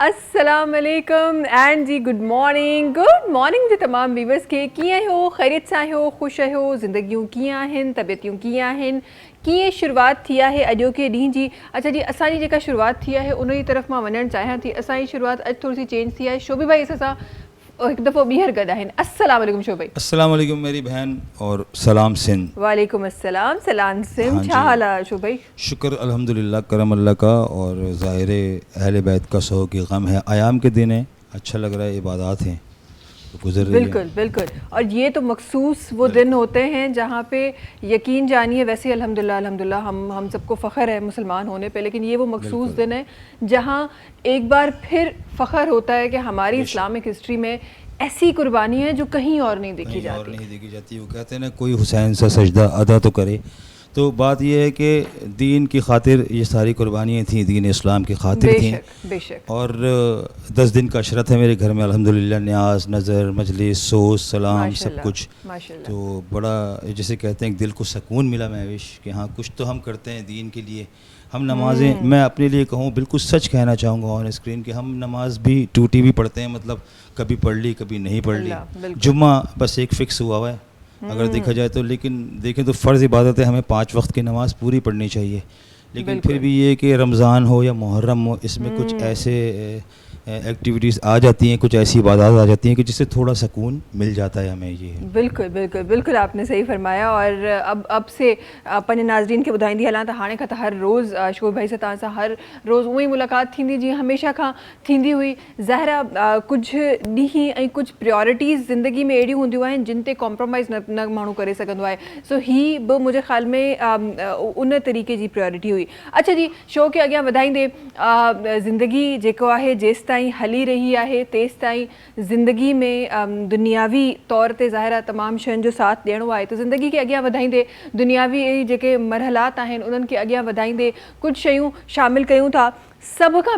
अस्सलाम वालेकुम and ji good morning जे तमाम व्यूवर्स के कीअं हो, खैरियत सां हो, खुश हो, ज़िंदगियूं कीअं आहिनि, तबियतूं कीअं आहिनि, कीअं शुरुआत थी आहे अॼोके ॾींहं जी। अच्छा जी, असांजी जेका शुरुआत थी आहे उन जी तरफ़ मां वञणु चाहियां थी। असांजी शुरुआत अॼु थोड़ी सी चेंज थी आहे। शोभी भाई असां सां हिकु दफ़ो ॿीहर गॾु आहिनि। अस्सलाम वालेकुम शोभी भाई। अस्सलाम वालेकुम मेरी बहन और सलाम सिंध। वालेकुम अस्सलाम, सलाम सिम। हाँ छा जी, हाल आहे शोभी भाई? शुक्र अल्हम्दुलिल्लाह, करम अल्लाह का। और ज़ाहिर अहले बैत का सो की गम है, आयाम के दिन है, अच्छा लग रहा है, इबादत हैं तो गुजर रही है। बिल्कुल बिल्कुल। और ये तो मखसूस वो दिन होते हैं जहाँ पे यकीन जानिए, वैसे अल्हम्दुलिल्लाह अल्हम्दुलिल्लाह हम सबको फ़ख्र है मुसलमान होने पे, लेकिन ये वो मखसूस दिन है जहाँ एक बार फिर फ़ख्र होता है कि हमारी इस्लामिक हिस्ट्री में ऐसी कुर्बानी है जो कहीं और नहीं देखी जाती। और नहीं देखी जाती। वो कहते हैं ना, कोई हुसैन सा सजदा अदा तो करे। तो बात यह है कि दीन की खातिर ये सारी कुर्बानियाँ थी, दीन इस्लाम की खातिर थी। बेशक। और 10 दिन का अशरत है मेरे घर में अल्हम्दुलिल्लाह, न्याज, नज़र, मजलिस, सोच, सलाम, सब कुछ। तो बड़ा जैसे कहते हैं दिल को सुकून मिला महविश कि हाँ कुछ तो हम करते हैं दीन के लिए। हम नमाज़ें, मैं अपने लिए कहूँ, बिल्कुल सच कहना चाहूँगा ऑन स्क्रीन कि हम नमाज भी टूटी भी पढ़ते हैं, मतलब कभी पढ़ ली कभी नहीं पढ़ ली। जुम्मा बस एक फ़िक्स हुआ हुआ है अगर देखा जाए तो, लेकिन देखें तो फ़र्ज़ इबादत है, हमें 5 वक्त की नमाज़ पूरी पढ़नी चाहिए। लेकिन फिर भी ये कि रमज़ान हो या मुहर्रम हो, इसमें कुछ ऐसे एक्टिविटीज़ आ जाती हैं, कुछ ऐसी इबादत आ जाती हैं कि जिससे थोड़ा सुकून मिल जाता है हमें। ये बिल्कुल बिल्कुल बिल्कुल आपने सही फरमाया। और अब से पंहिंजे नाज़रीन खे ॿुधाईंदी हलां त हाणे खां त हर रोज़ शोभ भाई सां तव्हां सां हर रोज़ उहा ई मुलाक़ात थींदी जीअं हमेशह खां थींदी हुई। ज़ाहिरा कुझु ॾींहं ऐं कुझु प्रायोरिटीज़ ज़िंदगी में अहिड़ियूं हूंदियूं आहिनि जिन ते कॉम्प्रोमाइज़ न माण्हू करे सघंदो आहे। सो ही बि मुंहिंजे ख़्याल में उन तरीक़े जी प्रायोरिटी हुई। अच्छा जी, शो खे अॻियां वधाईंदे ज़िंदगी जेको आहे जेसि ताईं हली रही आहे तेसि ताईं ज़िंदगी में दुनियावी तौर ते ज़ाहिर तमामु शयुनि जो साथ ॾियणो आहे। त ज़िंदगी खे अॻियां वधाईंदे दुनियावी जेके मरहलात आहिनि उन्हनि खे अॻियां वधाईंदे कुझु शयूं शामिलु कयूं था। सभ खां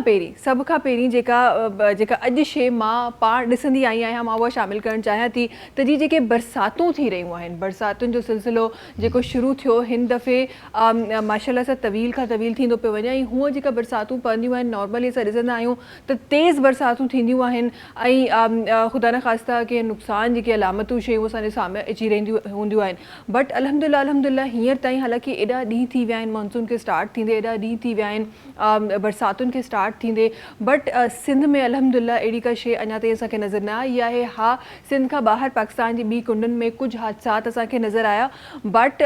पहिरीं जेका अॼु शइ मां पाण ॾिसंदी आई आहियां, मां उहा शामिलु करणु चाहियां थी त जी जेके बरसातूं थी रहियूं आहिनि, बरसातुनि जो सिलसिलो जेको शुरू थियो हिन दफ़े माशाल्लाह सां तवील खां तवील थींदो पियो वञे। ऐं हूअं जेका बरसातूं पवंदियूं आहिनि नॉर्मली असां ॾिसंदा आहियूं त तेज़ बरसातूं थींदियूं आहिनि ऐं ख़ुदा न ख़ास्ता के नुक़सान जेके अलामतूं शयूं असांजे साम्हूं अची रहंदियूं हूंदियूं आहिनि। बट अल्हम्दुलिल्लाह हींअर ताईं हालांकि एॾा ॾींहं थी विया आहिनि मानसून खे स्टार्ट थींदे, एॾा ॾींहं थी विया आहिनि बरसातुनि खे स्टार्ट थींदे, बट सिंध में अल्हम्दुलिल्लाह अहिड़ी का शइ अञा ताईं असांखे नज़र न आई आहे। हा, सिंध खां ॿाहिरि पाकिस्तान जी ॿी कुंडनि में कुझु हादसात असांखे नज़र आया, बट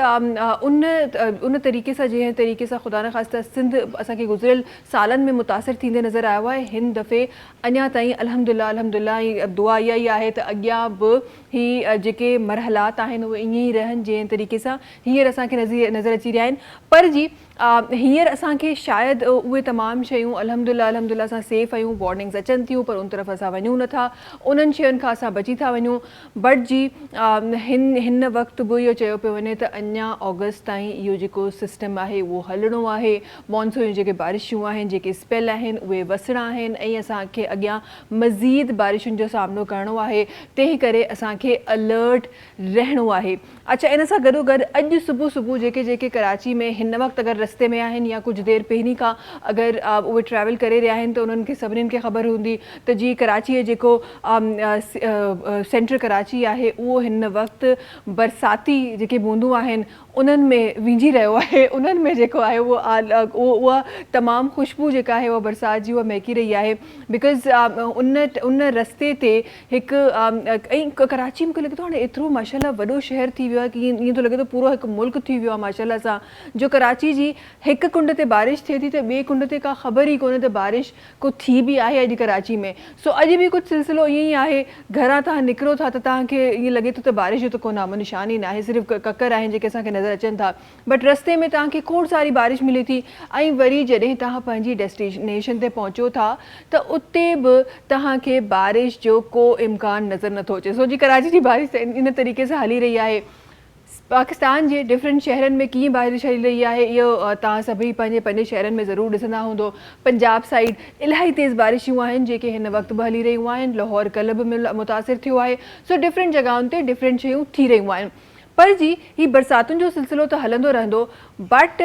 उन तरीक़े सां जंहिं तरीक़े सां ख़ुदा न ख़ास्ता सिंध असांखे गुज़िरियल सालनि में मुतासिर थींदे नज़र आयो आहे, हिन दफ़े अञा ताईं अल्हम्दुलिल्लाह ऐं दुआ इहा ई आहे त अॻियां बि ही जेके मरहलात आहिनि उहे ईअं ई रहनि जंहिं तरीक़े सां हींअर असांखे नज़र अची रहिया आहिनि। पर जी हींअर असांखे शायदि उहे तमामु शयूं अल्हम्दुलिल्लाह असां सेफ़ आहियूं, वार्निंग्स अचनि थियूं पर उन तरफ़ असां वञूं नथा, उन्हनि शयुनि खां असां बची था वञूं। बट जी हिन वक़्तु बि इहो चयो पियो वञे त अञा ऑगस्ट ताईं इहो जेको सिस्टम आहे उहो हलणो आहे। मॉनसून जेके बारिशूं आहिनि, जेके स्पेल आहिनि उहे वसणा आहिनि ऐं असांखे अॻियां मज़ीद बारिशुनि जो सामनो करिणो आहे। तंहिं करे असांखे अलर्ट रहणो आहे। अच्छा, इन सां गॾोगॾु अॼु सुबुह जेके कराची में हिन वक़्तु अगरि रस्ते में आहिनि या कुझु देरि पहिरीं खां अगरि उहे ट्रैवल करे रहिया आहिनि त उन्हनि खे सभिनीनि खे ख़बर हूंदी त जी कराची जेको सेंट्रल कराची आहे उहो हिन वक़्तु बरसाती जेके बूंदूं आहिनि उन्हनि में विझी रहियो आहे। उन्हनि में जेको आहे उहा तमामु ख़ुशबू जेका आहे उहा बरसाति जी उहा महकी रही आहे। बिकॉज़ उन रस्ते ते हिकु ऐं कराची मूंखे लॻे थो हाणे एतिरो माशाल्लाह वॾो शहर थी वियो आहे कि ईअं थो लॻे थो पूरो हिकु मुल्क थी वियो आहे माशाल्लाह सां, जो कराची जी हिकु कुंड ते बारिश थिए थी त ॿिए कुंड ते का ख़बर ई कोन्हे त बारिश को थी बि आहे अॼु कराची में। सो अॼु बि कुझु सिलसिलो ईअं ई आहे, घरां तव्हां निकिरो था त तव्हांखे ईअं लॻे थो त बारिश जो त को नामो निशान ई न आहे, सिर्फ़ु ककर आहिनि जेके असांखे नज़र अचनि था। बट रस्ते में तव्हांखे खोड़ सारी बारिश मिले थी ऐं वरी जॾहिं तव्हां पंहिंजी डेस्टिनेशन ते पहुचो था त उते बि तव्हांखे बारिश जो को इम्कान नज़र नथो अचे। सो जी कराची जी बारिश इन तरीक़े सां हली रही आहे। पाकिस्तान जे डिफरेंट शहरनि में कीअं बारिश हली रही आहे इहो तव्हां सभई पंहिंजे शहरनि में ज़रूरु ॾिसंदा हूंदो। पंजाब साइड इलाही तेज़ बारिशूं आहिनि जेके हिन वक़्तु बि हली रहियूं आहिनि। लाहौर कल्ह बि मुतासिर थियो आहे। सो डिफरेंट जॻहियुनि ते डिफरेंट शयूं थी रहियूं आहिनि। पर जी ही बरसातुनि जो सिलसिलो त हलंदो रहंदो, बट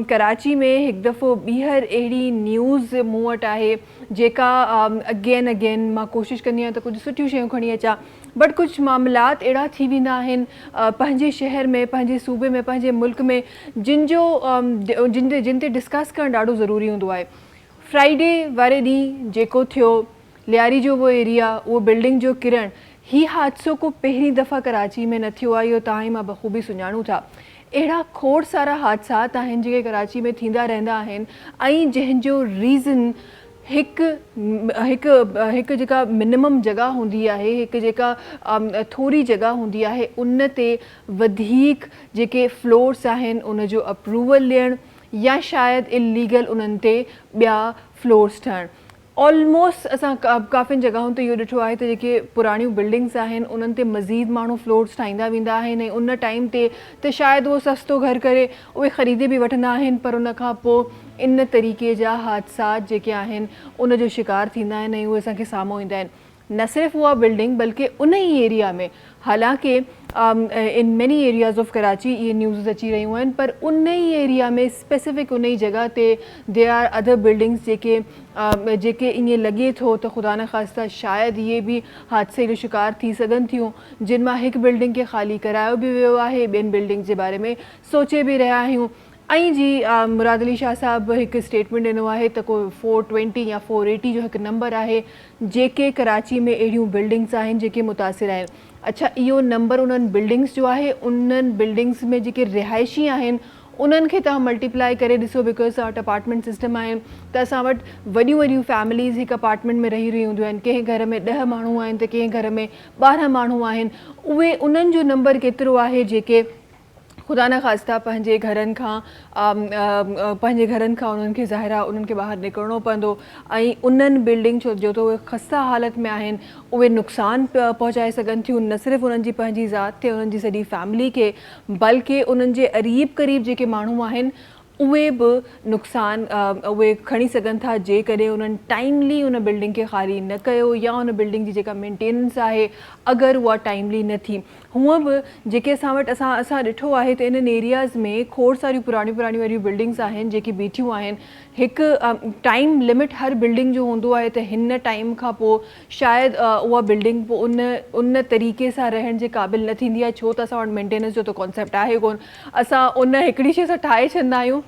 कराची में हिकु दफ़ो ॿीहर अहिड़ी न्यूज़ मूं वटि आहे जेका अगेन मां कोशिशि कंदी आहियां त कुझु सुठियूं शयूं खणी अचां, बट कुझु मामलात अहिड़ा थी वेंदा आहिनि पंहिंजे शहर में, पंहिंजे सूबे में, पंहिंजे मुल्क में, जिन ते डिस्कस करणु ॾाढो ज़रूरी हूंदो आहे। फ्राइडे वारे ॾींहुं जेको थियो, लियारी जो उहो एरिया, उहो बिल्डिंग जो किरण, ही हादसो को पहिरीं दफ़ा कराची में न थियो आहे, इहो तव्हां ई मां बख़ूबी सुञाणूं था। अहिड़ा खोड़ सारा हादसात आहिनि जेके कराची में थींदा रहंदा आहिनि ऐं जंहिंजो रीज़न हिकु जेका मिनिमम जॻह हूंदी आहे, हिकु जेका थोरी जॻह हूंदी आहे, उन ते वधीक जेके फ्लोर्स आहिनि उन जो अप्रूवल ॾियणु या शायदि इलीगल उन्हनि ते ॿिया फ्लोर्स ठहणु। ऑलमोस्ट असां काफ़ियुनि जॻहुनि ते इहो ॾिठो आहे त जेके पुराणियूं बिल्डिंग्स आहिनि उन्हनि ते मज़ीद माण्हू फ्लोर्स ठाहींदा वेंदा आहिनि ऐं उन टाइम ते त शायदि उहो सस्तो घर करे उहे ख़रीदे बि वठंदा आहिनि, पर उन खां पोइ इन तरीक़े जा हादसात जेके आहिनि उन जो शिकार थींदा आहिनि ऐं उहे असांखे साम्हूं ईंदा आहिनि। न सिर्फ़ु उहा बिल्डिंग बल्कि उन ई एरिया में, हालांकि in many areas of Karachi इहे न्यूज़ अची रहियूं आहिनि, पर उन ई एरिया में स्पेसिफिक उन ई जॻह ते देयर आर अदर बिल्डिंग्स जेके ईअं लॻे थो त ख़ुदा न ख़ास्ता शायदि इहे बि हादसे जो शिकार थी सघनि थियूं, जिन मां हिकु बिल्डिंग खे ख़ाली करायो बि वियो आहे, ॿियनि बिल्डिंग्स जे बारे में सोचे बि रहिया आहियूं। ऐं जी मुराद अली शाह साहब हिकु स्टेटमेंट ॾिनो आहे त को 420 या 480 जो हिकु नंबर आहे जेके कराची में अहिड़ियूं बिल्डिंग्स आहिनि जेके मुतासिर आहिनि। अच्छा, इहो नंबर उन्हनि बिल्डिंग्स जो आहे, उन्हनि बिल्डिंग्स में जेके रिहाइशी आहिनि उन्हनि खे तव्हां मल्टीप्लाई करे ॾिसो, बिकॉज़ असां वटि अपार्टमेंट सिस्टम आहिनि त असां वटि वॾियूं वॾियूं फैमिलीज़ हिकु अपार्टमेंट में रही हूंदियूं आहिनि। कंहिं घर में 10 माण्हू आहिनि त कंहिं घर में 12 माण्हू आहिनि। उहे उन्हनि जो नंबर केतिरो आहे जेके ख़ुदा न ख़ास्ता पंहिंजे घरनि खां उन्हनि खे ज़ाहिरा उन्हनि खे ॿाहिरि निकिरणो पवंदो ऐं उन्हनि बिल्डिंग छो जो त उहे ख़स्ता हालत में आहिनि, उहे नुक़सान पहुचाए सघनि थियूं न सिर्फ़ु उन्हनि जी पंहिंजी ज़ात खे, उन्हनि जी सॼी फैमिली खे, बल्कि उन्हनि जे क़रीब जेके माण्हू आहिनि उहे बि नुक़सान उहे खणी सघनि था जेकॾहिं उन्हनि टाइमली उन बिल्डिंग खे ख़ाली न कयो या उन बिल्डिंग जी जेका मेंटेनेंस आहे अगरि उहा टाइमली न थी। हूअं बि जेके असां वटि असां ॾिठो आहे त इन्हनि एरियाज़ में खोड़ सारियूं पुराणियूं वारियूं बिल्डिंग्स आहिनि जेकी बीठियूं आहिनि। हिकु टाइम लिमिट हर बिल्डिंग जो हूंदो आहे त हिन टाइम खां पोइ शायदि उहा बिल्डिंग पोइ उन तरीक़े सां रहण जे क़ाबिल न थींदी आहे, छो त असां वटि मेंटेनेंस जो त कॉन्सेप्ट आहे कोन। असां उन हिकिड़ी शइ असां ठाहे छॾंदा आहियूं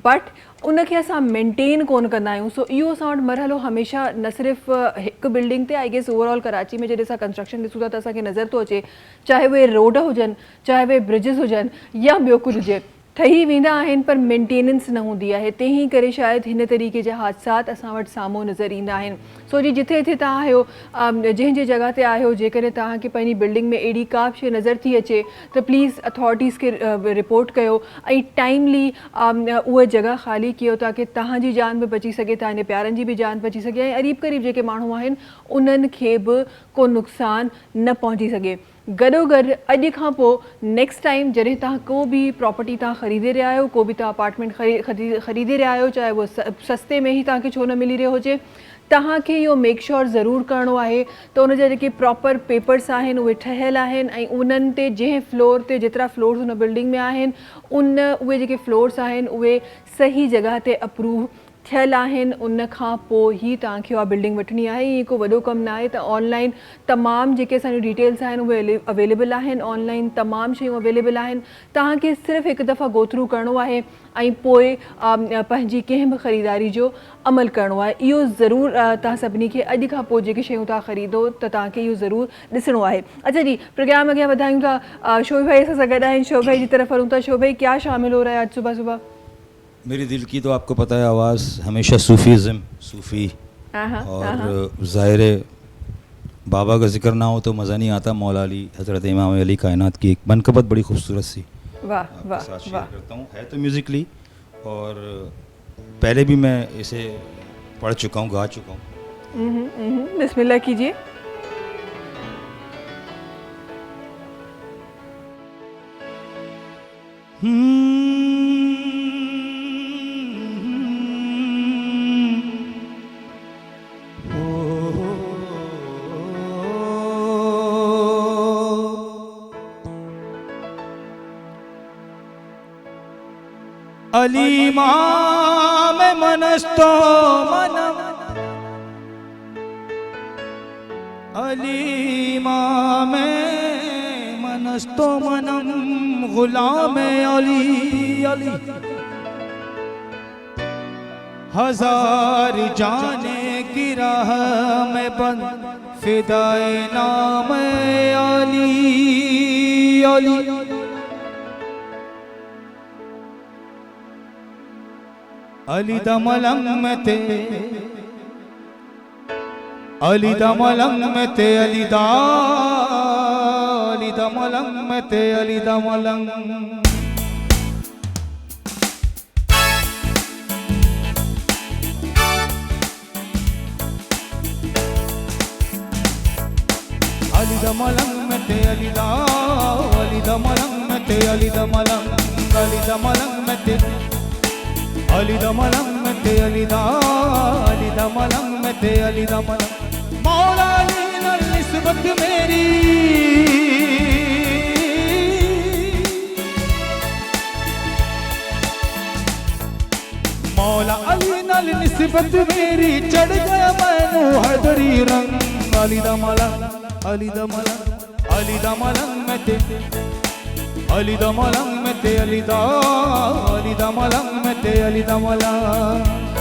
बट उनखे असां मेंटेन कोन कंदा आहियूं। सो इहो असां वटि मरहलो हमेशह न सिर्फ़ु हिकु बिल्डिंग ते, आई गेस ओवरऑल कराची में जॾहिं असां कंस्ट्रक्शन ॾिसूं था त असांखे नज़र थो अचे, चाहे उहे रोड हुजनि, चाहे उहे ब्रिजिस हुजनि या ॿियो कुझु हुजे, ठही वेंदा आहिनि पर मेंटेनेंस न हूंदी आहे। तंहिं करे शायदि हिन तरीक़े जा हादसात असां वटि साम्हूं नज़र ईंदा आहिनि। सो जी जिथे तव्हां आहियो, जंहिं जॻह ते आहियो, जेकॾहिं तव्हांखे पंहिंजी बिल्डिंग में अहिड़ी का बि शइ नज़र थी अचे त प्लीज़ अथॉरिटीज़ खे रिपोर्ट कयो ऐं टाइमली उहा जॻह ख़ाली कयो ताकी तव्हांजी जान बि बची सघे, तव्हांजे प्यारनि जी बि जान बची सघे ऐं क़रीब जेके माण्हू आहिनि उन्हनि खे बि को नुक़सान न पहुची सघे। गॾोगॾु अॼु खां पोइ नेक्स्ट टाइम जॾहिं तव्हां को बि प्रॉपर्टी तव्हां ख़रीदे रहिया आहियो, को बि तव्हां अपार्टमेंट ख़रीदे रहिया आहियो, चाहे उहो सस्ते में ई तव्हांखे छो न मिली रहियो हुजे, तव्हांखे इहो मेक श्योर ज़रूरु करिणो आहे त उन जा जेके प्रॉपर पेपर्स आहिनि उहे ठहियलु आहिनि ऐं उन्हनि ते जंहिं फ्लोर ते जेतिरा फ्लोर्स उन बिल्डिंग में आहिनि उहे जेके फ्लोर्स आहिनि उहे सही जॻह ते अप्रूव थियल आहिनि। उन खां पोइ ई तव्हांखे उहा बिल्डिंग वठणी आहे। ईअं को वॾो कमु न आहे त ऑनलाइन तमामु जेके असांजूं डिटेल्स आहिनि उहे अवेलेबल आहिनि, ऑनलाइन तमामु शयूं अवेलेबल आहिनि। तव्हांखे सिर्फ़ु हिकु दफ़ा गो थ्रू करिणो आहे ऐं पोइ पंहिंजी कंहिं बि ख़रीदारी जो अमल करिणो आहे। इहो ज़रूरु तव्हां सभिनी खे अॼु खां पोइ जेके शयूं तव्हां ख़रीदो त तव्हांखे इहो ज़रूरु ॾिसणो आहे। अच्छा जी, प्रोग्राम अॻियां वधायूं था। शोभ भाई असां सां गॾु आहिनि, शोभ भाई जी तरफ़ हलूं था। शोभ भाई, क्या शामिल हो रहा है आज सुबह सुबह? मेरी दिल की तो आपको पता है आवाज़ हमेशा सूफ़ी और ज़ाहिर है बाबा का जिक्र ना हो तो मज़ा नहीं आता। मौला अली हज़रत इमाम अली कायनात की एक मनकबत बड़ी खूबसूरत सी साथ शेयर करता हूँ। है तो म्यूज़िकली और पहले भी मैं इसे पढ़ चुका हूँ, गा चुका हूँ। बिस्मिल्लाह कीजिए। अली माम मनस्तो मनम अली माम मनस्तो मनम गुलाम अली अली हजार जाने की राह में बंद फिदाए नाम अली अली अली दा मलंग में ते अली दा मलंग में ते अली दा मलंग में ते अली दा मलंग अली दा मलंग में ते अली दा मलंग में ते अली दा मलंग में ते अली दा मलंग में ते अली दा मलंग में ते अली दा मलंग मौला अली नाल निस्बत मेरी मौला अली नाल निस्बत मेरी चढ़ गया मैनू हैदरी रंग अली दा मलंग अली दा मलंग अली दा मलंग में ते अली दा मलंग में ते अली दा मलंग में ते अली दा मलंग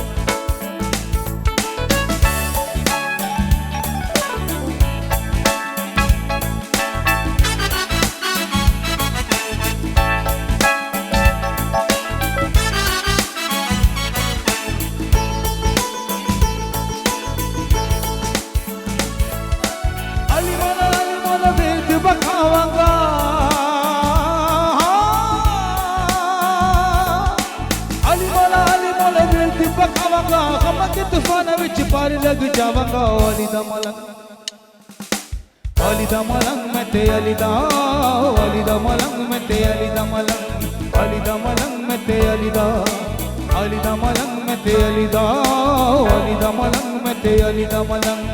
अली मोला वेद बखावांगा बखावांगा हम के तूफान विच पार लग जावांगा अली दा मलंग में ते अली दा मलंग में ते अली दा मलंग में ते अली दा मलंग में ते अली दा मलंग में ते अली दा मलंग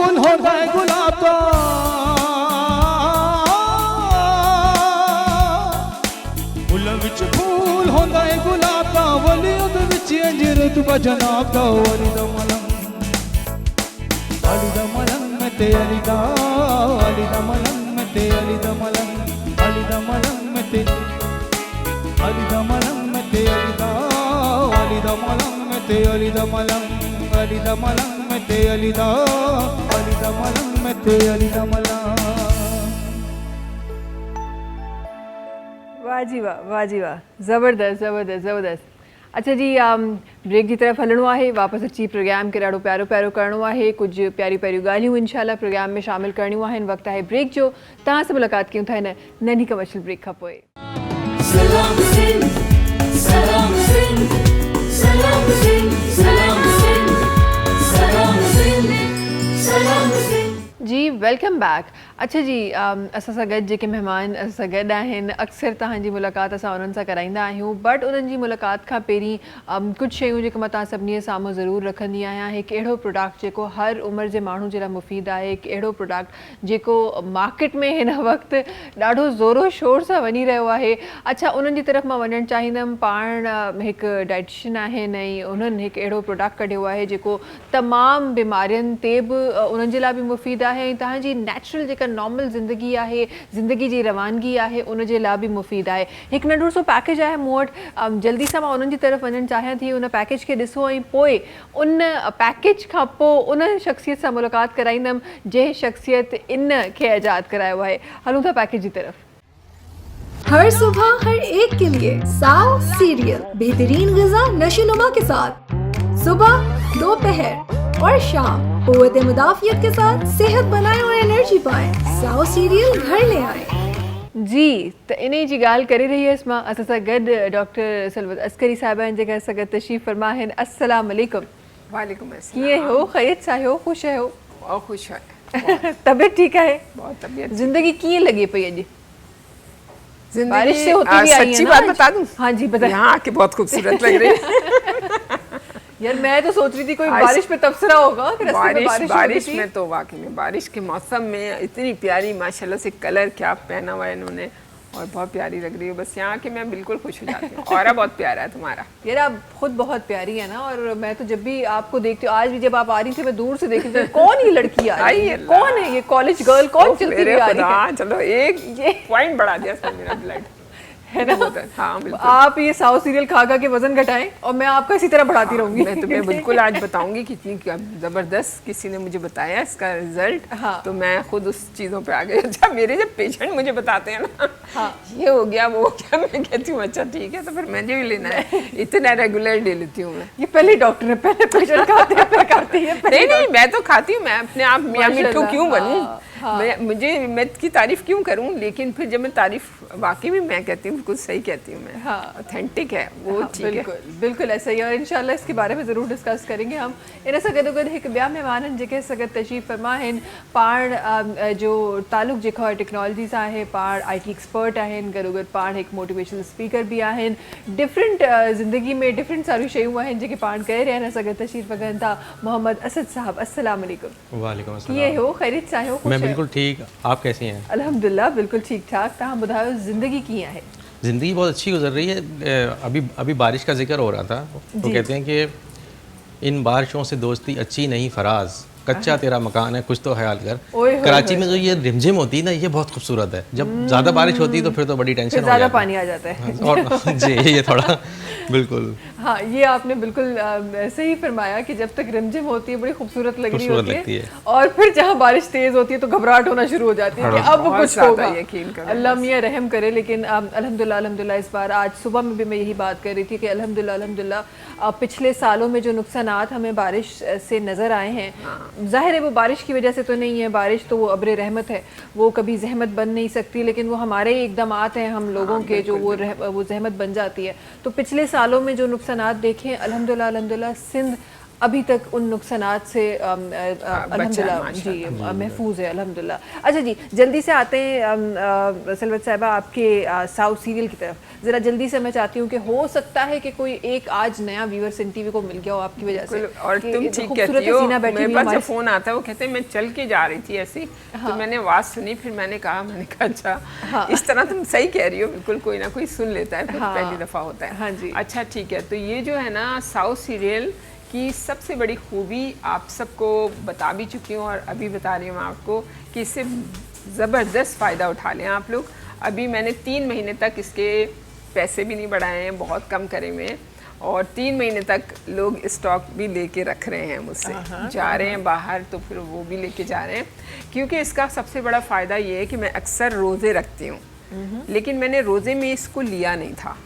फूल होता है गुलाब का फूलों विच फूल होता है गुलाब का वलियों दे विच अंजीर तुबा जनाब का अली दा मलंग में ते अली दा मलंग में ते अली दा मलंग में ते अली दा मलंग में ते अली दा मलंग में ते अली दा मलंग में ते अली दा मलंग में ते अली दा मलंग वाह जी वाह ज़बरदस्त ज़बरदस्त ज़बरदस्त अच्छा जी ब्रेक की तरफ हलणो आहे वापस अची प्रोग्राम के ॾाढो प्यारो प्यारो करणो आहे कुछ प्यारी प्यारी ॻाल्हियूं इंशाल्लाह प्रोग्राम में शामिल करणियूं आहिनि वक़्तु आहे ब्रेक जो तव्हां सां मुलाक़ात कयूं था हिन नंढी कमर्शियल ब्रेक खां पोइ सलाम सिंध सलाम सिंध सलाम सिंध सलाम सिंध सलाम सिंध सलाम सिंध जी वेलकम बैक अच्छा जी असां सां गॾु जेके महिमान असां सां गॾु आहिनि अक्सर तव्हांजी मुलाक़ात असां उन्हनि सां कराईंदा आहियूं बट उन्हनि जी मुलाक़ात खां पहिरीं कुझु शयूं जेके मां तव्हां सभिनी जे साम्हूं ज़रूरु रखंदी आहियां हिकु अहिड़ो प्रोडक्ट जेको हर उमिरि जे माण्हू जे लाइ मुफ़ीद आहे हिकु अहिड़ो प्रोडक्ट जेको मार्केट में हिन वक़्तु ॾाढो ज़ोरो शोर सां वञी रहियो आहे अच्छा उन्हनि जी तरफ़ मां वञणु चाहींदमि पाण हिकु डाइटिशियन आहिनि ऐं उन्हनि हिकु अहिड़ो प्रोडक्ट कढियो आहे जेको तमामु बीमारियुनि ते बि उन्हनि जे लाइ बि मुफ़ीद आहे ऐं तव्हांजी नेचुरल जेका नॉर्मल ज़िंदगी आहे ज़िंदगी जी रवानगी आहे उन जे लाइ बि मुफ़ीद आहे हिकु नंढो सो पैकेज आहे मूं वटि जल्दी सां मां उन्हनि जी तरफ़ वञणु चाहियां थी उन पैकेज खे ॾिसो ऐं पोइ उन पैकेज खां पोइ उन शख़्सियत सां मुलाक़ात कराईंदमि जंहिं शख़्सियत इन खे आज़ाद करायो आहे हलूं था पैकेज जी तरफ़ हर सुबह हर एक के लिए साओ सीरियल बेहतरीन ग़िज़ा नशोनुमा के साथ सुबह दोपहर और शाम क़ुव्वत मुदाफ़ियत के साथ सेहत बनाएं और एनर्जी पाएं साओ सीरियल घर ले आए जी तो इन जी ॻाल्हि करे रही हुअसि मां असां सां गॾु डॉक्टर सलवत अस्करी साहिबा आहिनि जेका असां गॾु तशरीफ़ फरमा आहिनि अस्सलाम वालेकुम वालेकुम अस्सलाम कीअं हो ख़ैरियत सां आहियो ख़ुशि आहियो और खुश है तबीयत ठीक है? बहुत तबीयत जिंदगी की लगी पई है जी? जिंदगी बारिश से होती हुई आई है सच्ची ना बात आज? बता दूं? हाँ जी बताइए। यहाँ आके बहुत खूबसूरत लग रही है। यार मैं तो सोच रही थी कोई आज- बारिश पे तबसरा होगा कि रास्ते में बारिश हो रही बारिश थी। में तो वाकई में बारिश के मौसम में इतनी प्यारी माशाल्लाह से कलर क्या पहना हुआ है इन्होंने, और बहुत प्यारी लग रही है। बस यहाँ के मैं बिल्कुल खुश हो जाती हूँ। और बहुत प्यारा है तुम्हारा। यार आप खुद बहुत प्यारी है ना, और मैं तो जब भी आपको देखती हूँ, आज भी जब आप आ रही थी मैं दूर से देख रही थी, कौन ये लड़की आ रही है, आई अल्लाह। कौन है ये कॉलेज गर्ल, कौन ओह, चलती मेरे हुई आ रही खुदा, है? चलो एक पॉइंट बढ़ा दिया इसने मेरा ब्लड है ना? हाँ बिल्कुल। आप ये साउथ सीरियल खा खा के वजन घटाएं और मैं आपका इसी तरह बढ़ाती रहूंगी। मैं तुम्हें बिल्कुल आज बताऊंगी कितनी जबरदस्त किसी ने मुझे बताया इसका रिजल्ट। हाँ। तो मैं खुद उस चीजों पे आ गई। अच्छा, मेरे जब पेशेंट मुझे बताते हैं ना, हाँ। ये हो गया वो हो गया, मैं कहती हूँ अच्छा ठीक है, तो फिर मुझे भी लेना है। इतना रेगुलर ले लेती हूँ मैं। ये पहले डॉक्टर है, पहले पेशेंट खाते हैं फिर खाती है। नहीं नहीं, मैं तो खाती हूँ। मैं अपने आप मियाँ मिट्ठू माशाल्लाह, क्यों बनूं? हाँ। मैं की तारीफ क्यों करूं? लेकिन फिर जब मैं तारीफ वाकई में मैं कहती हूँ बिल्कुल सही कहती हूँ मैं। हाँ। ऑथेंटिक है वो, हाँ, ठीक है। बिल्कुल बिल्कुल ऐसा ही है, और इंशाल्लाह इसके बारे में ज़रूर डिस्कस करेंगे हम। इन सगद हिक ॿिया महिमान आहिनि जेके सगद तशरीफ़ फरमा आहिनि। पाण जो तालुक़ जेको आहे टेक्नोलॉजी सां आहे, पाण IT एक्सपर्ट आहिनि, गॾोगॾु पाण हिकु मोटिवेशनल स्पीकर भी आहिनि। डिफरेंट ज़िंदगी में डिफरेंट सारियूं शयूं आहिनि जेके पाण करे रहिया आहिनि। सगद तशरीफ़ रखनि था मोहम्मद असद साहब, अस्सलाम वालेकुम। वालेकुम कीअं अस्सलाम। हो, ख़ैरियत सां आहियो? मैं बिल्कुल ठीक, आप कैसी हैं? अल्हम्दुलिल्लाह बिल्कुल ठीक ठाक। तव्हां ॿुधायो ज़िंदगी कीअं आहे? ज़िंदगी बहुत अच्छी गुजर रही है। अभी बारिश का जिक्र हो रहा था, तो जी। कहते हैं कि इन बारिशों से दोस्ती अच्छी नहीं फराज, कच्चा तेरा मकान है कुछ तो ख्याल कर। ओए होए कराची होए। में जो ये रिमझिम होती है ना, ये बहुत खूबसूरत है। जब ज़्यादा बारिश होती है तो फिर तो बड़ी फिर टेंशन हो ज़्यादा जाती पानी आ जाता है। है। और जी, ये थोड़ा बिल्कुल हाँ, ये आपने बिल्कुल सही फरमाया कि जब तक रिमझिम होती है बड़ी खूबसूरत लग रही खूबसूरत होती लगती है, है। और फिर जहाँ बारिश तेज होती है तो घबराहट होना शुरू हो जाती है कि अब बहुत कुछ ज़्यादा होगा। यकीन करो। अल्लाह मियाँ रहम करे। लेकिन अल्हम्दुलिल्लाह अल्हम्दुलिल्लाह इस बार आज सुबह में भी मैं यही बात कर रही थी कि अल्हम्दुलिल्लाह अल्हम्दुलिल्लाह पिछले सालों में जो नुकसानात हमें बारिश से नज़र आए हैं, ज़ाहिर है वो बारिश की वजह से तो नहीं है, बारिश तो वो अब्र रहमत है, वो कभी जहमत बन नहीं सकती, लेकिन वो हमारे ही इक़दामात हैं हम लोगों के जो वो जहमत बन जाती है। तो पिछले सालों में जो नुकसानात देखें अल्हम्दुलिल्लाह अल्हम्दुलिल्लाह सिंध अभी तक उन नुकसानात से अल्हम्दुलिल्लाह जी महफूज है अल्हम्दुलिल्लाह। अच्छा जी, जल्दी से आते हैं सलवत साहिबा आपके साउथ सीरियल की तरफ। ज़रा जल्दी से मैं चाहती हूँ कि हो सकता है कि कोई एक आज नया व्यूअर सिंध टीवी को मिल गया हो आपकी वजह से। और कि तुम ये ठीक खूबसूरत कहती हो। हसीना बैठी मेरे हुई पास हमारे जब फोन आता है वो कहते हैं मैं चल के जा रही थी ऐसी, तो मैंने आवाज़ सुनी, फिर मैंने कहा अच्छा इस तरह तुम सही कह रही हो, बिल्कुल कोई ना कोई सुन लेता है, फिर हाँ। पहली दफ़ा होता है। हाँ जी। अच्छा ठीक है, तो ये जो है ना साउथ सीरियल की सबसे बड़ी खूबी आप सबको बता भी चुकी हूँ और अभी बता रही हूँ आपको कि इससे ज़बरदस्त फ़ायदा उठा लें आप लोग। अभी मैंने 3 महीने तक इसके पैसे भी नहीं बढ़ाए हैं, बहुत कम करे हुए हैं, और 3 महीने तक लोग स्टॉक भी लेके रख रहे हैं मुझसे, जा रहे हैं बाहर तो फिर वो भी लेके जा रहे हैं। क्योंकि इसका सबसे बड़ा फ़ायदा ये है कि मैं अक्सर रोज़े रखती हूँ, लेकिन मैंने रोज़े में इसको लिया नहीं था।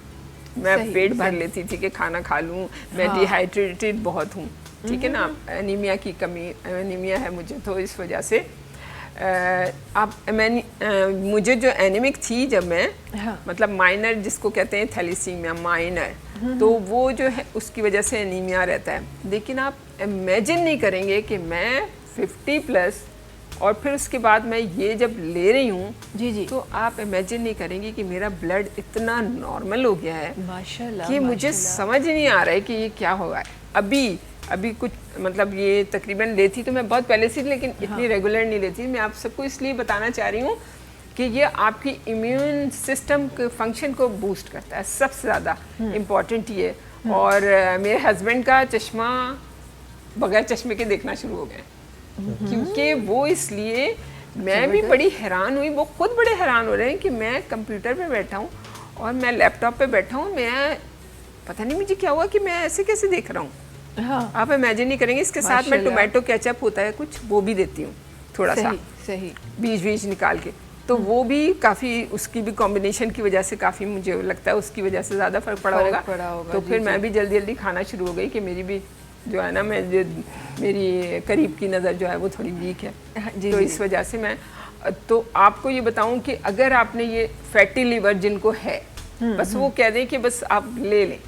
मैं पेट भर लेती थी कि खाना खा लूँ, मैं डिहाइड्रेटेड बहुत हूँ, ठीक है ना, एनीमिया की कमी, एनीमिया है मुझे, तो इस वजह से मुझे जो एनीमिक थी जब मैं मतलब माइनर जिसको कहते हैं थैलेसीमिया माइनर, तो वो जो है उसकी वजह से एनीमिया रहता है। लेकिन आप इमेजिन नहीं करेंगे कि मैं 50+ और फिर उसके बाद मैं ये जब ले रही हूँ जी जी, तो आप इमेजिन नहीं करेंगे कि मेरा ब्लड इतना नॉर्मल हो गया है माशाल्लाह कि मुझे समझ नहीं आ रहा है कि ये क्या होगा। अभी कुछ मतलब ये तकरीबन लेती तो मैं बहुत पहले से, लेकिन इतनी रेगुलर नहीं लेती। मैं आप सबको इसलिए बताना चाह रही हूँ कि ये आपकी इम्यून सिस्टम के फंक्शन को बूस्ट करता है, सबसे ज़्यादा इम्पॉर्टेंट ये। और मेरे हस्बैंड का चश्मा बगैर चश्मे के देखना शुरू हो गए, क्योंकि वो इसलिए मैं भी बड़ी हैरान हुई, वो खुद बड़े हैरान हो रहे हैं कि मैं कंप्यूटर पे बैठा हूँ और मैं लैपटॉप पे बैठा हूँ, मैं पता नहीं मुझे क्या हुआ कि मैं ऐसे कैसे देख रहा हूँ। हाँ आप इमेजिन नहीं करेंगे। इसके साथ मैं टोमेटो केचप होता है कुछ, वो भी देती हूँ थोड़ा सा, सही बीज निकाल के, तो वो भी काफ़ी, उसकी भी कॉम्बिनेशन की वजह से काफ़ी मुझे लगता है उसकी वजह से ज़्यादा फ़र्क पड़ा होगा। तो फिर मैं भी जल्दी जल्दी खाना शुरू हो गई कि मेरी भी जो है ना, मेरी करीब की नज़र जो है वो थोड़ी वीक है, तो इस वजह से मैं तो आपको ये बताऊं कि अगर आपने ये फैटी लीवर जिनको है, बस वो कह दें कि बस आप ले लें।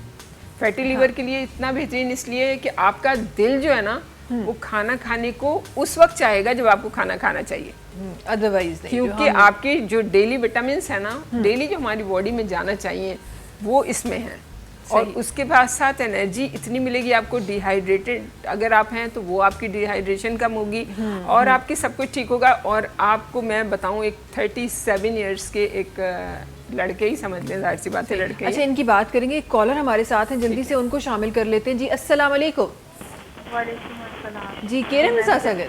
फैटी लीवर के लिए इतना बेहतरीन इसलिए है कि आपका दिल जो है ना वो खाना खाने को उस वक्त चाहेगा जब आपको खाना खाना चाहिए, अदरवाइज नहीं। क्योंकि आपके जो डेली विटामिन्स है ना, डेली जो हमारी बॉडी में जाना चाहिए वो इसमें है। और उसके बाद साथ एनर्जी इतनी मिलेगी आपको। डिहाइड्रेटेड अगर आप हैं तो वो आपकी डिहाइड्रेशन कम होगी और आपकी सब कुछ ठीक होगा। और आपको मैं बताऊं, एक 37 इयर्स के एक लड़के ही समझ लें, जाहिर सी बात है लड़के। अच्छा, इनकी बात करेंगे। एक कॉलर हमारे साथ हैं, जल्दी से उनको शामिल कर लेते हैं। जी अस्सलाम वालेकुम। वालेकुम अस्सलाम। जी केरम सागर।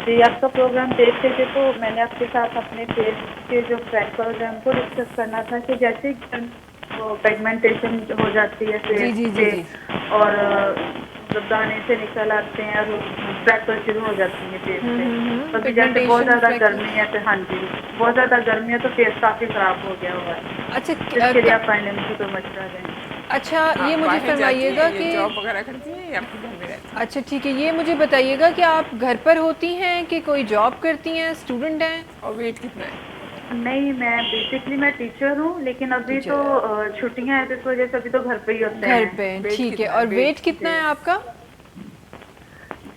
जी आपका प्रोग्राम देखते थे तो मैंने आपके साथ अपने फेस के जो फ्रैक्चर्स हैं उनको डिस्कस करना था कि जैसे वो पिगमेंटेशन हो जाती है फेस पे और दाने से निकल आते हैं और फ्रैक्चर शुरू हो जाती है फेस पे। तो जैसे बहुत ज़्यादा गर्मी है तो हाँ जी बहुत ज़्यादा गर्मी है तो फेस काफ़ी ख़राब हो गया हुआ है। अच्छा, इसके लिए आप फाइनेंस तो मशवरा दें। अच्छा, ये मुझे फरमाइएगा कि जॉब वगैरह करती हैं या फिर घर में रहती हैं? अच्छा ठीक है, ये मुझे बताइएगा कि आप घर पर होती हैं कि कोई जॉब करती हैं, स्टूडेंट हैं? और वेट कितना है? नहीं, मैं बेसिकली मैं टीचर हूँ, लेकिन अभी तो छुट्टियां हैं तो इस वजह से अभी तो घर पे ही होते हैं। घर पे, ठीक है। और वेट कितना है आपका?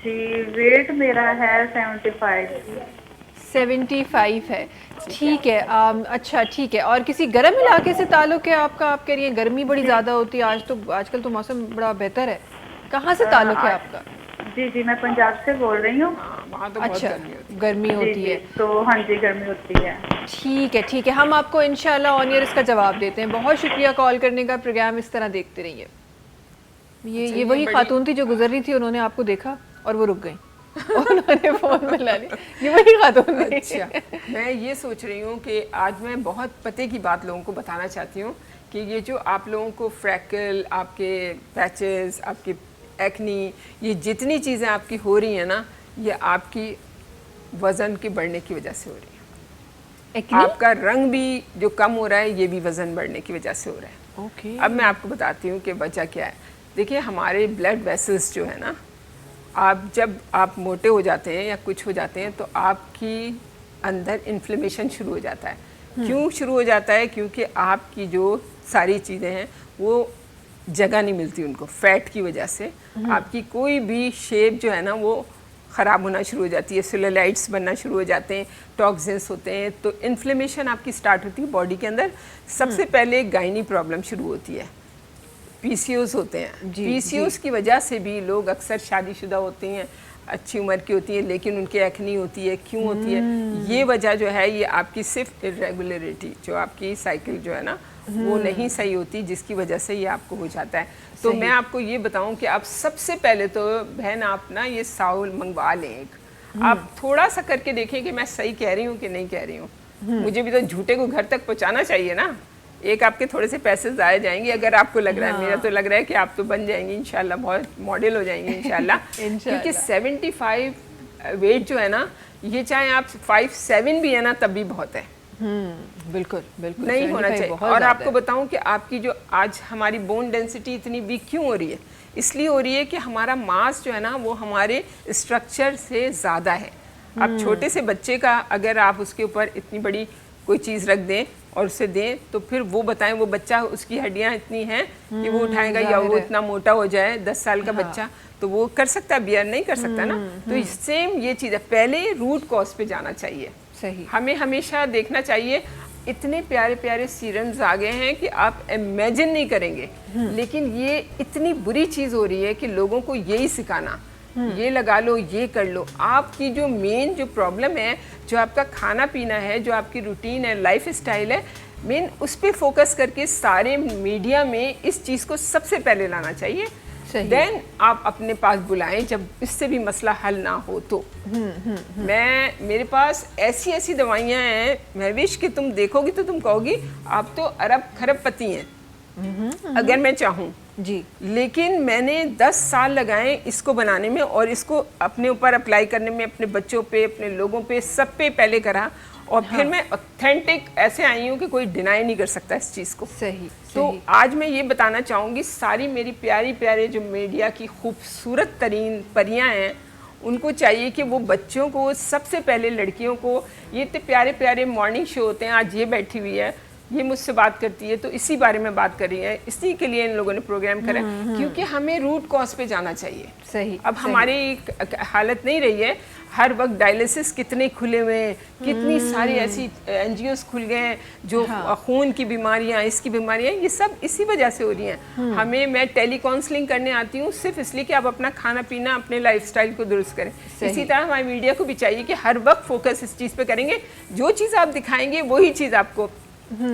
जी वेट मेरा है 75 है, ठीक है। अच्छा ठीक है। और किसी गर्म इलाके से ताल्लुक़ है आपका? आप कह रही हैं गर्मी बड़ी ज़्यादा होती है, आजकल तो मौसम बड़ा बेहतर है। कहाँ से ताल्लुक़ है आपका? जी मैं पंजाब से बोल रही हूँ। वहाँ तो बहुत अच्छा, गर्मी होती गर्मी होती है तो हाँ जी गर्मी होती है। ठीक है। हम आपको इंशाल्लाह ऑन ईयर इसका जवाब देते हैं। बहुत शुक्रिया कॉल करने का। प्रोग्राम इस तरह देखते रहिए। ये वही खातून थी जो गुजर रही थी, उन्होंने आपको देखा और वो रुक गई उन्होंने फोन मिला ली। ये वही खातून थी। अच्छा, मैं ये सोच रही हूँ कि आज मैं बहुत पते की बात लोगों को बताना चाहती हूँ कि ये जो आप लोगों को फ्रैकल, आपके पैचेस, आपके एक्नी, ये जितनी चीज़ें आपकी हो रही हैं ना, ये आपकी वज़न के बढ़ने की वजह से हो रही है। आपका रंग भी जो कम हो रहा है, ये भी वज़न बढ़ने की वजह से हो रहा है। ओके। अब मैं आपको बताती हूँ कि वजह क्या है। देखिए, हमारे ब्लड वेसल्स जो है ना, जब आप मोटे हो जाते हैं या कुछ हो जाते हैं तो आपकी अंदर इन्फ्लेमेशन शुरू हो जाता है। क्यों शुरू हो जाता है? क्योंकि आपकी जो सारी चीज़ें हैं वो जगह नहीं मिलती उनको, फैट की वजह से आपकी कोई भी शेप जो है ना वो ख़राब होना शुरू हो जाती है, सेलुलाइट्स बनना शुरू हो जाते हैं, टॉक्सिन्स होते हैं, तो इन्फ्लेमेशन आपकी स्टार्ट होती है बॉडी के अंदर। सबसे पहले गायनी प्रॉब्लम शुरू होती है, पीसीओस होते हैं। पीसीओस की वजह से भी लोग अक्सर शादीशुदा होते हैं, अच्छी उम्र की होती है, लेकिन उनकी एक्नी होती है। क्यों होती है? ये वजह जो है ये आपकी सिर्फ इरेगुलरिटी, जो आपकी साइकिल जो है ना वो नहीं सही होती, जिसकी वजह से ये आपको हो जाता है। तो मैं आपको ये बताऊं कि आप सबसे पहले तो बहन आप ना ये साउल मंगवा लें एक। आप थोड़ा सा करके देखें कि मैं सही कह रही हूँ कि नहीं कह रही हूँ। मुझे भी तो झूठे को घर तक पहुँचाना चाहिए ना। एक आपके थोड़े से पैसे ज़ाया जाएंगे अगर आपको लग रहा है। मेरा तो लग रहा है कि आप तो बन जाएंगी इंशाल्लाह, बहुत मॉडल हो जाएंगी इंशाल्लाह। क्योंकि 75 वेट जो है ना, ये चाहे आप 57 भी है ना तब भी बहुत है। बिल्कुल नहीं होना चाहिए। और आपको बताऊं कि आपकी जो आज हमारी बोन डेंसिटी इतनी वीक क्यों हो रही है? इसलिए हो रही है कि हमारा मास जो है ना वो हमारे स्ट्रक्चर से ज़्यादा है। अब छोटे से बच्चे का अगर आप उसके ऊपर इतनी बड़ी कोई चीज़ रख दें और उसे दें तो फिर वो बताएं, वो बच्चा उसकी हड्डियां इतनी हैं कि वो उठाएगा, या वो इतना मोटा हो जाए 10 साल का बच्चा तो वो कर सकता है, बियर नहीं कर सकता ना। तो सेम ये चीज़ है, पहले रूट कॉज पे जाना चाहिए। सही। हमें हमेशा देखना चाहिए। इतने प्यारे प्यारे सीरम्स आ गए हैं कि आप इमेजिन नहीं करेंगे, लेकिन ये इतनी बुरी चीज़ हो रही है कि लोगों को यही सिखाना, ये लगा लो, ये कर लो। आपकी जो मेन जो प्रॉब्लम है, जो आपका खाना पीना है, जो आपकी रूटीन है, लाइफ स्टाइल है, मेन उस पर फोकस करके सारे मीडिया में इस चीज़ को सबसे पहले लाना चाहिए। देन आप अपने पास बुलाएं जब इससे भी मसला हल ना हो तो। मेरे पास ऐसी ऐसी दवाइयाँ हैं महविश कि तुम देखोगी तो तुम कहोगी आप तो अरब खरबपति हैं अगर मैं चाहूँ जी। लेकिन मैंने 10 साल लगाए इसको बनाने में और इसको अपने ऊपर अप्लाई करने में, अपने बच्चों पे, अपने लोगों पे, सब पे पहले करा और फिर मैं ऑथेंटिक ऐसे आई हूँ कि कोई डिनाई नहीं कर सकता इस चीज़ को। सही। तो आज मैं ये बताना चाहूँगी, सारी मेरी प्यारी प्यारे जो मीडिया की खूबसूरत तरीन परियाँ हैं, उनको चाहिए कि वो बच्चों को, सबसे पहले लड़कियों को, ये इतने प्यारे प्यारे मॉर्निंग शो होते हैं, आज ये बैठी हुई है, ये मुझसे बात करती है तो इसी बारे में बात कर रही है, इसी के लिए इन लोगों ने प्रोग्राम करा, क्योंकि हमें रूट कॉज पे जाना चाहिए। सही। अब हमारी हालत नहीं रही है, हर वक्त डायलिसिस कितने खुले हुए हैं, कितनी सारी ऐसी एनजीओस खुल गए हैं जो खून की बीमारियां, इसकी बीमारियां, ये सब इसी वजह से हो रही हैं। हमें, मैं टेली काउंसलिंग करने आती हूँ सिर्फ इसलिए कि आप अपना खाना पीना, अपने लाइफस्टाइल को दुरुस्त करें। इसी तरह हमारी मीडिया को भी चाहिए कि हर वक्त फोकस इस चीज़ पे करेंगे, जो चीज़ आप दिखाएंगे वही चीज़ आपको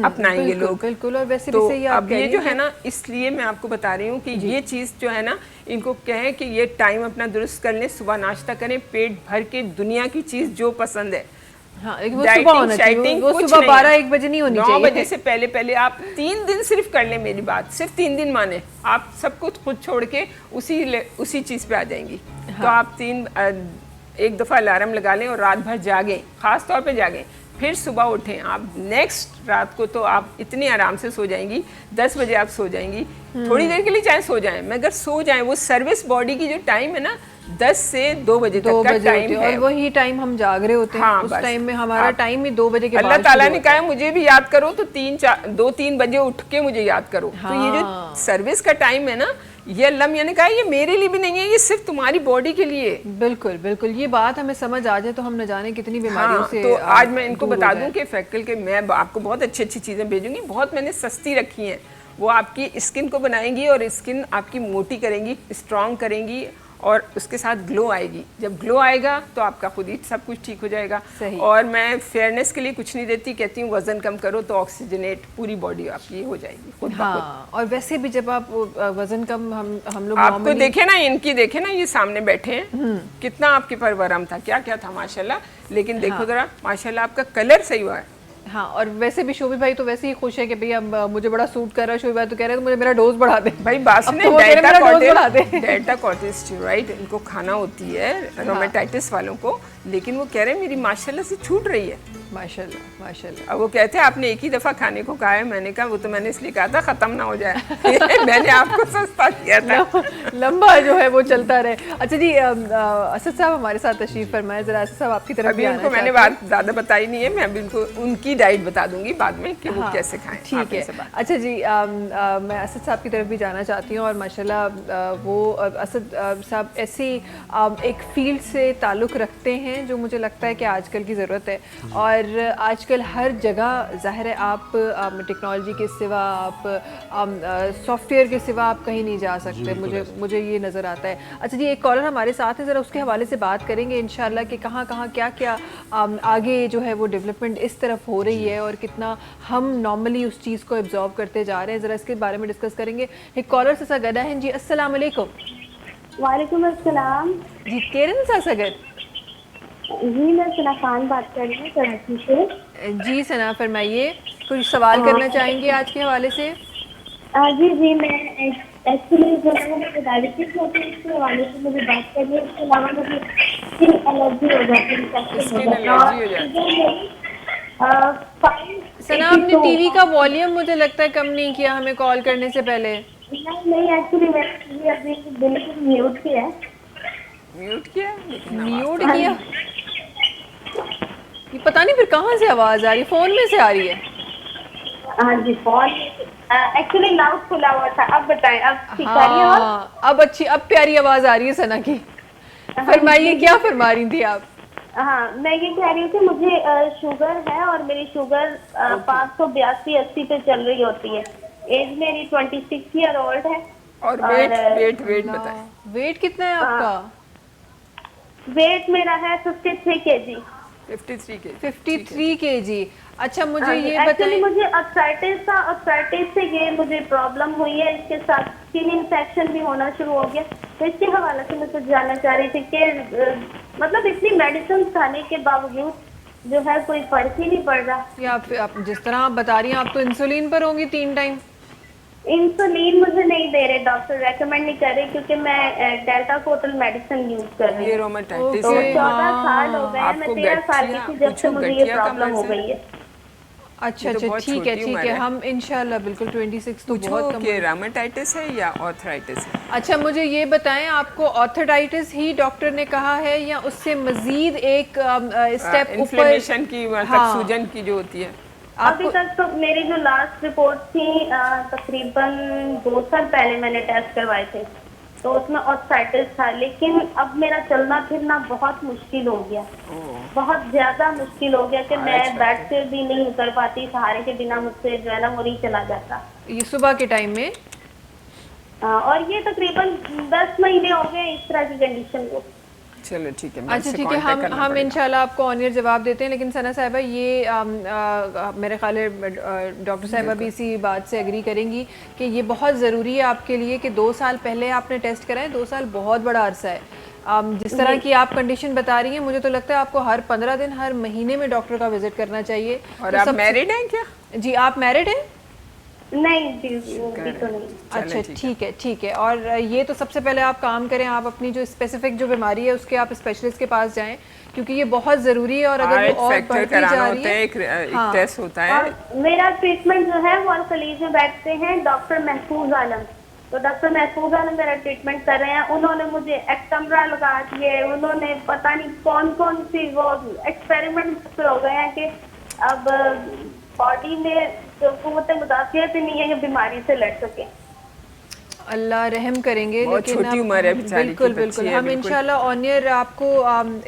अपनाएंगे लोग। बिल्कुल। और वैसे तो भी सही आप अब ये जो है ना, इसलिए मैं आपको बता रही हूँ कि ये चीज़ जो है ना, इनको कहें कि ये टाइम अपना दुरुस्त कर लें, सुबह नाश्ता करें, पेट भर के दुनिया की चीज़ जो पसंद है। हाँ, वो सुबह होना चाहिए, वो सुबह 12-1 बजे नहीं होनी चाहिए। 9 बजे से पहले आप 3 दिन सिर्फ कर लें, मेरी बात सिर्फ 3 दिन माने, आप सब कुछ खुद छोड़ के उसी चीज़ पे आ जाएंगी। तो आप 1 दफ़ा अलार्म लगा लें और रात भर जागें, ख़ास तौर पे जागें, फिर सुबह उठें। आप नेक्स्ट रात को तो आप इतनी आराम से सो जाएंगी, 10 बजे आप सो जाएंगी, थोड़ी देर के लिए चाहे सो जाएं, मगर सो जाएं। वो सर्विस बॉडी की जो टाइम है ना, 10 से 2 बजे तक का टाइम है, और वही टाइम हम जाग रहे होते हैं। हाँ, उस टाइम में हमारा टाइम ही 2 बजे के बाद। अल्लाह ताला ने कहा मुझे भी याद करो, तो 2-3 बजे उठ के मुझे याद करो। तो ये जो सर्विस का टाइम है ना, ये अल्लाह मियां ने कहा ये मेरे लिए भी नहीं है, ये सिर्फ तुम्हारी बॉडी के लिए। बिल्कुल बिल्कुल, ये बात हमें समझ आ जाए तो हम न जाने कितनी बीमारियों से। तो आज मैं इनको बता दूं कि फैकल के मैं आपको बहुत अच्छी चीज़ें भेजूंगी, बहुत मैंने सस्ती रखी हैं, वो आपकी स्किन को बनाएंगी और स्किन आपकी मोटी करेंगी, स्ट्रॉन्ग करेंगी, और उसके साथ ग्लो आएगी। जब ग्लो आएगा तो आपका खुद ही सब कुछ ठीक हो जाएगा। और मैं फेयरनेस के लिए कुछ नहीं देती, कहती हूँ वजन कम करो तो ऑक्सीजनेट पूरी बॉडी आपकी हो जाएगी खुद ब खुद। और वैसे भी जब आप वजन कम, हम लोग आपको देखे ना, इनकी देखे ना, ये सामने बैठे हैं, कितना आपके पर वरम था, क्या क्या था माशाल्लाह, लेकिन देखो जरा माशाल्लाह आपका कलर सही हुआ है। हाँ, और वैसे भी शोभी भाई तो वैसे ही खुश है कि भाई अब मुझे बड़ा सूट कर रहा है। शोभी भाई तो कह रहे हैं मुझे मेरा डोज बढ़ा दे भाई, बात ने डेल्टा कॉर्टिसोस्टेरॉइड इनको खाना होती है रोमेटाइटिस वालों को, लेकिन वो कह रहे हैं मेरी माशाल्लाह से छूट रही है। माशाल्लाह माशाल्लाह। अब वो कहते हैं आपने एक ही दफ़ा खाने को कहा है, मैंने कहा वो तो मैंने इसलिए कहा था ख़त्म ना हो जाए मैंने आपको सस्ता किया था लंबा जो है वो चलता रहे। अच्छा जी, असद साहब हमारे साथ तशरीफ फरमाए, जरा असद साहब आपकी तरफ अभी उनको मैंने बात ज़्यादा बताई नहीं है, मैं अभी उनको उनकी डाइट बता दूंगी बाद में कि वो कैसे खाएं। ठीक है। अच्छा जी, मैं असद साहब की तरफ भी जाना चाहती हूँ, और माशाल्लाह वो असद साहब ऐसी एक फील्ड से ताल्लुक़ रखते हैं जो मुझे लगता है कि आजकल की ज़रूरत है। और आजकल हर जगह ज़ाहिर है आप टेक्नोलॉजी के सिवा, आप सॉफ्टवेयर के सिवा आप कहीं नहीं जा सकते, मुझे ये नज़र आता है। अच्छा जी, एक कॉलर हमारे साथ है, ज़रा उसके हवाले से बात करेंगे इंशाल्लाह कि कहाँ क्या आगे जो है वो डेवलपमेंट इस तरफ हो रही है और कितना हम नॉर्मली उस चीज़ को एब्जॉर्ब करते जा रहे हैं, ज़रा इसके बारे में डिस्कस करेंगे। एक कॉलर से सगदा है जी, अस्सलाम वालेकुम। वालेकुम अस्सलाम जी, केरन सा सगर जी, मैं सना खान बात कर रही हूँ कराची से। जी सना, फरमाइए, कुछ सवाल करना चाहेंगे आज के हवाले से? जी, मैं एक्चुअली जो है मुझे डायबिटीज होती है, इसके हवाले से मुझे बात करनी है। इसके अलावा मुझे स्किन एलर्जी हो जाती है। सना, आपने टीवी का वॉल्यूम मुझे लगता है कम नहीं किया हमें कॉल करने से पहले। नहीं, एक्चुअली मैंने अभी बिल्कुल म्यूट किया है। म्यूट किया? ये पता नहीं फिर कहाँ से आवाज़ आ रही है, फ़ोन में से आ रही है? हाँ जी, फोन एक्चुअली लाउड खुला हुआ था। अब बताएं, अब ठीक आ रही है आवाज़? अब अच्छी, अब प्यारी आवाज़ आ रही है सना की। फरमाइए, क्या फरमा रही थी आप? हाँ, मैं ये कह रही थी मुझे शुगर है और मेरी शुगर 582-80 पे चल रही होती है। एज मेरी 26 ईयर ओल्ड है। और वेट बताएं। वेट कितना है आपका? वेट मेरा है 53 केजी। 53 केजी। अच्छा, मुझे ये बताइए, मुझे अर्थराइटिस से ये मुझे प्रॉब्लम हुई है, इसके साथ स्किन इन्फेक्शन भी होना शुरू हो गया। तो इसके हवाले से मैं कुछ जानना चाह रही थी कि मतलब इतनी मेडिसिन खाने के बावजूद जो है कोई फर्क ही नहीं पड़ रहा। या आप जिस तरह आप बता रही हैं, आप तो इंसुलिन पर होंगी 3 टाइम। इंसुलिन मुझे नहीं दे रहे, डॉक्टर रेकमेंड नहीं कर रहे, क्योंकि मैं डेल्टा कोटल मेडिसिन यूज कर रही हूँ। ये रोमेटाइटिस तो है। 14 साल हो गए हैं, मैं 13 साल की थी जब से मुझे ये प्रॉब्लम हो गई है। अच्छा, ठीक है, हम इंशाल्लाह बिल्कुल 26 तो बहुत कम। ये रोमेटाइटिस है या आर्थराइटिस है? अच्छा, मुझे ये बताएं, आपको आर्थराइटिस ही डॉक्टर ने कहा है या उससे मजीद एक स्टेप ऊपर इन्फ्लेमेशन की, सूजन की जो होती है? अभी तक तो मेरी जो लास्ट रिपोर्ट थी तकरीबन 2 साल पहले मैंने टेस्ट करवाए थे, तो उसमें ऑर्थराइटिस था, लेकिन अब मेरा चलना फिरना बहुत मुश्किल हो गया, बहुत ज्यादा मुश्किल हो गया कि मैं बेड से भी नहीं उतर पाती, सहारे के बिना मुझसे जो है ना वो नहीं चला जाता। ये सुबह के टाइम में? और ये तकरीबन 10 महीने हो गए इस तरह की कंडीशन को। चलो ठीक है, अच्छा ठीक है, हम इंशाल्लाह आपको ऑन एयर जवाब देते हैं। लेकिन सना साहिबा ये मेरे ख्याल है डॉक्टर साहिबा भी इसी बात से एग्री करेंगी कि ये बहुत ज़रूरी है आपके लिए कि 2 साल पहले आपने टेस्ट कराएं। 2 साल बहुत बड़ा अरसा है। जिस तरह की आप कंडीशन बता रही हैं, मुझे तो लगता है आपको हर 15 दिन, हर महीने में डॉक्टर का विजिट करना चाहिए। और आप मैरिड हैं क्या? जी, आप मैरिड हैं? नहीं जी, भी तो नहीं। अच्छा ठीक है, ठीक है। और ये तो सबसे पहले आप काम करें, आप अपनी जो स्पेसिफिक जो बीमारी है उसके आप स्पेशलिस्ट के पास जाएं, क्योंकि ये बहुत ज़रूरी है। और अगर वो और बढ़ती जा रही है, एक टेस्ट होता है। और मेरा ट्रीटमेंट जो है वो कलीज में बैठते हैं डॉक्टर महफूज आलम, तो डॉक्टर महफूज आलम मेरा ट्रीटमेंट कर रहे हैं। उन्होंने मुझे एक्टमरा लगा दिए, उन्होंने पता नहीं कौन कौन सी वो एक्सपेरिमेंट हो गए हैं कि अब बॉडी में जो कुव्वत मुदाफियत नहीं है ये बीमारी से लड़ सके। अल्लाह रहम करेंगे। बहुत लेकिन छोटी उम्र है बेचारी की, बिल्कुल बच्ची बिल्कुल है, हम बिल्कुल। इंशाल्लाह ऑन एयर आपको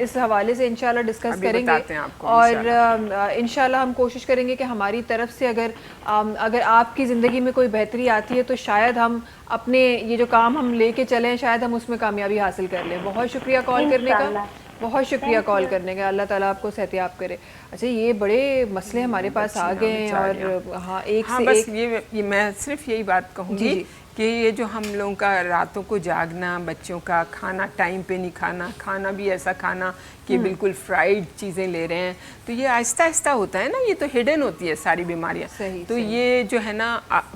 इस हवाले से इंशाल्लाह डिस्कस अभी करेंगे। बताते हैं आपको और इंशाल्लाह हम कोशिश करेंगे कि हमारी तरफ से अगर आपकी ज़िंदगी में कोई बेहतरी आती है तो शायद हम अपने ये जो काम हम लेके चलें, शायद हम उसमें कामयाबी हासिल कर लें। बहुत शुक्रिया कॉल करने का, बहुत शुक्रिया कॉल करने का। अल्लाह ताला आपको सेहतियाब करे। अच्छा, ये बड़े मसले हमारे पास आ गए हैं। और हाँ, एक से बस एक ये मैं सिर्फ यही बात कहूँगी कि ये जो हम लोगों का रातों को जागना, बच्चों का खाना टाइम पे नहीं खाना, खाना भी ऐसा खाना कि बिल्कुल फ्राइड चीज़ें ले रहे हैं, तो ये आहिस्ता आहिस्ता होता है ना, ये तो हिडन होती है सारी बीमारियाँ। तो ये जो है ना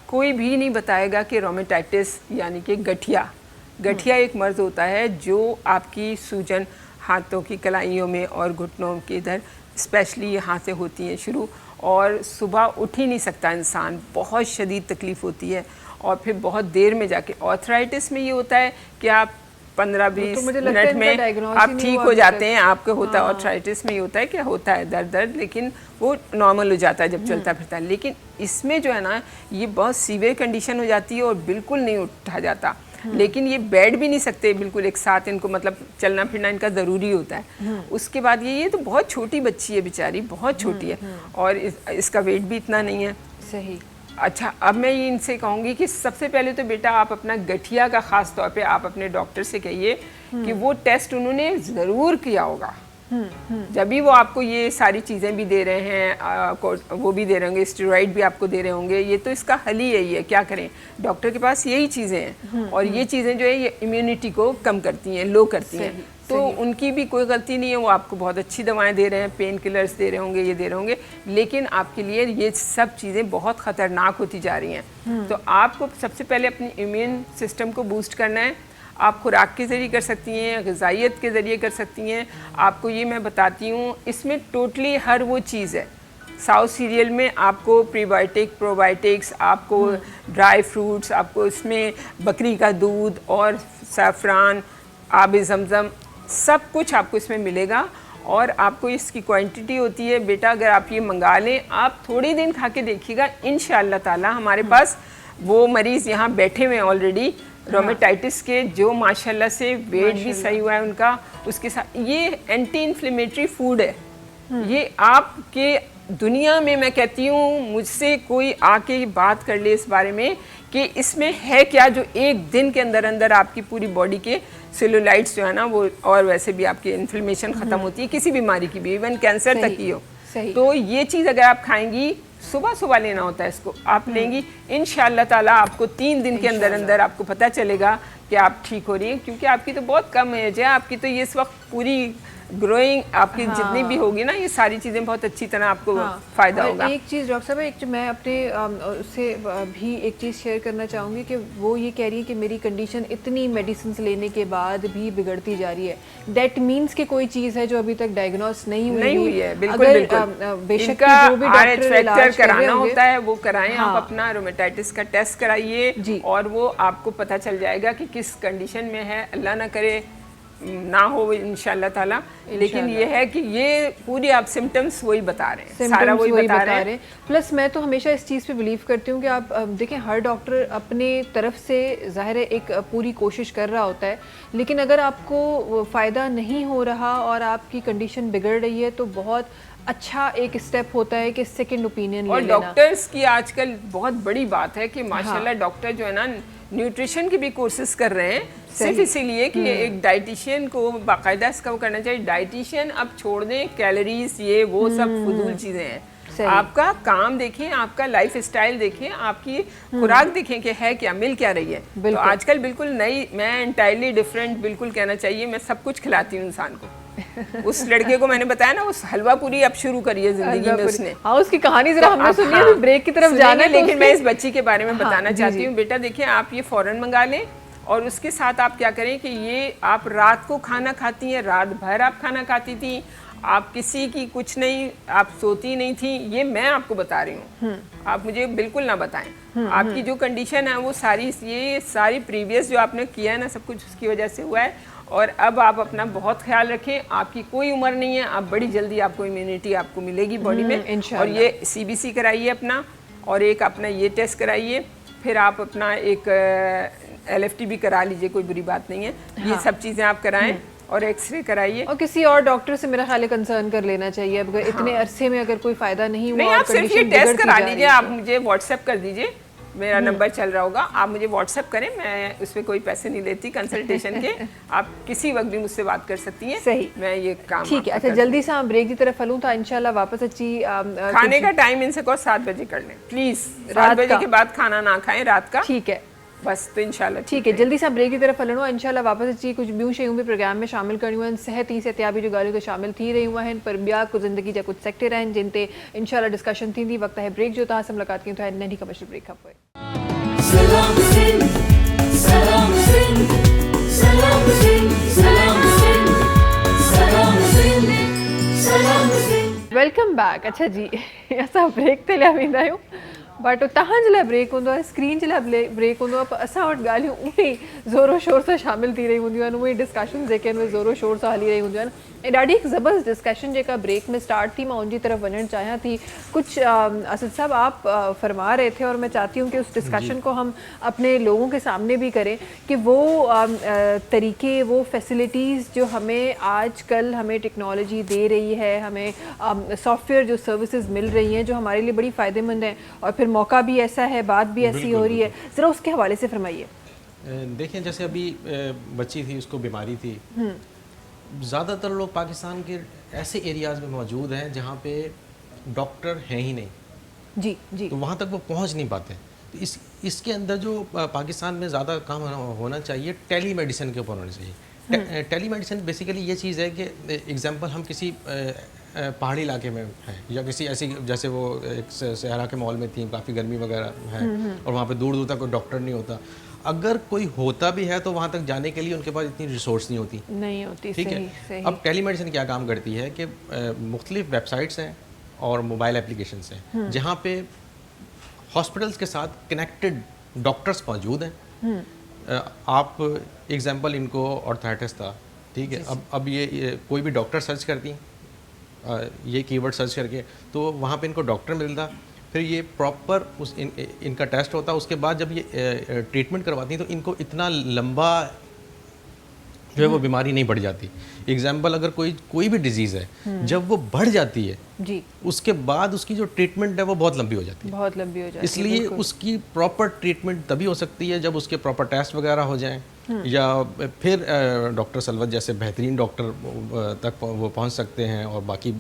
कोई भी नहीं बताएगा कि रोमेटाइटिस यानी कि गठिया एक मर्ज़ होता है जो आपकी सूजन हाथों की कलाइयों में और घुटनों के इधर स्पेशली यहाँ से होती हैं शुरू, और सुबह उठ ही नहीं सकता इंसान, बहुत शदीद तकलीफ़ होती है। और फिर बहुत देर में जाके ऑर्थराइटिस में ये होता है कि आप 15-20 मिनट में आप ठीक हो जाते हैं। आपको होता है ऑर्थराइटिस में ये होता है कि होता है दर्द, लेकिन वो नॉर्मल हो जाता है जब चलता फिरता है। लेकिन इसमें जो है ना ये बहुत सीवियर कंडीशन हो जाती है और बिल्कुल नहीं उठा जाता। लेकिन ये बैठ भी नहीं सकते बिल्कुल एक साथ, इनको मतलब चलना फिरना इनका ज़रूरी होता है। उसके बाद ये तो बहुत छोटी बच्ची है बेचारी, बहुत छोटी है, और इसका वेट भी इतना नहीं है। सही। अच्छा, अब मैं ये इनसे कहूँगी कि सबसे पहले तो बेटा आप अपना गठिया का ख़ास तौर पे आप अपने डॉक्टर से कहिए कि वो टेस्ट उन्होंने ज़रूर किया होगा। जब भी वो आपको ये सारी चीज़ें भी दे रहे हैं, वो भी दे रहे होंगे, स्टेरॉइड भी आपको दे रहे होंगे, ये तो इसका हल ही यही है। क्या करें, डॉक्टर के पास यही चीज़ें हैं, और ये चीज़ें जो है ये इम्यूनिटी को कम करती हैं, लो करती हैं। तो उनकी भी कोई गलती नहीं है, वो आपको बहुत अच्छी दवाएं दे रहे हैं, पेन किलर्स दे रहे होंगे, ये दे रहे होंगे, लेकिन आपके लिए ये सब चीज़ें बहुत ख़तरनाक होती जा रही हैं। तो आपको सबसे पहले अपनी इम्यून सिस्टम को बूस्ट करना है। आप खुराक के ज़रिए कर सकती हैं, ग़िज़ाइयत के ज़रिए कर सकती हैं। आपको ये मैं बताती हूँ, इसमें टोटली हर वो चीज़ है। साउथ सीरियल में आपको प्रीबायोटिक, प्रोबायोटिक्स, आपको ड्राई फ्रूट्स, आपको इसमें बकरी का दूध और सैफ़रान, आब ज़मज़म, सब कुछ आपको इसमें मिलेगा। और आपको इसकी क्वांटिटी होती है बेटा, अगर आप ये मंगा लें, आप थोड़ी दिन खा के देखिएगा, इंशाअल्लाह ताला। हमारे पास वो मरीज़ यहाँ बैठे हुए हैं ऑलरेडी रोमेटाइटिस के, जो माशाल्लाह से वेट भी सही हुआ है उनका। उसके साथ ये एंटी इन्फ्लेमेटरी फूड है। ये आपके दुनिया में, मैं कहती हूँ, मुझसे कोई आके बात कर ले इस बारे में कि इसमें है क्या, जो एक दिन के अंदर अंदर आपकी पूरी बॉडी के सेलुलाइट्स जो है ना वो, और वैसे भी आपकी इन्फ्लेमेशन ख़त्म होती है, किसी बीमारी की भी, इवन कैंसर तक की हो। तो ये चीज़ अगर आप खाएंगी, सुबह सुबह लेना होता है इसको, आप लेंगी, इंशाअल्लाह ताला आपको 3 दिन के अंदर अंदर आपको पता चलेगा कि आप ठीक हो रही हैं। क्योंकि आपकी तो बहुत कम एज है, आपकी तो ये इस वक्त पूरी ग्रोइंग आपकी जितनी भी होगी ना, ये सारी चीज़ें बहुत अच्छी तरह आपको फ़ायदा होगा। एक चीज़ डॉक्टर साहब, एक जो मैं अपने उससे भी एक चीज़ शेयर करना चाहूँगी कि वो ये कह रही है कि मेरी कंडीशन इतनी मेडिसिन लेने के बाद भी बिगड़ती जा रही है। दैट मीन्स कि कोई चीज़ है जो अभी तक डायग्नोस नहीं हुई है। बिल्कुल बिल्कुल। बेशक जो भी डॉक्टर कराना होता है वो कराएं। आप अपना रोमेटाइटिस का टेस्ट कराइए और वो आपको पता चल जाएगा कि किस कंडीशन में है। अल्लाह ना करे ना हो इंशाल्लाह ताला, लेकिन ये है कि ये पूरी आप सिम्टम्स वही बता रहे हैं, सारा सिम्टम्स वही बता रहे हैं। प्लस मैं तो हमेशा इस चीज़ पे बिलीव करती हूँ कि आप देखें, हर डॉक्टर अपने तरफ से ज़ाहिर है एक पूरी कोशिश कर रहा होता है, लेकिन अगर आपको फ़ायदा नहीं हो रहा और आपकी कंडीशन बिगड़ रही है तो बहुत अच्छा एक स्टेप होता है कि सेकंड ओपिनियन ले और लेना। डॉक्टर्स की आजकल बहुत बड़ी बात है कि माशाल्लाह डॉक्टर जो है ना न्यूट्रिशन की भी कोशिश कर रहे हैं, सिर्फ इसीलिए कि एक डाइटिशियन को बाकायदा इसका वो करना चाहिए। डाइटिशियन अब छोड़ दें कैलोरीज ये वो सब फजूल चीज़ें हैं, आपका काम देखें, आपका लाइफ स्टाइल देखें, आपकी खुराक देखें कि है क्या, मिल क्या रही है। तो आजकल बिल्कुल नई, मैं एंटायरली डिफरेंट बिल्कुल कहना चाहिए, मैं सब कुछ खिलाती हूँ इंसान को। उस लड़के को मैंने बताया ना, उस हलवा पूरी अब शुरू करी है जिंदगी में उसने। हाँ, उसकी कहानी जरा हमने सुनी है, ब्रेक की तरफ जाना है, लेकिन मैं इस बच्ची के बारे में बताना चाहती हूँ। बेटा देखिए, आप ये फौरन मंगा लें और उसके साथ आप क्या करें कि ये आप रात को खाना खाती हैं, रात भर आप खाना खाती थी, आप किसी की कुछ नहीं, आप सोती नहीं थी, ये मैं आपको बता रही हूँ, आप मुझे बिल्कुल ना बताएं। आपकी जो कंडीशन है वो सारी, ये सारी प्रीवियस जो आपने किया है ना, सब कुछ उसकी वजह से हुआ है। और अब आप अपना बहुत ख्याल रखें, आपकी कोई उम्र नहीं है, आप बड़ी जल्दी आपको इम्यूनिटी आपको मिलेगी बॉडी में। और ये CBC कराइए अपना, और एक अपना ये टेस्ट कराइए, फिर आप अपना एक LFT भी करा लीजिए, कोई बुरी बात नहीं है। ये सब चीज़ें आप कराएं और एक्सरे कराइए। और किसी और डॉक्टर से मेरा ख्याल है कंसर्न कर लेना चाहिए, अगर इतने अरसे में अगर कोई फायदा नहीं हुआ। नहीं, आप सिर्फ ये टेस्ट करा लीजिए, आप मुझे व्हाट्सएप कर दीजिए, मेरा नंबर चल रहा होगा, आप मुझे व्हाट्सएप करें, मैं उस पर कोई पैसे नहीं लेती कंसल्टेशन के, आप किसी वक्त भी मुझसे बात कर सकती हैं। सही, मैं ये काम ठीक है। अच्छा, जल्दी से हम ब्रेक की तरफ फलूँ तो इंशाल्लाह वापस अच्छी खाने का टाइम इनसे कहो 7 बजे कर लें प्लीज, 7 बजे के बाद खाना ना खाएं रात का, ठीक है बस, तो इंशाल्लाह ठीक है। जल्दी से ब्रेक की तरफ फलणो, इंशाल्लाह वापस अची कुछ ॿियूं शयूं बि प्रोग्राम में शामिल करणियूं आहिनि। सिहत ई सिहतियाबी जूं ॻाल्हियूं त शामिल थी रहियूं आहिनि, पर ॿिया कुझु ज़िंदगी जा कुझु सेक्टर आहिनि जिन ते इंशाल्लाह डिस्कशन थींदी। वक़्तु आहे ब्रेक जो, तव्हां सां मुलाक़ात कयूं था नंढी कमर्शियल ब्रेक खां पोइ। सलाम सिंध, सलाम सिंध, सलाम सिंध, सलाम सिंध, सलाम सिंध, सलाम सिंध। Welcome back. अच्छा जी, असां ब्रेक ते लिया वेंदा आहियूं, बट तव्हांजे लाइ ब्रेक हूंदो आहे, स्क्रीन जे लाइ ब्रेक हूंदो आहे, पर असां वटि ॻाल्हियूं उहे ई ज़ोरो शोर सां शामिल थी रही हूंदियूं आहिनि, उहे डिस्कशन जेके आहिनि उहे ज़ोरो शोर सां हली रही हूंदियूं आहिनि। ऐं ॾाढी हिकु ज़बरदस्त डिस्कशन जेका ब्रेक में स्टार्ट थी, मैं उनकी तरफ वञणु चाहियां थी। कुछ असद साहब आप फरमा रहे थे और मैं चाहती हूँ कि उस डिस्कशन को हम अपने लोगों के सामने भी करें कि वो तरीके, वो फैसिलिटीज़ जो हमें आजकल हमें टेक्नोलॉजी दे रही है, हमें सॉफ्टवेयर जो सर्विसेज मिल रही हैं जो हमारे लिए बड़ी फ़ायदेमंद हैं, और फिर मौका भी ऐसा है, बात भी ऐसी हो रही है, ज़रा उसके हवाले से फरमाइए। देखें, जैसे अभी बच्ची थी, उसको बीमारी थी, ज़्यादातर लोग पाकिस्तान के ऐसे एरियाज़ में मौजूद हैं जहाँ पे डॉक्टर हैं ही नहीं, जी जी, तो वहाँ तक वो पहुँच नहीं पाते। तो इसके अंदर जो पाकिस्तान में ज़्यादा काम होना चाहिए, टेली मेडिसिन के ऊपर होना चाहिए। टेली मेडिसिन बेसिकली ये चीज़ है कि एग्जांपल हम किसी पहाड़ी इलाके में हैं या किसी ऐसी, जैसे वो एक सहरा के मॉल में थी, काफ़ी गर्मी वगैरह है और वहाँ पे दूर दूर तक कोई डॉक्टर नहीं होता। अगर कोई होता भी है तो वहाँ तक जाने के लिए उनके पास इतनी रिसोर्स नहीं होती, ठीक है। अब टेलीमेडिसिन क्या काम करती है कि मुख्तलिफ वेबसाइट्स हैं और मोबाइल एप्लीकेशंस हैं जहाँ पे हॉस्पिटल्स के साथ कनेक्टेड डॉक्टर्स मौजूद हैं। आप एग्जांपल, इनको ऑर्थराइटिस था, ठीक है, अब ये कोई भी डॉक्टर सर्च करती हैं, ये कीवर्ड सर्च करके, तो वहाँ पे इनको डॉक्टर मिलता, फिर ये प्रॉपर इनका टेस्ट होता, उसके बाद जब ये ट्रीटमेंट करवाती हैं तो इनको इतना लंबा जो है वो बीमारी नहीं बढ़ जाती। एग्जाम्पल, अगर कोई भी डिजीज़ है, जब वो बढ़ जाती है जी, उसके बाद उसकी जो ट्रीटमेंट है वो बहुत लंबी हो जाती है, इसलिए उसकी प्रॉपर ट्रीटमेंट तभी हो सकती है जब उसके प्रॉपर टेस्ट वगैरह हो जाएं, या फिर डॉक्टर सलवत जैसे बेहतरीन डॉक्टर तक वो पहुंच सकते हैं, और बाकी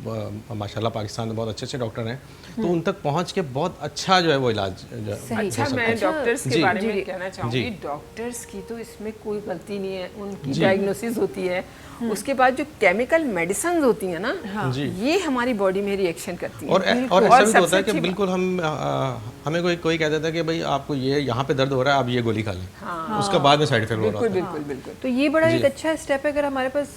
माशाल्लाह पाकिस्तान में बहुत अच्छे अच्छे डॉक्टर हैं, तो उन तक पहुंच के बहुत अच्छा जो है वो इलाज। अच्छा, मैं डॉक्टर्स के बारे में कहना चाहूँगी, डॉक्टर्स की तो इसमें कोई गलती नहीं है, उनकी डायग्नोसिस होती है, उसके बाद जो केमिकल मेडिसिन होती है ना, ये हमारी बॉडी में रिएक्शन करती है। और ऐसा भी होता है कि बिल्कुल हमें कोई कहता था कि भाई आपको ये यहाँ पे दर्द हो रहा है, आप ये गोली खा लें, उसका बाद में साइड इफेक्ट हो रहा है। बिल्कुल बिल्कुल। तो ये बड़ा एक अच्छा स्टेप है, अगर हमारे पास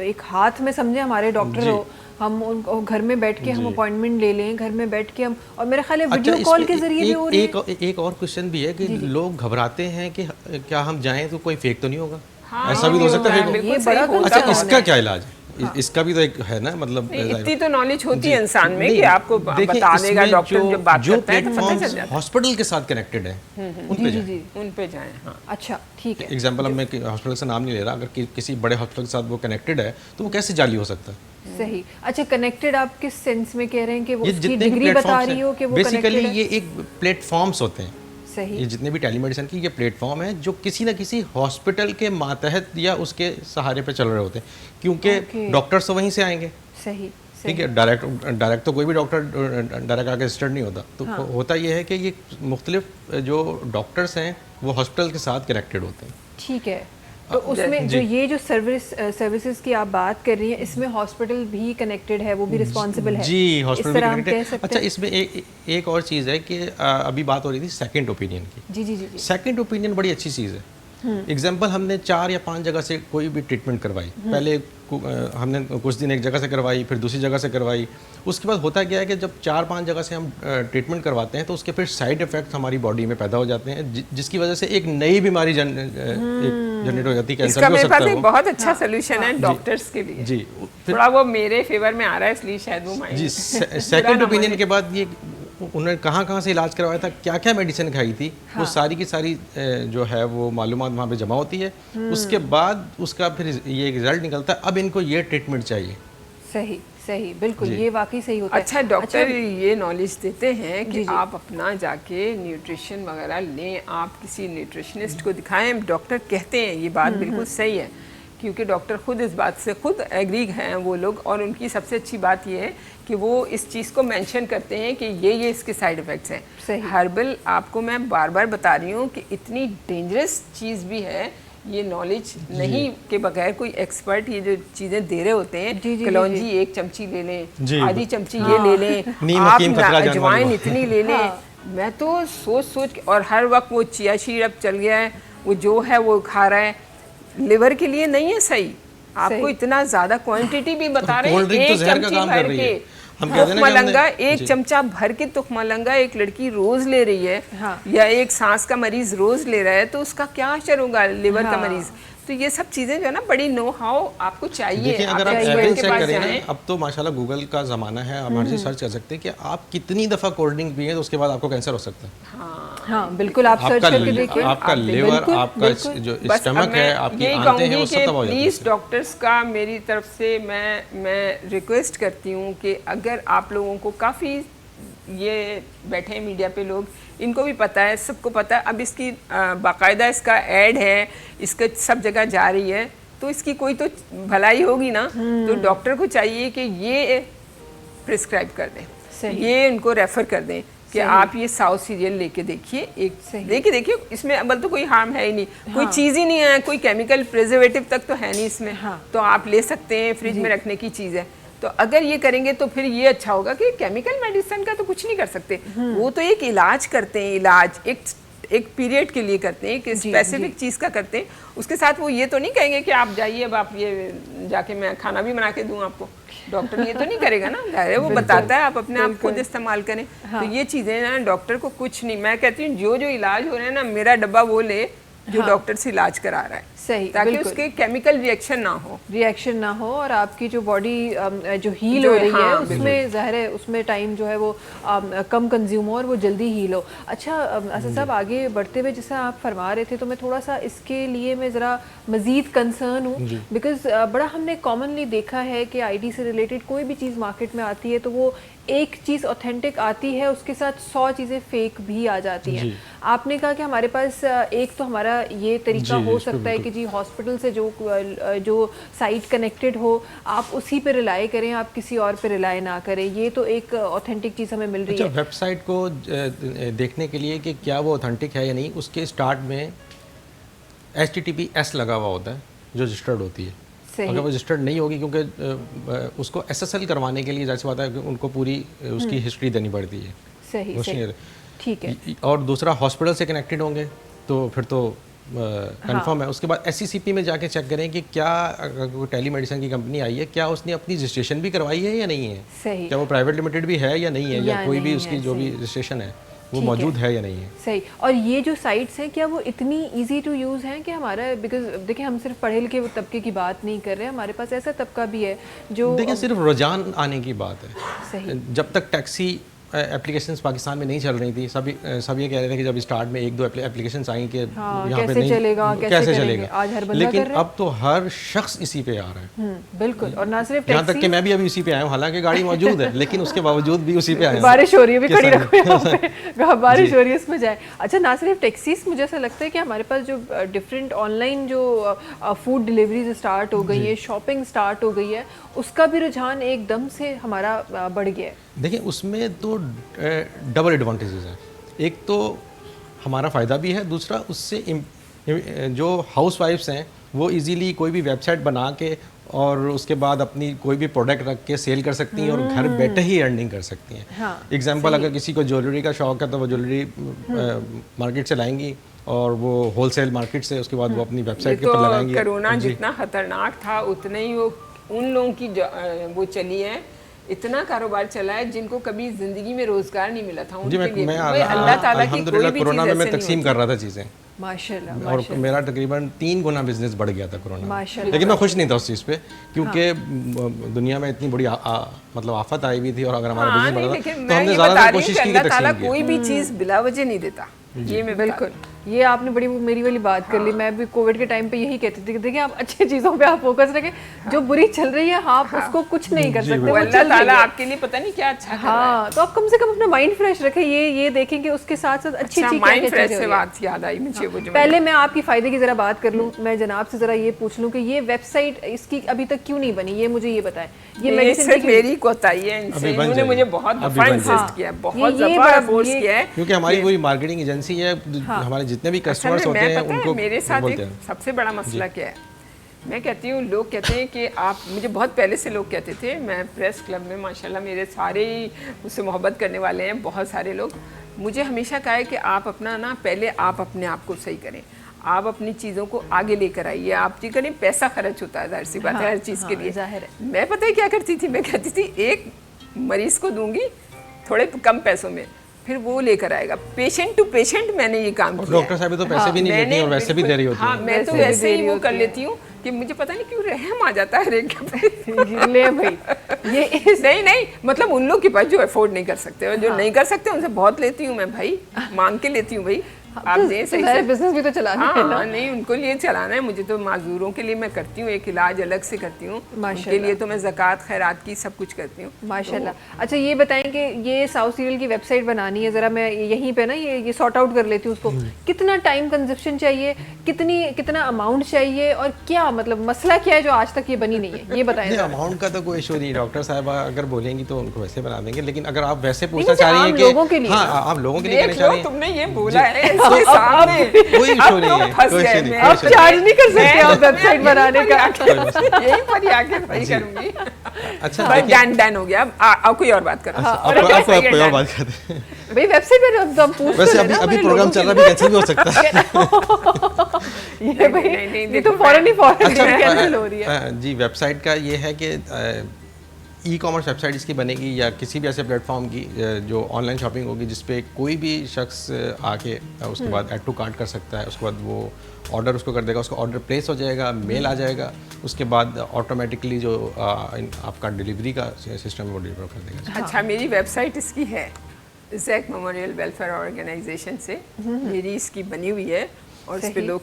एक हाथ में समझे हमारे डॉक्टर हो, हम उनको घर में बैठ के हम अपॉइंटमेंट ले लें, घर में बैठ के हम, और मेरा ख्याल है वीडियो कॉल के जरिए भी हो रही है। एक और क्वेश्चन भी है कि लोग घबराते हैं कि क्या हम जाएं तो कोई फेक तो नहीं होगा। हाँ, ऐसा भी तो हो सकता है। बिल्कुल ये सही बड़ा होता अच्छा, है। इसका क्या इलाज है? इसका भी तो एक है ना, मतलब इतनी तो नॉलेज होती जी। है इंसान में नहीं, कि आपको देखिए, बता देगा इसमें डॉक्टर जब बात जो करता है तो पता चल प्लेटफॉर्म्स जाता हॉस्पिटल के साथ कनेक्टेड है उन पे जी जाएं। जी है। उन पे जाएं, हाँ। अच्छा ठीक है। एग्जाम्पल, अब मैं हॉस्पिटल से नाम नहीं ले रहा, अगर किसी बड़े हॉस्पिटल के साथ वो कनेक्टेड है तो वो कैसे जाली हो सकता है? सही। अच्छा, कनेक्टेड आप किस सेंस में कह रहे हैं कि वो ये उसकी जितने भी डिग्री बता प्लेटफॉर्म्स रही हो कि हैं, वो बेसिकली कनेक्टेड है? ये एक प्लेटफॉर्म्स होते हैं। सही। ये जितने भी टेलीमेडिसिन की ये प्लेटफॉर्म है जो किसी न किसी हॉस्पिटल के मातहत या उसके सहारे पे चल रहे होते हैं, क्योंकि Okay. डॉक्टर्स तो वहीं से आएंगे। सही ठीक है, डायरेक्ट तो कोई भी डॉक्टर डायरेक्ट आके रजिस्टर्ड नहीं होता। तो होता ये है कि ये मुख्तलिफ जो डॉक्टर्स हैं वो हॉस्पिटल के साथ कनेक्टेड होते हैं। ठीक है। तो उसमें जो ये जो सर्विसेज की आप बात कर रही हैं, इसमें हॉस्पिटल भी कनेक्टेड है, वो भी रिस्पॉन्सिबल है? जी, हॉस्पिटल भी इस तरह हम कनेक्टेड कह है। सकते अच्छा, हैं? इसमें एक और चीज़ है कि अभी बात हो रही थी सेकंड ओपिनियन की। जी जी जी जी। सेकंड ओपिनियन बड़ी अच्छी चीज़ है। एग्जाम्पल, हमने 4 या 5 जगह से कोई भी ट्रीटमेंट करवाई। पहले हमने कुछ दिन एक जगह से करवाई, फिर दूसरी जगह से करवाई। उसके बाद होता क्या है कि जब 4-5 जगह से हम ट्रीटमेंट करवाते हैं तो उसके फिर साइड इफ़ेक्ट हमारी बॉडी में पैदा हो जाते हैं, जिसकी वजह से एक नई बीमारी जनरेट हो जाती है। कैंसर इसका भी हो मेरे सकता पास है एक वो। बहुत अच्छा सोल्यूशन है डॉक्टर्स के लिए। जी, थोड़ा वो मेरे फेवर में आ रहा है, इसलिए शायद वो माइंड जी, सेकंड ओपिनियन के बाद ये उन्होंने कहाँ से इलाज करवाया था, क्या क्या मेडिसिन खाई थी, वो सारी की सारी जो है वो मालूमात वहाँ पे जमा होती है। उसके बाद उसका फिर ये रिजल्ट निकलता है, अब इनको ये ट्रीटमेंट चाहिए। सही सही, बिल्कुल, ये वाकई सही होता है। अच्छा, डॉक्टर ये नॉलेज देते हैं कि आप अपना जाके न्यूट्रिशन वगैरह लें, आप किसी न्यूट्रिशनिस्ट को दिखाएं। डॉक्टर कहते हैं, ये बात बिल्कुल सही है, क्योंकि डॉक्टर खुद इस बात से खुद एग्री हैं वो लोग। और उनकी सबसे अच्छी बात ये है कि वो इस चीज़ को मेंशन करते हैं कि ये इसके साइड इफ़ेक्ट्स हैं। सही। हर्बल, आपको मैं बार बार बता रही हूँ कि इतनी डेंजरस चीज़ भी है, ये नॉलेज नहीं के बगैर कोई एक्सपर्ट ये जो चीज़ें दे रहे होते हैं, कलौंजी 1 चमची ले लें, आधी चमची ये ले लें, आप अजवाइन इतनी ले लें। मैं तो सोच के, और हर वक्त वो चिया सीड अब चल गया है, वो जो है वो खा रहा है, लिवर के लिए नहीं है सही। आपको इतना ज़्यादा क्वांटिटी भी बता रहे हैं, 1 चमची भर के तुखमलंगा, 1 चमचा भर के तुखमलंगा एक लड़की रोज ले रही है, या एक सांस का मरीज रोज ले रहा है, तो उसका क्या असर होगा लिवर का मरीज। तो ये सब चीजें जो है ना, बड़ी नो हाउ आपको चाहिए। देखिए, अगर आप एवरेज चेक करें ना, अब तो माशाल्लाह गूगल का ज़माना है, आप हर चीज़ सर्च कर सकते हैं कि आप कितनी दफ़ा कोल्ड ड्रिंक पिए तो उसके बाद आपको कैंसर हो सकता है। हाँ बिल्कुल, आप सर्च करके देखिए। आपका लिवर, आपका जो स्टमक है, आपकी आंतें हैं, वो सब तबाह हो जाती है। प्लीज़ डॉक्टर्स का मेरी तरफ से मैं रिक्वेस्ट करती हूँ कि अगर आप लोगों को काफ़ी ये बैठे हैं मीडिया पे लोग, इनको भी पता है, सबको पता है, अब इसकी बाकायदा इसका ऐड है, इसका सब जगह जा रही है, तो इसकी कोई तो भलाई होगी ना। तो डॉक्टर को चाहिए कि ये प्रिस्क्राइब कर दें, ये उनको रेफ़र कर दें कि आप ये साउथ सीरियल लेके देखिए, लेके देखिए, इसमें अबल तो कोई हार्म है ही नहीं, कोई चीज़ ही नहीं है, कोई केमिकल प्रिजर्वेटिव तक तो है नहीं इसमें। तो आप ले सकते हैं, फ्रिज में रखने की चीज़ है। तो अगर ये करेंगे तो फिर ये अच्छा होगा कि केमिकल मेडिसिन का तो कुछ नहीं कर सकते, वो तो एक इलाज करते हैं, इलाज एक पीरियड के लिए करते हैं, एक स्पेसिफिक चीज़ का करते हैं। उसके साथ वो ये तो नहीं कहेंगे कि आप जाइए, अब आप ये जाके मैं खाना भी बना के दूं आपको, डॉक्टर ये तो नहीं करेगा ना, जाहिर है वो बताता है आप अपने आप खुद इस्तेमाल करें। तो ये चीज़ें ना डॉक्टर को कुछ नहीं, मैं कहती हूँ जो इलाज हो रहे हैं ना, मेरा डब्बा वो ले जो डॉक्टर से इलाज करा रहा है, सही, ताकि उसके केमिकल रिएक्शन ना हो और आपकी जो बॉडी जो हील हो रही है उसमें ज़ाहिर है उसमें टाइम जो है वो कम कंज्यूम हो और वो जल्दी हील हो। अच्छा असद साहब, आगे बढ़ते हुए जैसा आप फरमा रहे थे, तो मैं थोड़ा सा इसके लिए मैं ज़रा मज़ीद कंसर्न हूँ, बिकॉज़ बड़ा हमने कॉमनली देखा है कि आईटी से रिलेटेड कोई भी चीज़ मार्केट में आती है तो वो एक चीज़ ऑथेंटिक आती है, उसके साथ 100 चीज़ें फेक भी आ जाती हैं। आपने कहा कि हमारे पास एक तो हमारा ये तरीका हो सकता है कि जी हॉस्पिटल से जो साइट कनेक्टेड हो आप उसी पे रिलाई करें, आप किसी और पे रिलाई ना करें, ये तो एक ऑथेंटिक चीज़ हमें मिल रही है। वेबसाइट को देखने के लिए कि क्या वो ऑथेंटिक है या नहीं, उसके स्टार्ट में HTTPS लगा हुआ होता है जो रजिस्टर्ड होती है। अगर वो रजिस्टर्ड नहीं होगी, क्योंकि उसको SSL करवाने के लिए जैसे बात है कि उनको पूरी उसकी हिस्ट्री देनी पड़ती है। सही, ठीक है। और दूसरा, हॉस्पिटल से कनेक्टेड होंगे तो फिर तो कंफर्म है। उसके बाद SCCP में जाके चेक करें कि क्या कोई टेलीमेडिसिन की कंपनी आई है, क्या उसने अपनी रजिस्ट्रेशन भी करवाई है या नहीं है, क्या वो प्राइवेट लिमिटेड भी है या नहीं है, या कोई भी उसकी जो भी रजिस्ट्रेशन है वो मौजूद है या नहीं है। सही। और ये जो साइट्स हैं क्या वो इतनी इजी टू यूज़ हैं कि हमारा, बिकॉज देखिए हम सिर्फ पढ़े लिखे तबके की बात नहीं कर रहे, हमारे पास ऐसा तबका भी है जो देखिए सिर्फ रुझान आने की बात है। सही। जब तक टैक्सी एप्लीकेशंस पाकिस्तान में नहीं चल रही थी, सब ये कह रहे थे कि जब स्टार्ट में 1-2 एप्लीकेशंस आई कि यहाँ पे नहीं चलेगा, कैसे चलेगा, आज हर बंदा लेकिन कर रहा है। अब तो हर शख्स इसी पे आ रहा है। बिल्कुल। और ना सिर्फ यहाँ तक कि मैं भी अभी उसी पे आया हूँ, हालांकि गाड़ी मौजूद है लेकिन उसके बावजूद भी उसी पे आया हूँ। बारिश हो रही है, भी खड़ी रखो यहाँ पे, बारिश हो रही है इसमें जाए। अच्छा, ना सिर्फ टैक्सीज, मुझे ऐसा लगता है कि हमारे पास जो डिफरेंट ऑनलाइन जो फूड डिलीवरीज स्टार्ट हो गई है, शॉपिंग स्टार्ट हो गई है, उसका भी रुझान एकदम से हमारा बढ़ गया है। देखिए उसमें तो डबल एडवांटेजेस हैं। एक तो हमारा फ़ायदा भी है, दूसरा उससे जो हाउस वाइफ्स हैं वो इजीली कोई भी वेबसाइट बना के और उसके बाद अपनी कोई भी प्रोडक्ट रख के सेल कर सकती हैं और घर बैठे ही अर्निंग कर सकती हैं। एग्जांपल, अगर किसी को ज्वेलरी का शौक है तो वो ज्वेलरी मार्केट से लाएंगी और वो होलसेल मार्केट से उसके बाद वो अपनी वेबसाइट के ऊपर लगाएंगी। कोरोना जितना खतरनाक था उतने ही वो उन लोगों की वो चली है, इतना कारोबार चला है जिनको कभी जिंदगी में रोजगार नहीं मिला था। उनके लिए अल्लाह ताला की कोई भी कोरोना चीज़ में मैं ऐसे तकसीम नहीं कर रहा था चीज़ें, माशाल्लाह। और मेरा तकरीबन 3 गुना बिजनेस बढ़ गया था कोरोना में। माशाल्लाह। लेकिन मैं खुश नहीं था उस चीज़ पे, क्योंकि दुनिया में इतनी बड़ी मतलब आफत आई हुई थी और अगर हमारा बिजनेस बढ़ा था तो हमने ज़्यादा कोशिश की कि ताला तकसीम कोई भी चीज़ बिला वजह नहीं देता। ये मैं बिल्कुल, ये आपने बड़ी मेरी वाली बात कर ली। मैं भी कोविड के टाइम पे यही कहती थी कि देखिए आप अच्छी चीज़ों पे आप फोकस रखें, जो बुरी चल रही है आप उसको कुछ नहीं कर सकते, वो अल्लाह चल रही ताला है। आपके लिए पता नहीं क्या अच्छा कर रहा है। हाँ, तो आप कम से कम अपना माइंड फ्रेश रखें, ये देखें कि उसके साथ साथ अच्छी अच्छा, चीज़ माइंड फ्रेश से बात याद आई मुझे। वो जो पहले मैं आपकी फ़ायदे की ज़रा बात कर लूँ, मैं जनाब से ज़रा ये पूछ लूँ कि ये वेबसाइट इसकी अभी तक क्यों नहीं बनी, ये मुझे ये बताएं। ये मेडिसिन मेरी कोताही है इनसे, इन्होंने मुझे बहुत दफा इंसिस्ट किया, बहुत दफा फोर्स किया है, क्योंकि हमारी पूरी मार्केटिंग एजेंसी है, हमारे जितने भी कस्टमर्स होते हैं उनको मेरे साथ एक सबसे बड़ा मसला क्या है, मैं कहती हूँ, लोग कहते हैं कि आप, मुझे बहुत पहले से लोग कहते थे, मैं प्रेस क्लब में माशाल्लाह मेरे सारे मुझसे मोहब्बत करने वाले हैं, बहुत सारे लोग मुझे हमेशा कहा है कि आप अपना ना पहले आप अपने आप को सही करें, आप अपनी चीज़ों को आगे लेकर आइए। आप जी करें, पैसा खर्च होता है, जाहिर सी बात है हर चीज़ के लिए, जाहिर है। मैं पता है क्या करती थी, मैं कहती थी एक मरीज़ को दूंगी थोड़े कम पैसों में, फिर वो लेकर आएगा, पेशेंट टू पेशेंट मैंने ये काम किया। डॉक्टर साहब तो पैसे भी नहीं लेती हैं और वैसे भी दे रही होती हैं। हाँ, मैं तो वैसे ही वो कर लेती हूँ कि मुझे पता नहीं क्यों रहम आ जाता है रेट के ले भाई, ये नहीं मतलब उन लोग के पास जो अफोर्ड नहीं कर सकते और जो नहीं कर सकते उनसे बहुत लेती हूँ मैं भाई, मांग के लेती हूँ भाई, आप दें सही से। बिजनेस भी तो चलाना है ना। नहीं, उनको लिए चलाना है, मुझे तो माजूरों के लिए मैं करती हूँ, एक इलाज अलग से करती हूँ, उनके लिए तो मैं ज़कात खैरात की सब कुछ करती हूँ माशाल्लाह। अच्छा, ये बताएं कि ये साउथ सीरियल की वेबसाइट बनानी है, ज़रा मैं यहीं पे ना ये सॉर्ट आउट कर लेती हूँ उसको, कितना टाइम कंजप्शन चाहिए, कितना अमाउंट चाहिए, और क्या मतलब मसला क्या है जो आज तक ये बनी नहीं है, ये बताएं। अमाउंट का तो कोई इशू नहीं, डॉक्टर साहब अगर बोलेंगी तो उनको वैसे बना देंगे, लेकिन अगर आप वैसे पूछना चाह रही हैं कि लोगों के लिए, हाँ आप लोगों के लिए करना चाह रही हैं, तुमने ये बोला है इसके सामने, कोई इशू नहीं है, कोई इशू नहीं, आप चार्ज नहीं कर सकते आप वेबसाइट बनाने का। यही पर ही आके सही करूंगी। अच्छा भाई डन हो गया, अब कोई और बात करो। आपको कोई और बात करते हैं भाई, वेबसाइट पे तो पूछ, वैसे अभी प्रोग्राम चल रहा है, कैंसिल भी हो सकता है। ये भाई ये तो फौरन कैंसिल हो रही है जी। वेबसाइट का ये है कि ई कॉमर्स वेबसाइट इसकी बनेगी या किसी भी ऐसे प्लेटफॉर्म की जो ऑनलाइन शॉपिंग होगी जिस पे कोई भी शख्स आके उसके बाद ऐड टू कार्ट कर सकता है, उसके बाद वो ऑर्डर उसको कर देगा, उसका ऑर्डर प्लेस हो जाएगा, मेल आ जाएगा, उसके बाद ऑटोमेटिकली जो आपका डिलीवरी का सिस्टम है वो डिलीवर कर देगा। अच्छा, मेरी वेबसाइट इसकी है ज़ैक मेमोरियल वेलफेयर ऑर्गेनाइजेशन से, मेरी इसकी बनी हुई है और इस पे लोग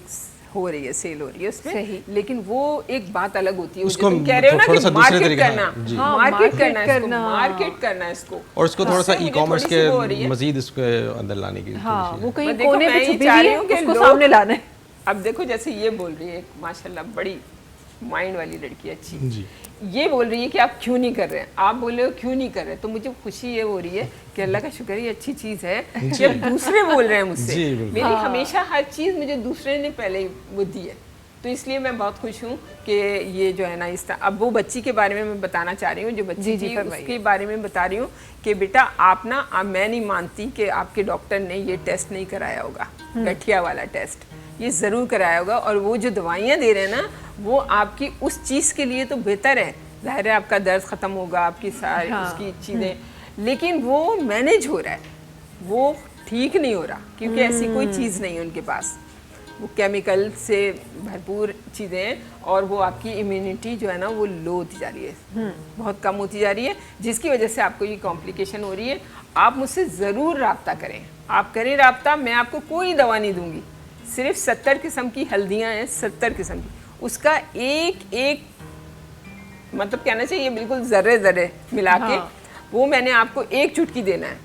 हो रही है, सेल हो रही है उसमें, लेकिन वो एक बात अलग होती है, उसको तुम कह रहे हो ना कि मार्केट करना, मार्केट करना इसको, और इसको थोड़ा सा ई कॉमर्स के मजीद इसके अंदर लाने की, वो कहीं कोने पे छुपी हुई है, उसको सामने लाना है। अब देखो जैसे ये बोल रही है माशाल्लाह बड़ी माइंड वाली लड़की अच्छी जी, ये बोल रही है कि आप क्यों नहीं कर रहे हैं, आप बोल रहे हो क्यों नहीं कर रहे, तो मुझे खुशी ये हो रही है कि अल्लाह का शुक्र है, ये अच्छी चीज़ है कि अब दूसरे बोल रहे हैं मुझसे। मेरी हमेशा हर चीज़ मुझे दूसरे ने पहले वो दी है, तो इसलिए मैं बहुत खुश हूँ कि ये जो है ना इस तरह। अब वो बच्ची के बारे में मैं बताना चाह रही हूँ, जो बच्ची थी उसके बारे में बता रही हूँ कि बेटा आप ना, मैं नहीं मानती कि आपके डॉक्टर ने ये टेस्ट नहीं कराया होगा, गठिया वाला टेस्ट, ये ज़रूर कराया होगा, और वो जो दवाइयाँ दे रहे हैं ना वो आपकी उस चीज़ के लिए तो बेहतर है, ज़ाहिर है आपका दर्द ख़त्म होगा, आपकी सारी उसकी चीज़ें, लेकिन वो मैनेज हो रहा है, वो ठीक नहीं हो रहा, क्योंकि ऐसी कोई चीज़ नहीं है उनके पास। वो केमिकल से भरपूर चीज़ें हैं और वो आपकी इम्यूनिटी जो है ना वो लो होती जा रही है, बहुत कम होती जा रही है, जिसकी वजह से आपको ये कॉम्प्लिकेशन हो रही है। आप मुझसे ज़रूर रब्ता करें, आप करें रब्ता, मैं आपको कोई दवा नहीं दूंगी। सिर्फ 70 किस्म की हल्दियाँ हैं, 70 किस्म की, उसका एक एक मतलब कहना चाहिए बिल्कुल ज़र्रे ज़र्रे मिला के वो मैंने आपको एक चुटकी देना है,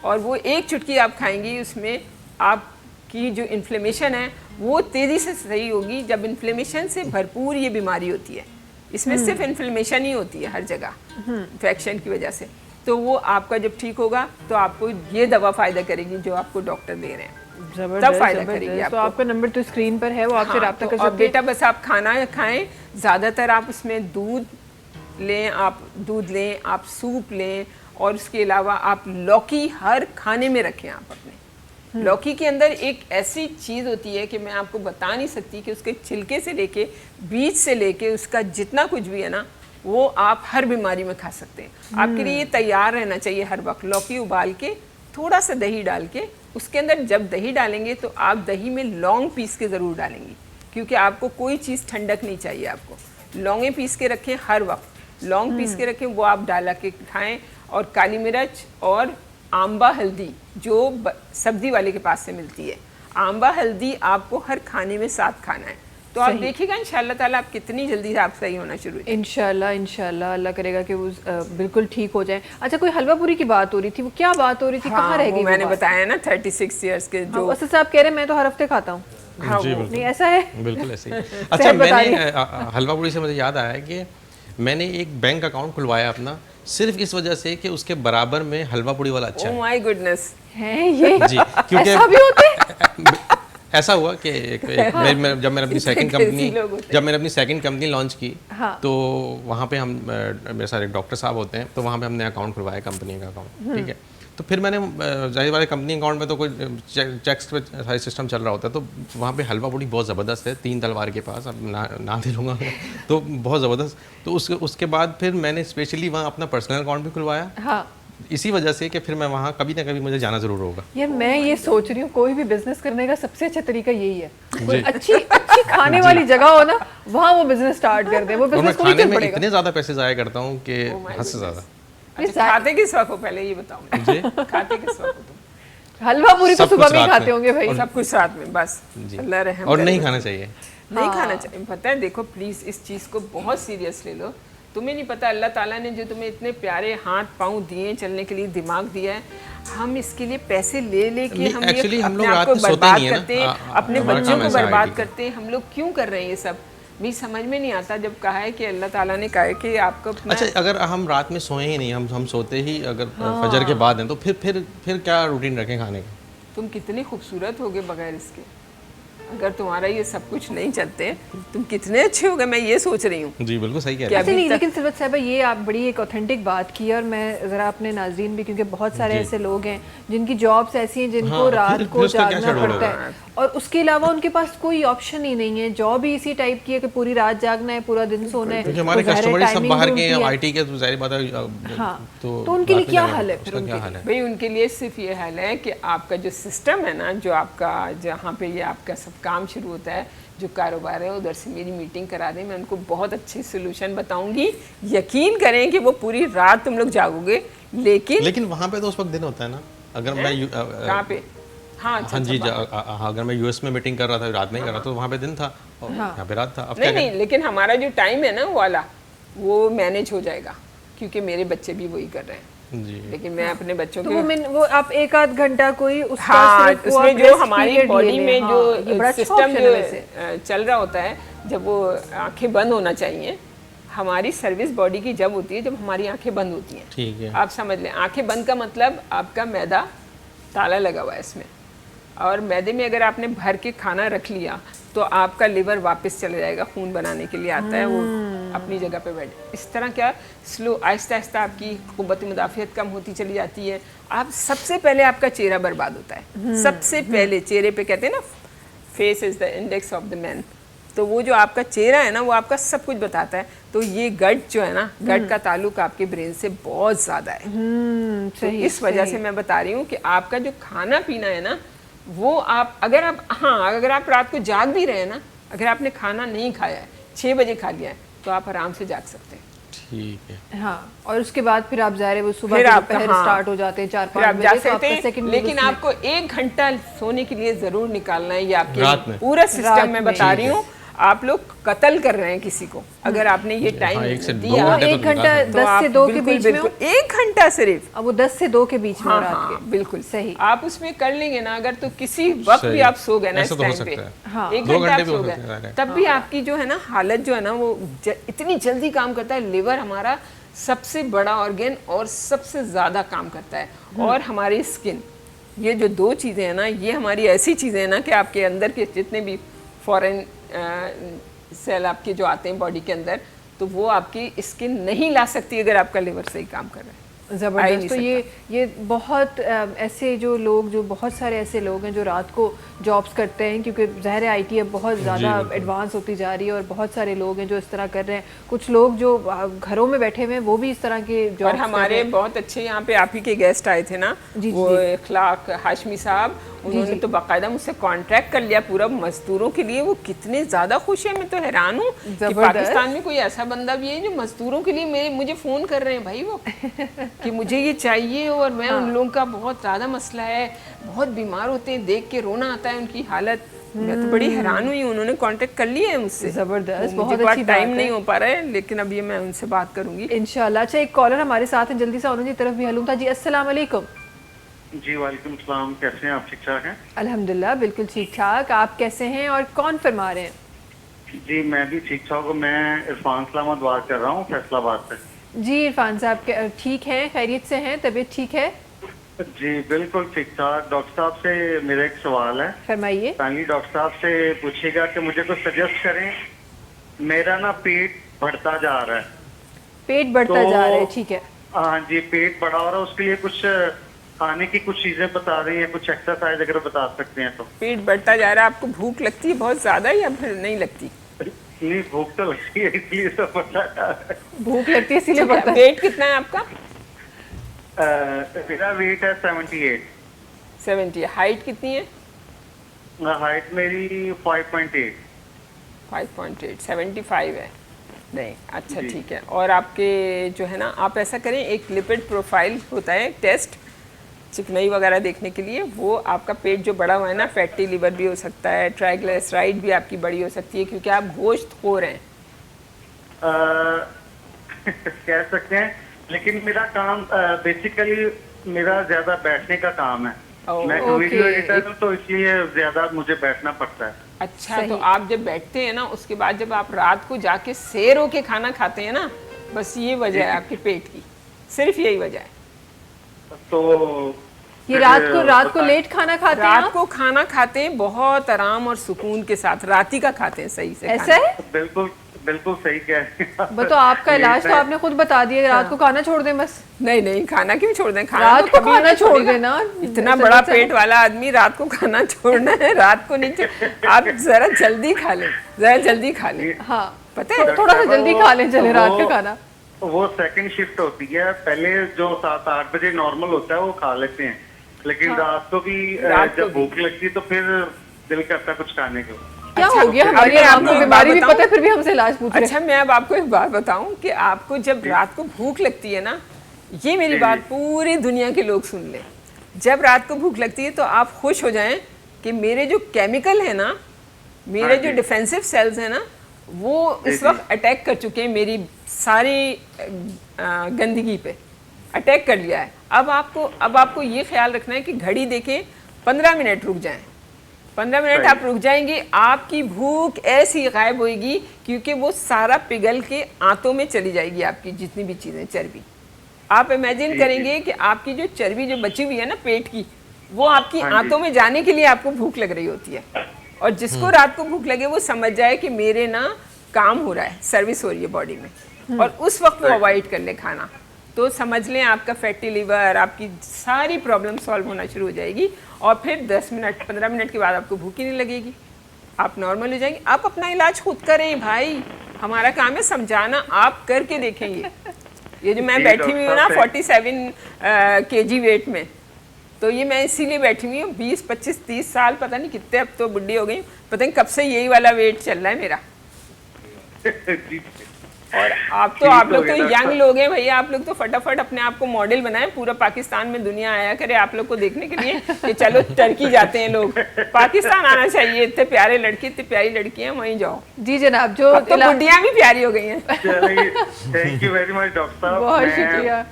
और वो एक चुटकी आप खाएंगी, उसमें आपकी जो इन्फ्लेमेशन है वो तेज़ी से सही होगी। जब इन्फ्लेमेशन से भरपूर ये बीमारी होती है, इसमें सिर्फ इन्फ्लेमेशन ही होती है हर जगह इन्फेक्शन की वजह से, तो वो आपका जब ठीक होगा तो आपको ये दवा फ़ायदा करेगी जो आपको डॉक्टर दे रहे हैं, तब फायदा करेगी आपको। तो आपका नंबर तो स्क्रीन पर है, वो आपसे रब्ता कर सकते हैं। बेटा बस आप खाना खाएं, ज़्यादातर आप उसमें दूध लें, आप सूप लें, और उसके अलावा आप लौकी हर खाने में रखें। आप अपने लौकी के अंदर एक ऐसी चीज़ होती है कि मैं आपको बता नहीं सकती, कि उसके छिलके से लेके बीज से लेके उसका जितना कुछ भी है ना, वो आप हर बीमारी में खा सकते हैं। आपके लिए ये तैयार रहना चाहिए हर वक्त। लौकी उबाल के थोड़ा सा दही डाल के, उसके अंदर जब दही डालेंगे तो आप दही में लौंग पीस के ज़रूर डालेंगी, क्योंकि आपको कोई चीज़ ठंडक नहीं चाहिए। आपको लौंगे पीस के रखें, हर वक्त लौंग पीस के रखें, वो आप डाला के खाएं। और काली मिर्च और आंबा हल्दी जो सब्जी वाले के पास से मिलती है, आंबा हल्दी आपको हर खाने में साथ खाना है। तो आप देखिएगा इंशाल्लाह ताला आप कितनी जल्दी से आप सही होना शुरू हो। इंशाल्लाह अल्लाह करेगा कि वो बिल्कुल ठीक हो जाए। अच्छा, कोई हलवा पूरी की बात हो रही थी, वो क्या बात हो रही थी? कहाँ रह गई? मैंने बताया ना 36 इयर्स के जो असद साहब कह रहे हैं मैं तो हर हफ्ते खाता हूँ। नहीं ऐसा है? बिल्कुल ऐसे ही। अच्छा, मैंने हलवा पूरी से मुझे याद आया कि मैंने एक बैंक अकाउंट खुलवाया अपना, सिर्फ इस वजह से कि उसके बराबर में हलवा पूरी वाला अच्छा है। ओह माय गुडनेस, है ये जी, क्योंकि ऐसा भी होता है? ऐसा हुआ कि जब मैंने अपनी सेकंड कंपनी लॉन्च की, तो वहाँ पे हम मेरे सारे डॉक्टर साहब होते हैं, तो वहाँ पे हमने अकाउंट खुलवाया, कंपनी का अकाउंट, ठीक है। तो फिर मैंने जाहिर वाले कंपनी अकाउंट में तो कोई चेक्स पे सारी सिस्टम चल रहा होता है, तो वहाँ पे हलवा पूरी बहुत ज़बरदस्त है, 3 तलवार के पास, अब ना दे लूँगा तो बहुत ज़बरदस्त। तो उसके बाद फिर मैंने स्पेशली वहाँ अपना पर्सनल अकाउंट भी खुलवाया, इसी वजह से कि फिर मैं वहाँ कभी ना कभी मुझे जाना जरूर होगा। यार मैं ये सोच रही हूँ, कोई भी बिजनेस करने का सबसे अच्छा तरीका यही है, कोई अच्छी खाने वाली जगह हो ना, वहाँ वो बिजनेस स्टार्ट कर दे। वो बिजनेस खाने में इतने ज़्यादा पैसे जाया करता हूँ कि हद से ज़्यादा। खाते किस वक्त हो, पहले ये बताओ मुझे, खाते किस वक्त हो? हलवा पूरी तो सुबह में खाते होंगे भाई, सब कुछ साथ में, बस अल्लाह रहम। और नहीं खाना चाहिए, नहीं खाना चाहिए। पता है, देखो प्लीज इस चीज को बहुत सीरियस ले लो। तुम्हें नहीं पता अल्लाह ताला ने जो तुम्हें इतने प्यारे हाथ पाँव दिए, चलने के लिए दिमाग दिया है, हम इसके लिए पैसे ले लेके हम ये अपने आप को बर्बाद करते हैं, अपने बच्चों को बर्बाद करते हैं। हम लोग क्यों कर रहे हैं ये सब, भी समझ में नहीं आता। जब कहा है कि अल्लाह ताला ने कहा है कि आपको अच्छा, अगर हम रात में सोए ही नहीं, हम सोते ही अगर फजर के बाद हैं, तो फिर क्या रूटीन रखें खाने का? तुम कितने खूबसूरत होगे बगैर इसके। अगर तुम्हारा ये सब कुछ नहीं चलते, तुम कितने अच्छे हो गए, मैं ये सोच रही हूँ। जी बिल्कुल सही कह रहे हैं। नहीं, लेकिन सिलवत साहिबा ये आप बड़ी एक ऑथेंटिक बात की है, और मैं ज़रा अपने नाज़रीन भी, क्योंकि बहुत सारे ऐसे लोग हैं जिनकी जॉब्स ऐसी हैं जिनको रात को जागना पड़ता है, और उसके अलावा उनके पास कोई ऑप्शन ही नहीं है। जॉब ही इसी टाइप की है कि पूरी रात जागना है, पूरा दिन सोना है। क्योंकि हमारे कस्टमर सब बाहर के हैं, आईटी के, तो जाहिर बात है। हाँ, तो उनके लिए क्या हाल है? भाई उनके लिए सिर्फ ये हाल है कि आपका जो सिस्टम है ना, जो आपका जहाँ पे ये आपका सब काम शुरू होता है, जो कारोबार है, उधर से मेरी मीटिंग करा दें, मैं उनको बहुत अच्छी सोल्यूशन बताऊंगी। यकीन करें कि वो पूरी रात तुम लोग जागोगे। लेकिन वहाँ पे तो उस वक्त दिन होता है ना। अगर मैं कहाँ पे? हाँ जी, अगर मैं यूएस में मीटिंग कर रहा था, रात में कर रहा था, तो वहाँ पे दिन था और यहाँ पे रात था। अब नहीं, लेकिन हमारा जो टाइम है ना वाला, वो मैनेज हो जाएगा, क्योंकि मेरे बच्चे भी वही कर रहे हैं जी। लेकिन मैं अपने बच्चों तो के वो आप 1-8 घंटा कोई उसका सिर्फ उसमें जो हमारी बॉडी में जो सिस्टम जो चल रहा होता है, जब वो आंखें बंद होना चाहिए, हमारी सर्विस बॉडी की जब होती है, जब हमारी आंखें बंद होती हैं। ठीक है, आप समझ लें, आंखें बंद का मतलब आपका मैदा ताला लगा हुआ है इसमें, और मैदे में अगर आपने भर के खाना रख लिया तो आपका लिवर वापस चला जाएगा, खून बनाने के लिए आता है, वो अपनी जगह पे बैठे। इस तरह क्या स्लो आहिस्ता आहिस्ता आपकी क़ुव्वत मुदाफ़ियत कम होती चली जाती है। आप सबसे पहले आपका चेहरा बर्बाद होता है, सबसे पहले चेहरे पे कहते हैं ना, face is the index of the man. तो वो जो आपका चेहरा है ना वो आपका सब कुछ बताता है। तो ये गट जो है ना, गट का ताल्लुक आपके ब्रेन से बहुत ज़्यादा है। तो इस वजह से मैं बता रही हूँ कि आपका जो खाना पीना है ना वो आप अगर आप रात को जाग भी रहे हैं ना, अगर आपने खाना नहीं खाया है, 6 बजे खा लिया है, तो आप आराम से जाग सकते हैं। ठीक है। हाँ, और उसके बाद फिर आप ज़ाहिर है वो सुबह के दोपहर स्टार्ट हो जाते हैं 4-5 बजे, तो आपका सेकंड, लेकिन आपको 1 घंटा सोने के लिए जरूर निकालना है। ये आपके पूरा सिस्टम में बता रही हूँ, आप लोग कत्ल कर रहे हैं किसी को अगर आपने ये टाइम दिया। 1 घंटा 10 से 2 के बीच में, 1 घंटा सिर्फ, अब वो 10 से 2 के बीच में रात के, बिल्कुल सही। आप उसमें कर लेंगे ना अगर, तो किसी वक्त भी आप सो गए ना इस टाइम पे, 1 घंटा आप सो गए, तब भी आपकी जो है ना हालत जो है ना वो इतनी जल्दी काम करता है। लिवर हमारा सबसे बड़ा ऑर्गन और सबसे ज्यादा काम करता है, और हमारी स्किन, ये जो 2 चीजें हैं ना, ये हमारी ऐसी चीजें हैं ना कि आपके अंदर के जितने भी फॉरेन सेल आपके जो आते हैं बॉडी के अंदर, तो वो आपकी स्किन नहीं ला सकती अगर आपका लिवर सही काम कर रहा है। ज़बरदस्त। तो ये बहुत ऐसे जो लोग, जो बहुत सारे ऐसे लोग हैं जो रात को जॉब्स करते हैं, क्योंकि ज़ाहिर है IT अब बहुत ज़्यादा एडवांस होती जा रही है, और बहुत सारे लोग हैं जो इस तरह कर रहे हैं। कुछ लोग जो घरों में बैठे हुए हैं वो भी इस तरह के जॉब। और हमारे बहुत अच्छे यहाँ पे आप ही के गेस्ट आए थे ना, वो इखलाक हाशमी साहब, उन्होंने तो बाकायदा मुझसे कॉन्ट्रैक्ट कर लिया पूरा मजदूरों के लिए। वो कितने ज़्यादा खुश है, मैं तो हैरान हूँ कि पाकिस्तान में कोई ऐसा बंदा भी है जो मजदूरों के लिए मुझे फ़ोन कर रहे हैं भाई वो कि मुझे ये चाहिए, और मैं उन लोगों का बहुत ज़्यादा मसला है, बहुत बीमार होते हैं, देख के रोना आता है उनकी हालत। मैं तो बड़ी हैरान हुई, उन्होंने कांटेक्ट कर लिया है मुझसे। ज़बरदस्त, बहुत अच्छी बात। टाइम नहीं हो पा रहा है, लेकिन अब ये मैं उनसे बात करूँगी इंशाल्लाह। अच्छा, एक कॉलर हमारे साथ है, जल्दी से उन्होंने तरफ भी हलूम था जी। अस्सलाम वालेकुम। जी वालेकुम सलाम, कैसे हैं आप? ठीक ठाक हैं? अल्हम्दुलिल्लाह, बिल्कुल ठीक ठाक। आप कैसे हैं और कौन फरमा रहे हैं? जी मैं भी ठीक ठाक हूँ। मैं इरफान सलामत बात कर रहा हूँ फैसलाबाद से। जी इरफान साहब ठीक हैं, खैरियत से हैं, तबीयत ठीक है? जी बिल्कुल ठीक ठाक। डॉक्टर साहब से मेरा एक सवाल है, फरमाइए। काइंडली डॉक्टर साहब से पूछिएगा कि मुझे कुछ सजेस्ट करें। मेरा ना पेट बढ़ता जा रहा है। पेट बढ़ता जा रहा है, ठीक है। हाँ जी, पेट बढ़ा हो रहा है, उसके लिए कुछ खाने की कुछ चीजें बता रही हैं, कुछ एक्सरसाइज अगर बता सकते हैं तो। पेट बढ़ता जा रहा है, आपको भूख लगती है बहुत ज्यादा या फिर नहीं लगती? नहीं, भूख तो लगती है, इसलिए तो बढ़ता जा रहा है। भूख लगती है इसीलिए बढ़ता है। वेट कितना है आपका? मेरा वेट है 78। 70। हाइट कितनी है? हाइट मेरी 5.8। 5.8, 75 है। नहीं, अच्छा ठीक है। और आपके जो है ना, आप ऐसा करें, एक लिपिड प्रोफाइल होता है टेस्ट चिकनाई वगैरह देखने के लिए, वो आपका पेट जो बड़ा हुआ है ना, फैटी लिवर भी हो सकता है, ट्राइग्लिसराइड भी आपकी बड़ी हो सकती है, क्योंकि आप गोश्त खो रहे हैं। कह सकते हैं, लेकिन मेरा काम बेसिकली मेरा ज्यादा बैठने का काम है। मैं वीडियो एडिटर हूँ, तो इसलिए ज्यादा मुझे बैठना पड़ता है। अच्छा, तो आप जब बैठते हैं ना, उसके बाद जब आप रात को जाके सैर होके खाना खाते हैं ना, बस ये वजह है आपके पेट की, सिर्फ यही वजह है। तो ये रात को लेट खाना खाते हैं? रात को खाना खाते हैं बहुत आराम और सुकून के साथ, रात ही का खाते हैं सही से। ऐसा है? बिल्कुल बिल्कुल सही कह रहे हैं। तो आपका इलाज तो आपने खुद बता दिया, रात को खाना छोड़ दें बस। नहीं, खाना क्यों छोड़ दें? रात को खाना छोड़ देना। इतना बड़ा पेट वाला आदमी रात को खाना छोड़ना है? रात को नहीं, आप जरा जल्दी खा लें, जरा जल्दी खा लें। हाँ, पता है, थोड़ा सा जल्दी खा लें, चले रात का खाना। वो सेकंड शिफ्ट होती है, पहले जो 7-8 बजे नॉर्मल होता है वो खा लेते हैं, लेकिन रात को भी जब भूख लगती है तो फिर दिल करता है कुछ खाने को। क्या हो गया? हमारी आपको बीमारी भी पता है, फिर भी हमसे इलाज पूछ रहे हैं। अच्छा, मैं अब आपको एक बात बताऊं कि आपको जब रात को भूख लगती है ना, ये मेरी बात पूरी दुनिया के लोग सुन लें, जब रात को भूख लगती है तो आप खुश हो जाएं कि मेरे जो केमिकल है ना, मेरे जो डिफेंसिव सेल्स हैं ना, वो इस वक्त अटैक कर चुके हैं, मेरी सारी गंदगी पे अटैक कर लिया है। अब आपको ये ख्याल रखना है कि घड़ी देखें, 15 मिनट रुक जाएं। 15 मिनट आप रुक जाएंगे, आपकी भूख ऐसी गायब होगी, क्योंकि वो सारा पिघल के आंतों में चली जाएगी, आपकी जितनी भी चीज़ें, चर्बी। आप इमेजिन करेंगे कि आपकी जो चर्बी जो बची हुई है ना पेट की, वो आपकी आंतों में जाने के लिए आपको भूख लग रही होती है। और जिसको रात को भूख लगे वो समझ जाए कि मेरे ना काम हो रहा है, सर्विस हो रही है बॉडी में, और उस वक्त वो अवॉइड कर ले खाना, तो समझ लें आपका फैटी लिवर, आपकी सारी प्रॉब्लम सॉल्व होना शुरू हो जाएगी। और फिर 10 मिनट 15 मिनट के बाद आपको भूख ही नहीं लगेगी। आप नॉर्मल हो जाएंगे। आप अपना इलाज खुद करें भाई, हमारा काम है समझाना, आप करके देखेंगे। ये जो मैं बैठी हुई हूँ ना 47 kg वेट में, तो ये मैं इसीलिए बैठी हुई हूँ 20, 25, 30 साल, पता नहीं कितने, अब तो बुढ़ी हो गई, पता नहीं कब से यही वाला वेट चल रहा है मेरा। और आप लोग तो यंग लोग हैं भैया, आप लोग तो फटाफट अपने आप को मॉडल बनाएं, पूरा पाकिस्तान में दुनिया आया करे आप लोग को देखने के लिए कि चलो टर्की जाते हैं लोग, पाकिस्तान आना चाहिए, इतने प्यारे लड़के, इतनी प्यारी लड़कियां, वहीं जाओ। जी जनाब, जो तो बुढ़ियां भी प्यारी हो गई हैं। Thank you very much doctor साहब, बहुत शुक्रिया।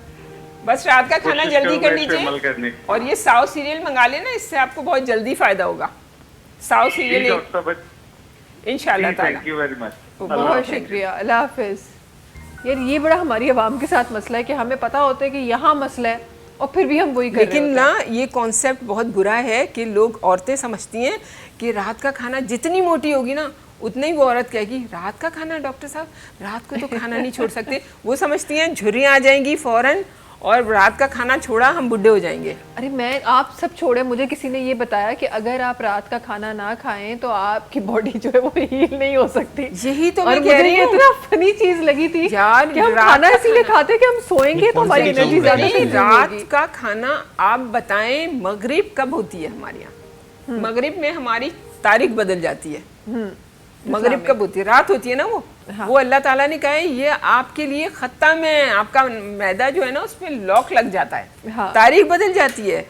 बस रात का खाना जल्दी कर लीजिए, और ये साउथ सीरियल मंगा लेना, इससे आपको बहुत जल्दी फायदा होगा। साउथ सीरियल इंशाल्लाह ताला। थैंक यू वेरी मच, बहुत शुक्रिया, अल्लाह हाफिज। यार ये बड़ा हमारी आवाम के साथ मसला है कि हमें पता होता है कि यहाँ मसला है और फिर भी हम वही कर रहे लेकिन ना ये कॉन्सेप्ट बहुत बुरा है कि लोग, औरतें समझती हैं कि रात का खाना जितनी मोटी होगी ना उतना ही वो औरत कहेगी रात का खाना डॉक्टर साहब, रात को तो खाना नहीं छोड़ सकते। वो समझती हैं झुर्रियाँ आ जाएंगी फौरन, और रात का खाना छोड़ा हम बुढ़े हो जाएंगे। अरे मैं, आप सब छोड़े, मुझे किसी ने ये बताया कि अगर आप रात का खाना ना खाएं तो आपकी बॉडी जो है वो हील नहीं हो सकती। यही तो मैं कह रही हूँ, इतना फनी चीज लगी थी यार कि हम खाना इसीलिए खाते कि हम सोएंगे तो हमारी एनर्जी ज्यादा रात का खाना आप बताएं मगरिब कब होती है हमारे यहाँ? मगरिब में हमारी तारीख बदल जाती है। मगरिब कब होती है? रात होती है ना वो। हाँ। वो अल्लाह ताला ने कहा है ये आपके लिए खत्म है, आपका मैदा जो है ना उसमें लॉक लग जाता है। हाँ। तारीख बदल जाती है।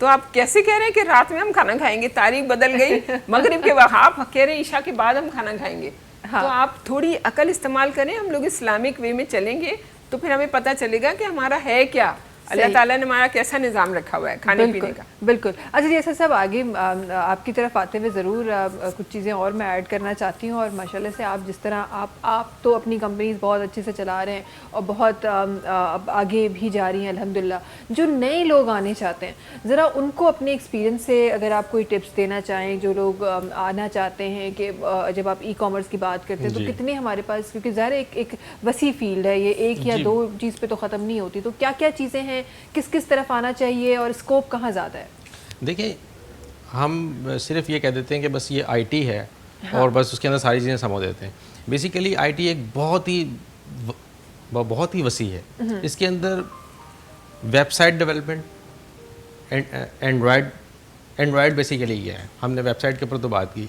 तो आप कैसे कह रहे हैं कि रात में हम खाना खाएंगे? तारीख बदल गई, मगरिब के बाद आप कह रहे हैं ईशा के बाद हम खाना खाएंगे। हाँ। तो आप थोड़ी अकल इस्तेमाल करें, हम लोग इस्लामिक वे में चलेंगे तो फिर हमें पता चलेगा कि हमारा है क्या, अल्लाह ताला ने हमारा कैसा निज़ाम रखा हुआ है खाने पीने का। बिल्कुल। अच्छा जैसा सब आगे आपकी तरफ आते हुए ज़रूर कुछ चीज़ें और मैं ऐड करना चाहती हूँ। और माशाल्लाह से आप जिस तरह आप तो अपनी कंपनीज बहुत अच्छे से चला रहे हैं और बहुत अब आगे भी जा रही हैं अल्हम्दुलिल्लाह। जो नए लोग आने चाहते हैं, ज़रा उनको अपने एक्सपीरियंस से अगर आप कोई टिप्स देना चाहें, जो लोग आना चाहते हैं कि जब आप ई-कॉमर्स की बात करते हैं तो कितने हमारे पास, क्योंकि ज़ाहिर एक वसी फील्ड है ये, एक या दो चीज़ पे तो ख़त्म नहीं होती, तो क्या क्या चीज़ें हैं, किस किस तरफ आना चाहिए और स्कोप कहाँ ज़्यादा है? देखिए हम सिर्फ ये कह देते हैं कि बस ये आईटी है। हाँ। और बस उसके अंदर सारी चीज़ें समो देते हैं। बेसिकली आईटी एक बहुत ही वसी है। इसके अंदर वेबसाइट डेवलपमेंट, एंड्रॉयड बेसिकली ये है, हमने वेबसाइट के ऊपर तो बात की।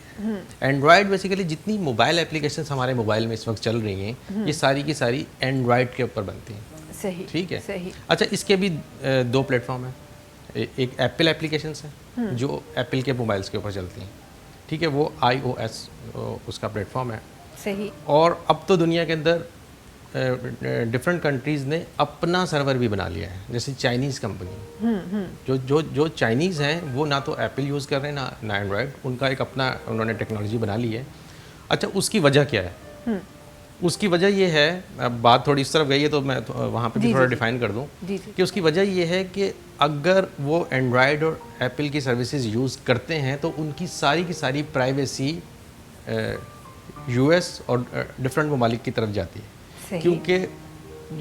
एंड्रॉयड बेसिकली जितनी मोबाइल एप्लीकेशंस हमारे मोबाइल में इस वक्त चल रही हैं ये सारी की सारी एंड्रॉयड के ऊपर बनती हैं। सही, ठीक है। सही। अच्छा इसके भी दो प्लेटफॉर्म हैं, एक एप्पल एप्लीकेशंस है जो एप्पल के मोबाइल्स के ऊपर चलती हैं, ठीक है, वो iOS उसका प्लेटफॉर्म है। सही। और अब तो दुनिया के अंदर डिफरेंट कंट्रीज़ ने अपना सर्वर भी बना लिया है, जैसे चाइनीज़ कंपनी जो चाइनीज़ हैं वो ना तो एप्पल यूज़ कर रहे हैं ना एंड्रॉयड, उनका एक अपना उन्होंने टेक्नोलॉजी बना ली है। अच्छा उसकी वजह क्या है? उसकी वजह ये है, अब बात थोड़ी इस तरफ गई है तो मैं वहाँ पे भी थोड़ा डिफाइन कर दूँ कि उसकी वजह ये है कि अगर वो एंड्रॉयड और एप्पल की सर्विसेज यूज़ करते हैं तो उनकी सारी की सारी प्राइवेसी यूएस और डिफरेंट ममालिक की तरफ जाती है, क्योंकि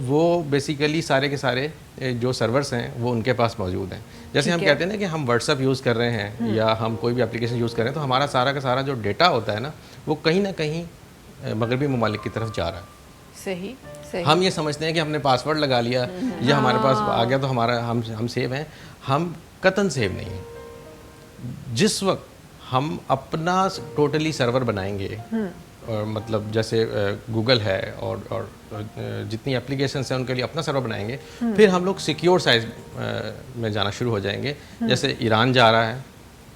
वो बेसिकली सारे के सारे जो सर्वर्स हैं वो उनके पास मौजूद हैं। जैसे हम कहते हैं ना कि हम व्हाट्सअप यूज़ कर रहे हैं या हम कोई भी एप्लीकेशन यूज़ कर रहे हैं तो हमारा सारा का सारा जो डेटा होता है ना वो कहीं ना कहीं मगरबी ममालिक की तरफ जा रहा है। सही, सही। हम ये समझते हैं कि हमने पासवर्ड लगा लिया या हमारे पास आ गया तो हमारा हम सेव हैं, हम कतन सेव नहीं हैं। जिस वक्त हम अपना टोटली सर्वर बनाएंगे और मतलब जैसे गूगल है और जितनी एप्लीकेशंस हैं उनके लिए अपना सर्वर बनाएंगे, फिर हम लोग सिक्योर साइज में जाना शुरू हो जाएंगे। जैसे ईरान जा रहा है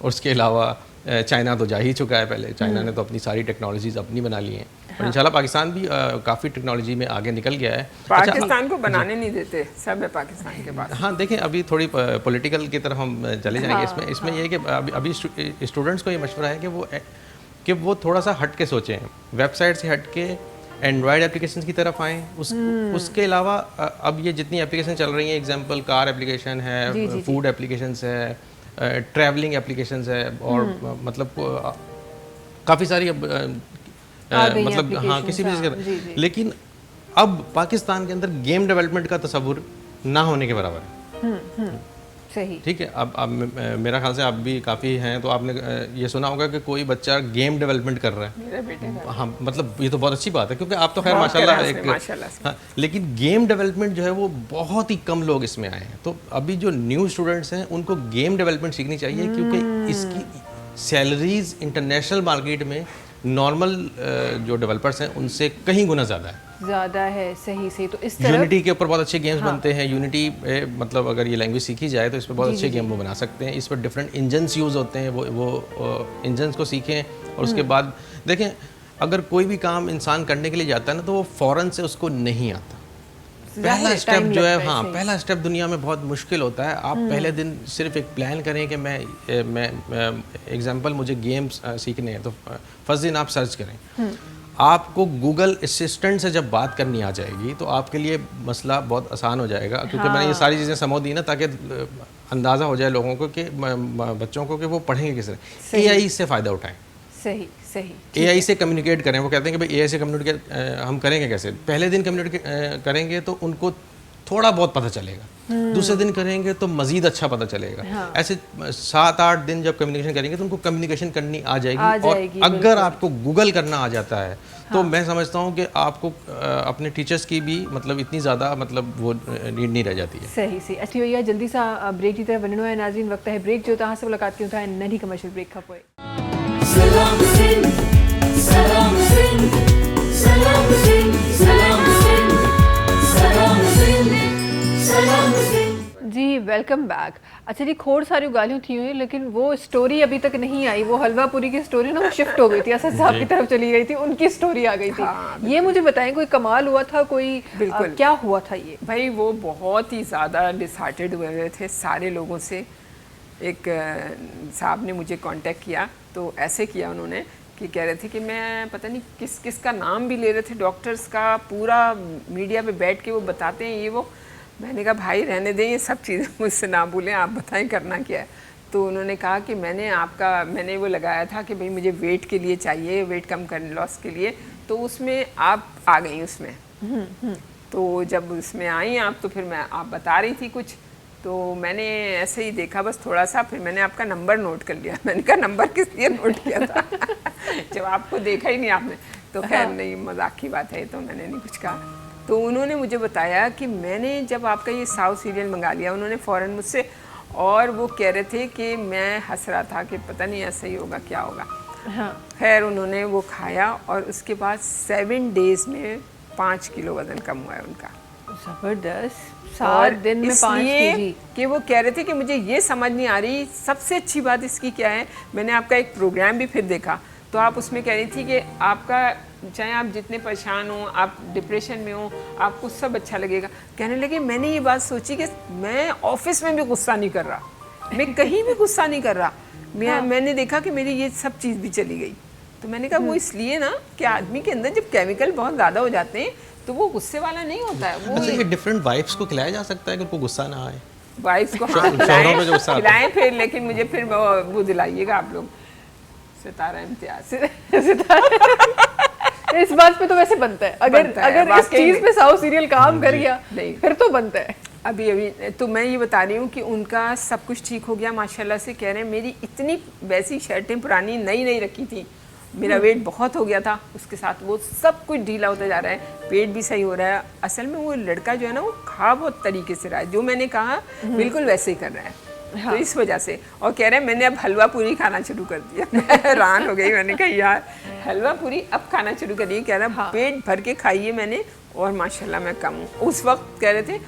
और उसके अलावा चाइना तो जा ही चुका है, पहले चाइना ने तो अपनी सारी टेक्नोलॉजीज अपनी बना ली हैं। हाँ। और इंशाल्लाह पाकिस्तान भी काफ़ी टेक्नोलॉजी में आगे निकल गया है। पाकिस्तान को बनाने नहीं देते, सब है पाकिस्तान के पास। हाँ देखें अभी थोड़ी पॉलिटिकल की तरफ हम चले जाएंगे। हाँ। इसमें ये है कि अभी स्टूडेंट्स को ये मशवरा है कि वो थोड़ा सा हट के सोचें, वेबसाइट से हट के एंड्रॉयड एप्लीकेशन की तरफ आएँ। उसके अलावा अब ये जितनी एप्लीकेशन चल रही हैं, एग्जाम्पल कार एप्लीकेशन है, फूड एप्लीकेशन है, ट्रैवलिंग एप्लीकेशंस है और मतलब काफ़ी सारी मतलब हाँ किसी भी चीज़ का। लेकिन अब पाकिस्तान के अंदर गेम डेवलपमेंट का तस्वुर ना होने के बराबर है। सही। ठीक है, अब मेरा ख्याल से आप भी काफ़ी हैं, तो आपने ये सुना होगा कि कोई बच्चा गेम डेवलपमेंट कर रहा है। मेरे बेटे का हाँ, मतलब ये तो बहुत अच्छी बात है, क्योंकि आप तो खैर माशाल्लाह हाँ, लेकिन गेम डेवलपमेंट जो है वो बहुत ही कम लोग इसमें आए हैं। तो अभी जो न्यू स्टूडेंट्स हैं उनको गेम डेवलपमेंट सीखनी चाहिए, क्योंकि इसकी सैलरीज इंटरनेशनल मार्केट में नॉर्मल जो डेवलपर्स हैं उनसे कहीं गुना ज़्यादा है। सही सही। तो इस तरह यूनिटी के ऊपर बहुत अच्छे गेम्स बनते हैं। यूनिटी मतलब अगर ये लैंग्वेज सीखी जाए तो इस पर बहुत अच्छे गेम वो बना सकते हैं। इस पर डिफरेंट इंजन्स यूज़ होते हैं, वो इंजन्स को सीखें और उसके बाद देखें, अगर कोई भी काम इंसान करने के लिए जाता है ना, तो वो फ़ौरन से उसको नहीं आता। पहला स्टेप जो है, हाँ, पहला स्टेप दुनिया में बहुत मुश्किल होता है। आप पहले दिन सिर्फ एक प्लान करें कि मैं एग्जांपल मुझे गेम्स सीखने हैं, तो फर्स्ट दिन आप सर्च करें। आपको गूगल असिस्टेंट से जब बात करनी आ जाएगी तो आपके लिए मसला बहुत आसान हो जाएगा, क्योंकि मैंने ये सारी चीज़ें समझ दी ना, ताकि अंदाज़ा हो जाए लोगों को कि बच्चों को कि वो पढ़ेंगे किस तरह। AI से फ़ायदा उठाएं। सही सही। AI से कम्युनिकेट करें। वो कहते हैं कि भाई AI से कम्युनिकेट हम करेंगे कैसे? पहले दिन कम्युनिकेट करेंगे तो उनको थोड़ा बहुत पता चलेगा, दूसरे दिन करेंगे तो मज़ीद अच्छा पता चलेगा। हाँ। ऐसे 7-8 दिन जब कम्युनिकेशन करेंगे तो उनको कम्युनिकेशन करनी आ जाएगी। और अगर आपको गूगल करना आ जाता है तो मैं समझता हूँ कि आपको अपने टीचर्स की भी मतलब इतनी ज़्यादा मतलब वो नीड नहीं रह जाती है। सही सही। अच्छी भैया जल्दी सा ब्रेक की तरफ वञणो आहे नाज़रीन, वक्त है ब्रेक जो। तव्हां सां मुलाक़ात कयूं था नंढी कमर्शियल ब्रेक खां पोइ। सलाम सिंध सलाम सिंध सलाम सिंध सलाम सिंध सलाम सिंध सलाम सिंध। जी वेलकम बैक। अच्छा जी, खोड़ सारी गालियों थी हुई, लेकिन वो स्टोरी अभी तक नहीं आई। वो हलवा पूरी की स्टोरी ना वो शिफ्ट हो गई थी, असद साहब की तरफ चली गई थी, उनकी स्टोरी आ गई थी। हाँ, ये मुझे बताएं, कोई कमाल हुआ था, कोई क्या हुआ था? ये भाई वो बहुत ही ज़्यादा डिसहार्टेड हुए थे सारे लोगों से। एक साहब ने मुझे कांटेक्ट किया, तो ऐसे किया उन्होंने कि कह रहे थे कि मैं पता नहीं किस किस का नाम भी ले रहे थे, डॉक्टर्स का पूरा मीडिया पे बैठ के वो बताते हैं ये वो। मैंने कहा भाई रहने दें, ये सब चीज़ें मुझसे ना भूलें, आप बताएं करना क्या है। तो उन्होंने कहा कि मैंने वो लगाया था कि भाई मुझे वेट के लिए चाहिए, वेट कम करने लॉस के लिए, तो उसमें आप आ गई उसमें। तो जब उसमें आई आप, तो फिर आप बता रही थी कुछ, तो मैंने ऐसे ही देखा बस थोड़ा सा, फिर मैंने आपका नंबर नोट कर लिया। मैंने कहा नंबर किस लिए नोट किया था जब आपको देखा ही नहीं आपने। तो खैर नहीं, मजाक की बात है, तो मैंने नहीं कुछ कहा। तो उन्होंने मुझे बताया कि मैंने जब आपका ये साउथ सीरियल मंगा लिया उन्होंने फ़ौरन मुझसे, और वो कह रहे थे कि मैं हंस रहा था कि पता नहीं ऐसा ही होगा क्या होगा। हाँ। खैर उन्होंने वो खाया और उसके बाद 7 डेज़ में 5 किलो वज़न कम हुआ है उनका। ज़बरदस्त। 7 दिन में 5 केजी। कि वो कह रहे थे कि मुझे ये समझ नहीं आ रही, सबसे अच्छी बात इसकी क्या है, मैंने आपका एक प्रोग्राम भी फिर देखा, तो आप उसमें कह रही थी कि आपका चाहे आप जितने परेशान हो, आप डिप्रेशन में हो, आपको सब अच्छा लगेगा। कहने लगे मैंने ये बात सोची कि मैं ऑफिस में भी गुस्सा नहीं कर रहा, मैं कहीं भी गुस्सा नहीं कर रहा। मैंने देखा कि मेरी ये सब चीज़ भी चली गई। तो मैंने कहा वो इसलिए ना कि आदमी के अंदर जब केमिकल बहुत ज़्यादा हो जाते हैं तो वो गुस्से वाला नहीं होता है। वो अच्छा, ये डिफरेंट वाइफ्स को खिलाया जा सकता है कि उनको गुस्सा ना आए? वाइफ्स को हाँ खिलाएं फिर, लेकिन मुझे फिर वो दिलाइएगा आप लोग सितारा इम्तियाज। इस बात पे तो वैसे बनता है, अगर इस चीज पे साउथ सीरियल काम कर गया फिर तो बनता है। अभी तो मैं ये बता रही हूँ कि उनका सब कुछ ठीक हो गया माशाल्लाह से। कह रहे हैं मेरी इतनी वैसी शर्टें पुरानी नई रखी थी, मेरा वेट बहुत हो गया था, उसके साथ वो सब कुछ ढीला होता जा रहा है, पेट भी सही हो रहा है। असल में वो लड़का जो है ना वो खा बहुत तरीके से रहा है, जो मैंने कहा बिल्कुल वैसे ही कर रहा है। हाँ। तो इस वजह से, और कह रहे हैं मैंने अब हलवा पूरी खाना शुरू कर दिया। मैं हैरान हो गई, मैंने कहा यार हलवा पूरी अब खाना शुरू करिए। कह रहा हाँ। पेट भर के खाइए मैंने, और माशाल्लाह मैं कम हूँ। उस वक्त कह रहे थे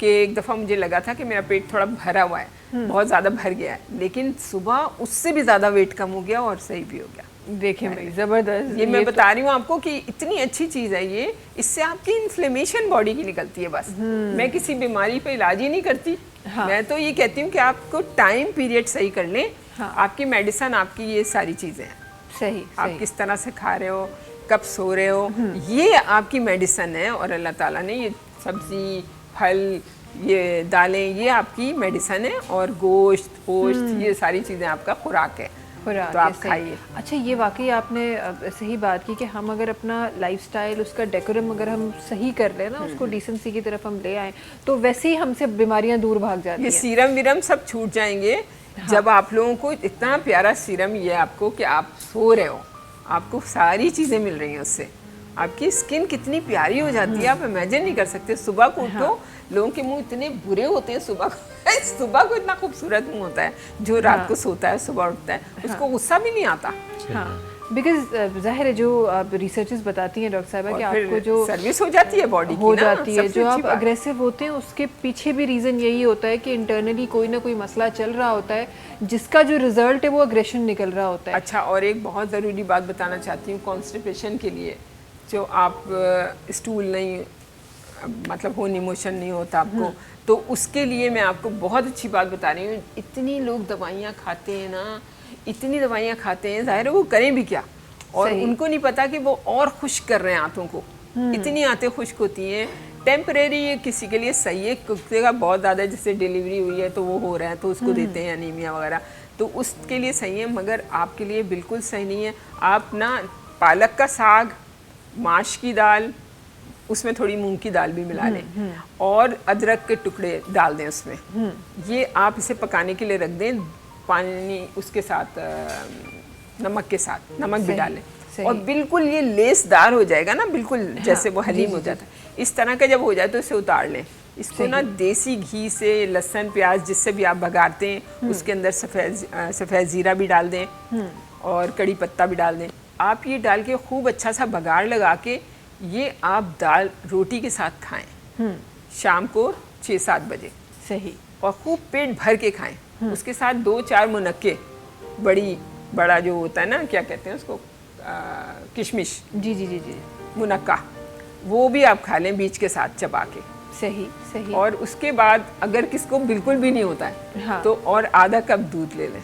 कि एक दफ़ा मुझे लगा था कि मेरा पेट थोड़ा भरा हुआ है, बहुत ज़्यादा भर गया है, लेकिन सुबह उससे भी ज़्यादा वेट कम हो गया और सही भी हो गया। देखिए भाई ज़बरदस्त, ये मैं बता रही हूँ आपको कि इतनी अच्छी चीज़ है ये। इससे आपकी इन्फ्लेमेशन बॉडी की निकलती है बस। मैं किसी बीमारी पे इलाज ही नहीं करती। हाँ। मैं तो ये कहती हूँ कि आपको टाइम पीरियड सही कर लें। हाँ। आपकी मेडिसिन आपकी ये सारी चीज़ें हैं। सही, आप किस तरह से खा रहे हो, कब सो रहे हो, ये आपकी मेडिसिन है। और अल्लाह ताला ने ये सब्ज़ी, फल, ये दालें, ये आपकी मेडिसिन है। और गोश्त ये सारी चीज़ें आपका खुराक है। तो आप खाइए। अच्छा, ये वाकई आपने सही बात की कि हम अगर अपना लाइफस्टाइल, उसका डेकोरम अगर हम सही कर लें ना, उसको डिसेंसी की तरफ हम ले आए, तो वैसे ही हमसे बीमारियां दूर भाग जाती ये हैं। सीरम वीरम सब छूट जाएंगे। हाँ। जब आप लोगों को इतना प्यारा सीरम ये आपको कि आप सो रहे हो, आपको सारी चीज़ें मिल रही हैं उससे, आपकी स्किन कितनी प्यारी हो जाती है, आप इमेजिन नहीं कर सकते। सुबह को उठो, हाँ। लोगों के मुंह इतने बुरे होते हैं सुबह को इतना खूबसूरत मुंह होता है। जो रात को सोता है सुबह उठता है, उसको गुस्सा भी नहीं आता। बिकॉज जाहिर है, जो रिसर्चेस बताती हैं डॉक्टर साहब कि आपको जो सर्विस हो जाती है बॉडी की, हो जाती है, जो आप अग्रेसिव होते हैं, उसके पीछे भी रीज़न यही होता है कि इंटरनली कोई ना कोई मसला चल रहा होता है, जिसका जो रिजल्ट है वो अग्रेशन निकल रहा होता है। अच्छा, और एक बहुत ज़रूरी बात बताना चाहती हूँ कॉन्स्टिपेशन के लिए, जो आप स्टूल नहीं, मतलब होनी मोशन नहीं होता आपको, तो उसके लिए मैं आपको बहुत अच्छी बात बता रही हूँ। इतनी लोग दवाइयाँ खाते हैं ना, इतनी दवाइयाँ खाते हैं, जाहिर है वो करें भी क्या, और उनको नहीं पता कि वो और खुश्क कर रहे हैं आंतों को। इतनी आंतें खुश्क होती हैं। टेम्परेरी ये किसी के लिए सही है, कुत्ते का बहुत ज़्यादा, जैसे डिलीवरी हुई है तो वो हो रहा है तो उसको देते हैं अनीमिया वगैरह, तो उसके लिए सही है, मगर आपके लिए बिल्कुल सही नहीं है। आप ना पालक का साग, माश की दाल, उसमें थोड़ी मूंग की दाल भी मिला लें और अदरक के टुकड़े डाल दें उसमें। ये आप इसे पकाने के लिए रख दें, पानी उसके साथ, नमक के साथ, नमक भी डालें, और बिल्कुल ये लेसदार हो जाएगा ना, बिल्कुल जैसे वो हलीम हो जाता है। इस तरह का जब हो जाए तो इसे उतार लें। इसको ना देसी घी से, लहसुन प्याज जिससे भी आप बघारते हैं, उसके अंदर सफ़ेद ज़ीरा भी डाल दें और कड़ी पत्ता भी डाल दें। आप ये डाल के खूब अच्छा सा बघार लगा के ये आप दाल रोटी के साथ खाएं शाम को 6-7 बजे। सही। और खूब पेट भर के खाएं। उसके साथ 2-4 मुनक्के, बड़ा जो होता है ना, क्या कहते हैं उसको, किशमिश, जी, मुनक्का, वो भी आप खा लें बीच के साथ चबा के। सही। और उसके बाद अगर किसको बिल्कुल भी नहीं होता है, हाँ। तो और आधा कप दूध ले लें।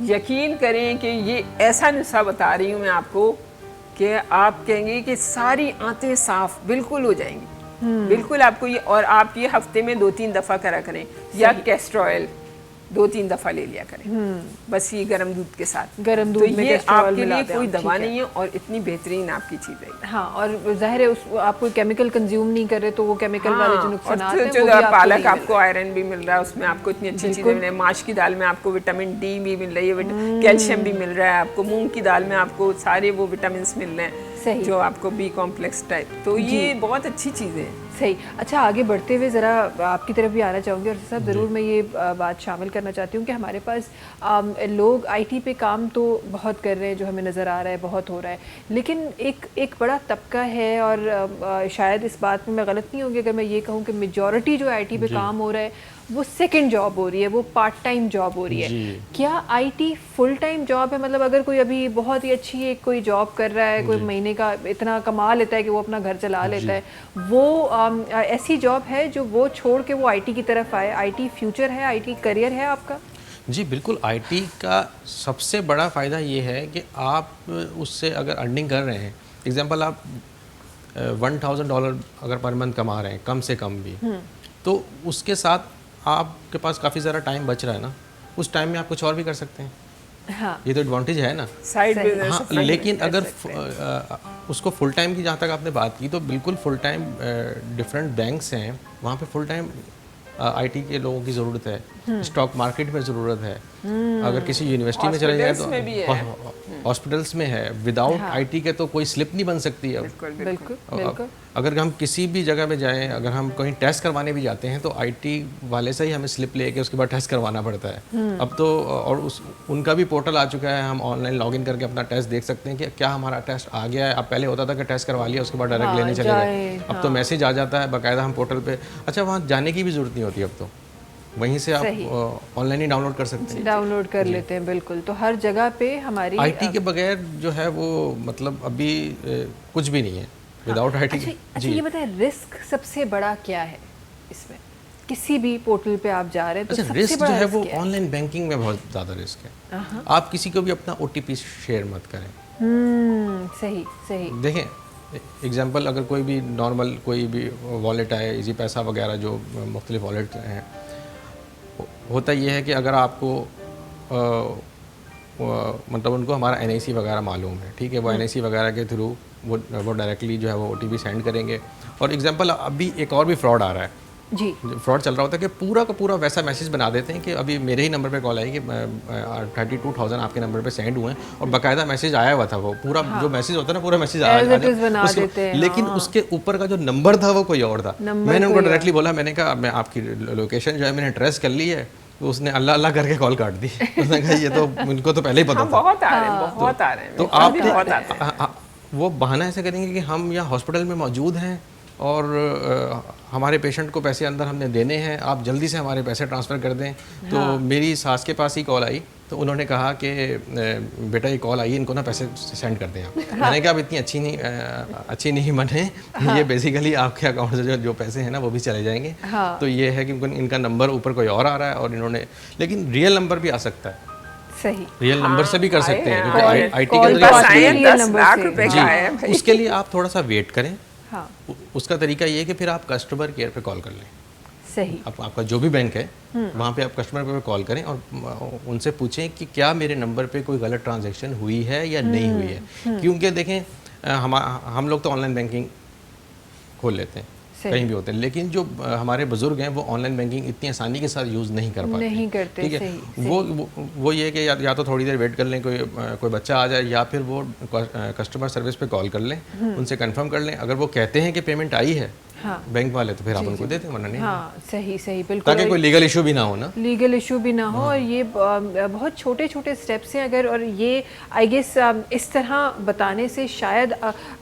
यकीन करें कि ये ऐसा नुस्खा बता रही हूँ मैं आपको कि आप कहेंगे कि सारी आंतें साफ बिल्कुल हो जाएंगी। बिल्कुल आपको ये, और आप ये हफ्ते में 2-3 दफ़ा करा करें, या कैस्टर ऑयल 2-3 दफ़ा ले लिया करें, बस ये गर्म दूध के साथ। गर्म दूध में ये आपके लिए कोई दवा नहीं है और इतनी बेहतरीन आपकी चीज़ है। हाँ, और जाहिर है आप कोई केमिकल कंज्यूम नहीं कर रहे, तो वो केमिकल वाले जो नुकसान हैं, जो पालक आपको आयरन भी मिल रहा है, उसमें आपको इतनी अच्छी चीज़ें मिल रही है। माश की दाल में आपको विटामिन डी भी मिल रही है, कैल्शियम भी मिल रहा है आपको। मूंग की दाल में आपको सारे वो विटामिन मिल रहे हैं जो आपको बी कॉम्प्लेक्स टाइप, तो ये बहुत अच्छी चीज़ें हैं। सही। अच्छा, आगे बढ़ते हुए ज़रा आपकी तरफ भी आना चाहूँगी, और साहब ज़रूर मैं ये बात शामिल करना चाहती हूँ कि हमारे पास लोग आईटी पे काम तो बहुत कर रहे हैं, जो हमें नज़र आ रहा है, बहुत हो रहा है, लेकिन एक बड़ा तबका है, और शायद इस बात में मैं गलत नहीं होंगी अगर मैं ये कहूँ कि मेजॉरिटी जो आईटी पे काम हो रहा है वो सेकंड जॉब हो रही है, वो पार्ट टाइम जॉब हो रही है। क्या आईटी फुल टाइम जॉब है? मतलब अगर कोई अभी बहुत ही अच्छी एक कोई जॉब कर रहा है, कोई महीने का इतना कमा लेता है कि वो अपना घर चला लेता है, वो ऐसी जॉब है जो वो छोड़ के वो आईटी की तरफ आए? आईटी फ्यूचर है, आईटी करियर है आपका? जी बिल्कुल। आईटी का सबसे बड़ा फ़ायदा ये है कि आप उससे अगर अर्निंग कर रहे हैं, एग्जांपल आप $1000 अगर पर मंथ कमा रहे हैं, कम से कम भी, तो उसके साथ आपके पास काफ़ी ज़्यादा टाइम बच रहा है ना, उस टाइम में आप कुछ और भी कर सकते हैं। हाँ। ये तो एडवांटेज है ना, साइड बिजनेस। हाँ, लेकिन अगर उसको फुल टाइम की, जहाँ तक आपने बात की, तो बिल्कुल फुल टाइम डिफरेंट बैंक्स हैं, वहाँ पे फुल टाइम आईटी के लोगों की ज़रूरत है, स्टॉक मार्केट में ज़रूरत है, अगर किसी यूनिवर्सिटी में चले जाए तो हॉस्पिटल्स में है। विदाउट आईटी के तो कोई स्लिप नहीं बन सकती है। बिल्कुल। अगर हम किसी भी जगह पे जाएं, अगर हम कहीं टेस्ट करवाने भी जाते हैं तो आईटी वाले से ही हमें स्लिप लेके उसके बाद टेस्ट करवाना पड़ता है। अब तो और उनका भी पोर्टल आ चुका है, हम ऑनलाइन लॉगिन करके अपना टेस्ट देख सकते हैं कि क्या हमारा टेस्ट आ गया है। अब पहले होता था कि टेस्ट करवा लिया उसके बाद डायरेक्ट लेने चले गए, अब तो मैसेज आ जाता है बाकायदा हम पोर्टल पे। अच्छा, वहाँ जाने की भी ज़रूरत नहीं होती, अब तो वहीं से आप ऑनलाइन ही डाउनलोड कर सकते हैं, डाउनलोड कर लेते हैं। बिल्कुल। तो हर जगह पे हमारी आईटी के बगैर जो है वो मतलब अभी कुछ भी नहीं है विदाउट आईटी। अच्छा, ये बताएं रिस्क सबसे बड़ा क्या है इसमें? किसी भी पोर्टल पे आप जा रहे हैं तो अच्छा, सबसे रिस्क बड़ा जो है वो रिस्क ऑनलाइन बैंकिंग में बहुत ज़्यादा रिस्क है। आप किसी को भी अपना ओटीपी शेयर मत करें। सही। देखें, एग्जांपल, अगर कोई भी नॉर्मल कोई भी वॉलेट है, इजी पैसा वगैरह जो मुख्तलिफ वॉलेट हैं, होता ये है कि अगर आपको मतलब उनको हमारा NIC वगैरह मालूम है, ठीक है, वो NIC वगैरह के थ्रू वो डायरेक्टली जो है वो OTP सेंड करेंगे। और एग्जांपल अभी एक और भी फ्रॉड आ रहा है जी, फ्रॉड चल रहा होता है कि पूरा का पूरा वैसा मैसेज बना देते हैं कि अभी मेरे ही नंबर पे कॉल आई कि 32,000 आपके नंबर पे सेंड हुए हैं, और बाकायदा मैसेज आया हुआ था, वो पूरा जो मैसेज होता है ना पूरा मैसेज आया, लेकिन उसके ऊपर का जो नंबर था वो कोई और था। मैंने उनको डायरेक्टली बोला, मैंने कहा मैं आपकी लोकेशन जो है मैंने ट्रेस कर ली है, तो उसने अल्लाह अल्लाह करके कॉल काट दी। उसने कहा ये तो उनको तो पहले ही पता था। बहुत आ रहे हैं, तो आप वो बहाना ऐसे करेंगे कि हम यहाँ हॉस्पिटल में मौजूद हैं और हमारे पेशेंट को पैसे अंदर हमने देने हैं, आप जल्दी से हमारे पैसे ट्रांसफ़र कर दें। तो मेरी सास के पास ही कॉल आई, तो उन्होंने कहा कि बेटा ये कॉल आई है, इनको ना पैसे सेंड कर दें आप। मैंने कहा अब इतनी अच्छी नहीं बने, ये बेसिकली आपके अकाउंट से जो पैसे हैं ना वो भी चले जाएंगे। तो ये है कि इनका नंबर ऊपर कोई और आ रहा है, और इन्होंने, लेकिन रियल नंबर भी आ सकता है, सही रियल नंबर से भी कर सकते हैं, क्योंकि IT के जरिए 10 लाख रुपए का है। उसके लिए आप थोड़ा सा वेट करें। हाँ, उसका तरीका ये है कि फिर आप कस्टमर केयर पे कॉल कर लें। सही, आपका जो भी बैंक है वहाँ पे आप कस्टमर पे कॉल करें और उनसे पूछें कि क्या मेरे नंबर पे कोई गलत ट्रांजैक्शन हुई है या नहीं हुई है। क्योंकि देखें हम लोग तो ऑनलाइन बैंकिंग खोल लेते हैं, कहीं भी होते हैं, लेकिन जो हमारे बुजुर्ग हैं वो ऑनलाइन बैंकिंग इतनी आसानी के साथ यूज़ नहीं कर पाते, नहीं करते, ठीक है। वो ये कि या तो थोड़ी देर वेट कर लें, कोई बच्चा आ जाए, या फिर वो कस्टमर सर्विस पे कॉल कर लें, उनसे कंफर्म कर लें। अगर वो कहते हैं कि पेमेंट आई है बैंक वाले, तो फिर आप उनको देते हैं, वरना नहीं। हाँ, सही बिल्कुल, ताकि कोई लीगल इशू भी ना हो ना, लीगल इशू भी ना हो। और ये बहुत छोटे छोटे स्टेप्स हैं अगर, और ये आई गेस इस तरह बताने से शायद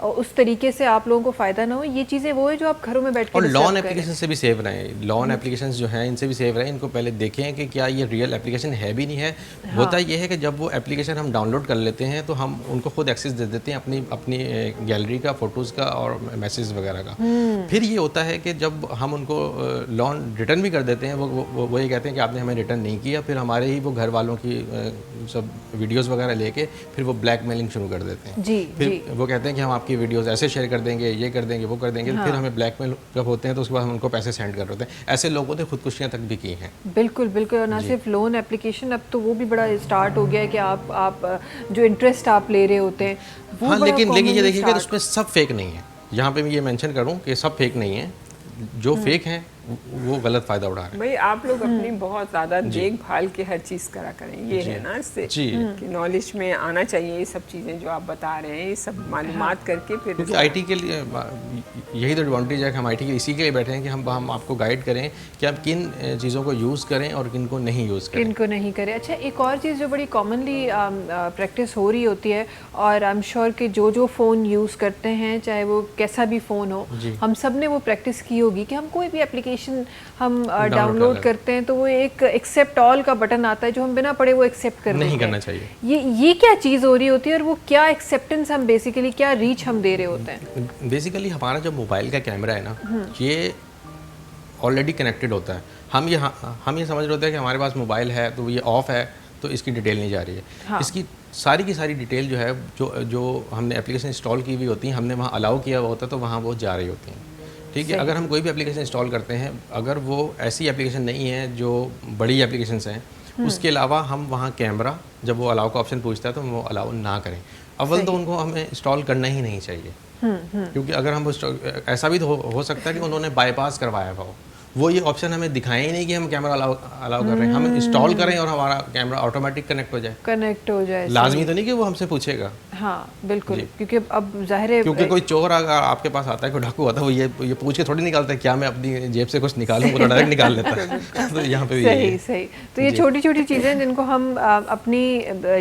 उस तरीके से आप लोगों को फ़ायदा ना हो। ये चीज़ें वो है जो आप घरों में बैठ के, और लोन एप्लीकेशन से भी सेव रहें, लोन एप्लीकेशन जो हैं इनसे भी सेव रहें। इनको पहले देखें कि क्या ये रियल एप्लीकेशन है भी नहीं है। होता ये है कि जब वो एप्लीकेशन हम डाउनलोड कर लेते हैं तो हम उनको खुद एक्सेस दे देते हैं अपनी गैलरी का, फ़ोटोज़ का और मैसेज वगैरह का। फिर ये होता है कि जब हम उनको लोन रिटर्न भी कर देते हैं, वो ये कहते हैं कि आपने हमें रिटर्न नहीं किया, फिर हमारे ही वो घर वालों की सब वीडियोस वगैरह लेके फिर वो ब्लैकमेलिंग शुरू कर देते हैं। फिर वो कहते हैं कि हम आपकी वीडियोस ऐसे शेयर कर देंगे, ये कर देंगे, वो कर देंगे। फिर हमें ब्लैकमेल जब होते हैं तो उसके बाद हम उनको पैसे सेंड कर देते हैं। ऐसे लोगों ने खुदकुशियाँ तक भी की हैं। बिल्कुल बिल्कुल, और ना सिर्फ लोन एप्लीकेशन, अब तो वो भी बड़ा स्टार्ट हो गया है कि आप जो इंटरेस्ट आप ले रहे होते हैं वो, हाँ, लेकिन ये देखिएगा उसमें सब फेक नहीं है। यहाँ पे मैं ये मेंशन करूँ कि सब फेक नहीं है, जो फेक हैं वो गलत फ़ायदा उठा रहे हैं। भाई आप लोग अपनी बहुत ज़्यादा देखभाल के हर चीज़ करा करें, ये है ना, इससे कि नॉलेज में आना चाहिए ये सब चीज़ें जो आप बता रहे हैं, ये सब मालूमात करके फिर, क्योंकि IT के लिए यही तो एडवांटेज है कि हम IT के इसी के लिए बैठे हैं कि हम आपको गाइड करें कि आप किन चीज़ों को यूज़ करें और किन को नहीं यूज़ करें, किनको नहीं करें। अच्छा, एक और चीज़ जो बड़ी कॉमनली प्रैक्टिस हो रही होती है, और आई एम श्योर कि जो फ़ोन यूज़ करते हैं, चाहे वो कैसा भी फ़ोन हो, हम सब ने वो प्रैक्टिस की होगी कि हम कोई भी एप्लीकेशन हम डाउनलोड करते हैं तो वो एक एक्सेप्ट ऑल का बटन आता है जो हम बिना पढ़े वो एक्सेप्ट कर नहीं करना चाहिए। ये क्या चीज़ हो रही होती है, और वो क्या एक्सेप्टेंस हम बेसिकली, क्या रीच हम दे रहे होते हैं? बेसिकली हमारा जो मोबाइल का कैमरा है ना, ये ऑलरेडी कनेक्टेड होता है। हम ये समझ रहे होते हैं कि हमारे पास मोबाइल है तो ये ऑफ है तो इसकी डिटेल नहीं जा रही है। इसकी सारी की सारी डिटेल जो है, जो हमने एप्लीकेशन इंस्टॉल की हुई होती है, हमने वहाँ अलाउ किया हुआ होता है, तो वहाँ वो जा रही होती हैं, ठीक है। अगर हम कोई भी एप्लीकेशन इंस्टॉल करते हैं, अगर वो ऐसी एप्लीकेशन नहीं है जो बड़ी एप्लीकेशंस हैं, उसके अलावा हम वहाँ कैमरा, जब वो अलाउ का ऑप्शन पूछता है तो वो अलाउ ना करें। अव्वल तो उनको हमें इंस्टॉल करना ही नहीं चाहिए, क्योंकि अगर हम ऐसा भी तो हो सकता है कि उन्होंने बाईपास करवाया हो, वो ये ऑप्शन हमें दिखाए ही नहीं कि हम कैमरा अलाउ कर रहे हैं। हम इंस्टॉल करें और हमारा कैमरा ऑटोमेटिक कनेक्ट हो जाए। लाजमी तो नहीं कि वो हमसे पूछेगा। हाँ बिल्कुल, क्योंकि अब जाहिर है, क्योंकि कोई चोर अगर आपके पास आता है, कोई डाकू आता है, वो ये पूछ के थोड़ी निकालता है क्या मैं अपनी जेब से कुछ निकालूं, वो डायरेक्ट निकाल लेता है। तो यहाँ पे भी सही। तो ये छोटी छोटी चीज़ें जिनको हम अपनी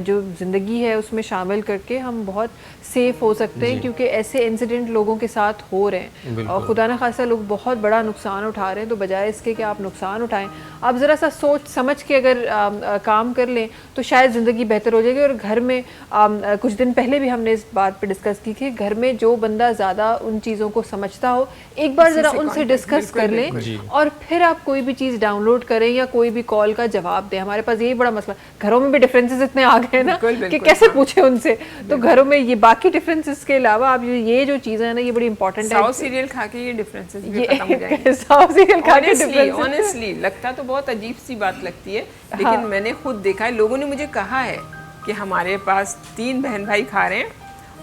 जो ज़िंदगी है उसमें शामिल करके हम बहुत सेफ हो सकते हैं, क्योंकि ऐसे इंसिडेंट लोगों के साथ हो रहे हैं और खुदा न खासा लोग बहुत बड़ा नुकसान उठा रहे हैं। तो बजाय इसके कि आप नुकसान उठाएं, आप ज़रा सा सोच समझ के अगर काम कर लें तो शायद ज़िंदगी बेहतर हो जाएगी। और घर में कुछ दिन पहले भी हमने इस बात पे डिस्कस की कि घर में जो बंदा ज़्यादा उन चीज़ों को समझता हो, एक बार ज़रा उनसे डिस्कस कर लें और फिर आप कोई भी चीज़ डाउनलोड करें या कोई भी कॉल का जवाब दें। हमारे पास यही बड़ा मसला, घरों में भी डिफरेंसेस इतने आ गए ना कि कैसे पूछे उनसे। तो घरों में ये बाकी डिफरेंसेस के अलावा आप ये जो चीज़ें हैं ना, ये बड़ी इंपॉर्टेंट है। साउथ सीरियल खा के ये डिफरेंसेस भी खत्म हो जाएंगे। साउथ सीरियल खा के ऑनेस्टली लगता तो बहुत अजीब सी बात लगती है, लेकिन मैंने खुद देखा है, लोगों ने मुझे कहा है कि हमारे पास 3 बहन भाई खा रहे हैं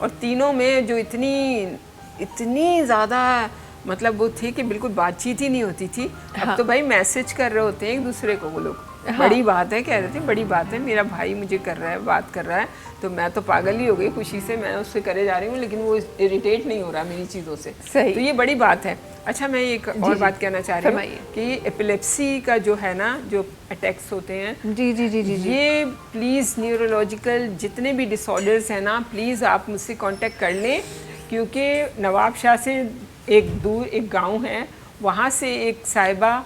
और तीनों में जो इतनी ज़्यादा मतलब वो थी कि बिल्कुल बातचीत ही नहीं होती थी। अब तो भाई मैसेज कर रहे होते हैं एक दूसरे को वो लोग। बड़ी बात है, कह रहे थे बड़ी बात है, मेरा भाई मुझे कर रहा है, बात कर रहा है, तो मैं तो पागल ही हो गई खुशी से, मैं उससे करे जा रही हूँ, लेकिन वो इरिटेट नहीं हो रहा मेरी चीज़ों से। सही। तो ये बड़ी बात है। अच्छा, मैं एक और बात कहना चाह रही हूँ कि एपिलेप्सी का जो है ना, जो अटैक्स होते हैं, जी जी जी जी जी, ये प्लीज़ न्यूरोलॉजिकल जितने भी डिसऑर्डर्स हैं ना, प्लीज़ आप मुझसे कांटेक्ट कर लें, क्योंकि नवाब शाह से एक गांव है, वहाँ से एक साहिबा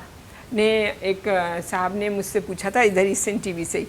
ने, एक साहब ने मुझसे पूछा था इधर ईस्टर्न टीवी से ही,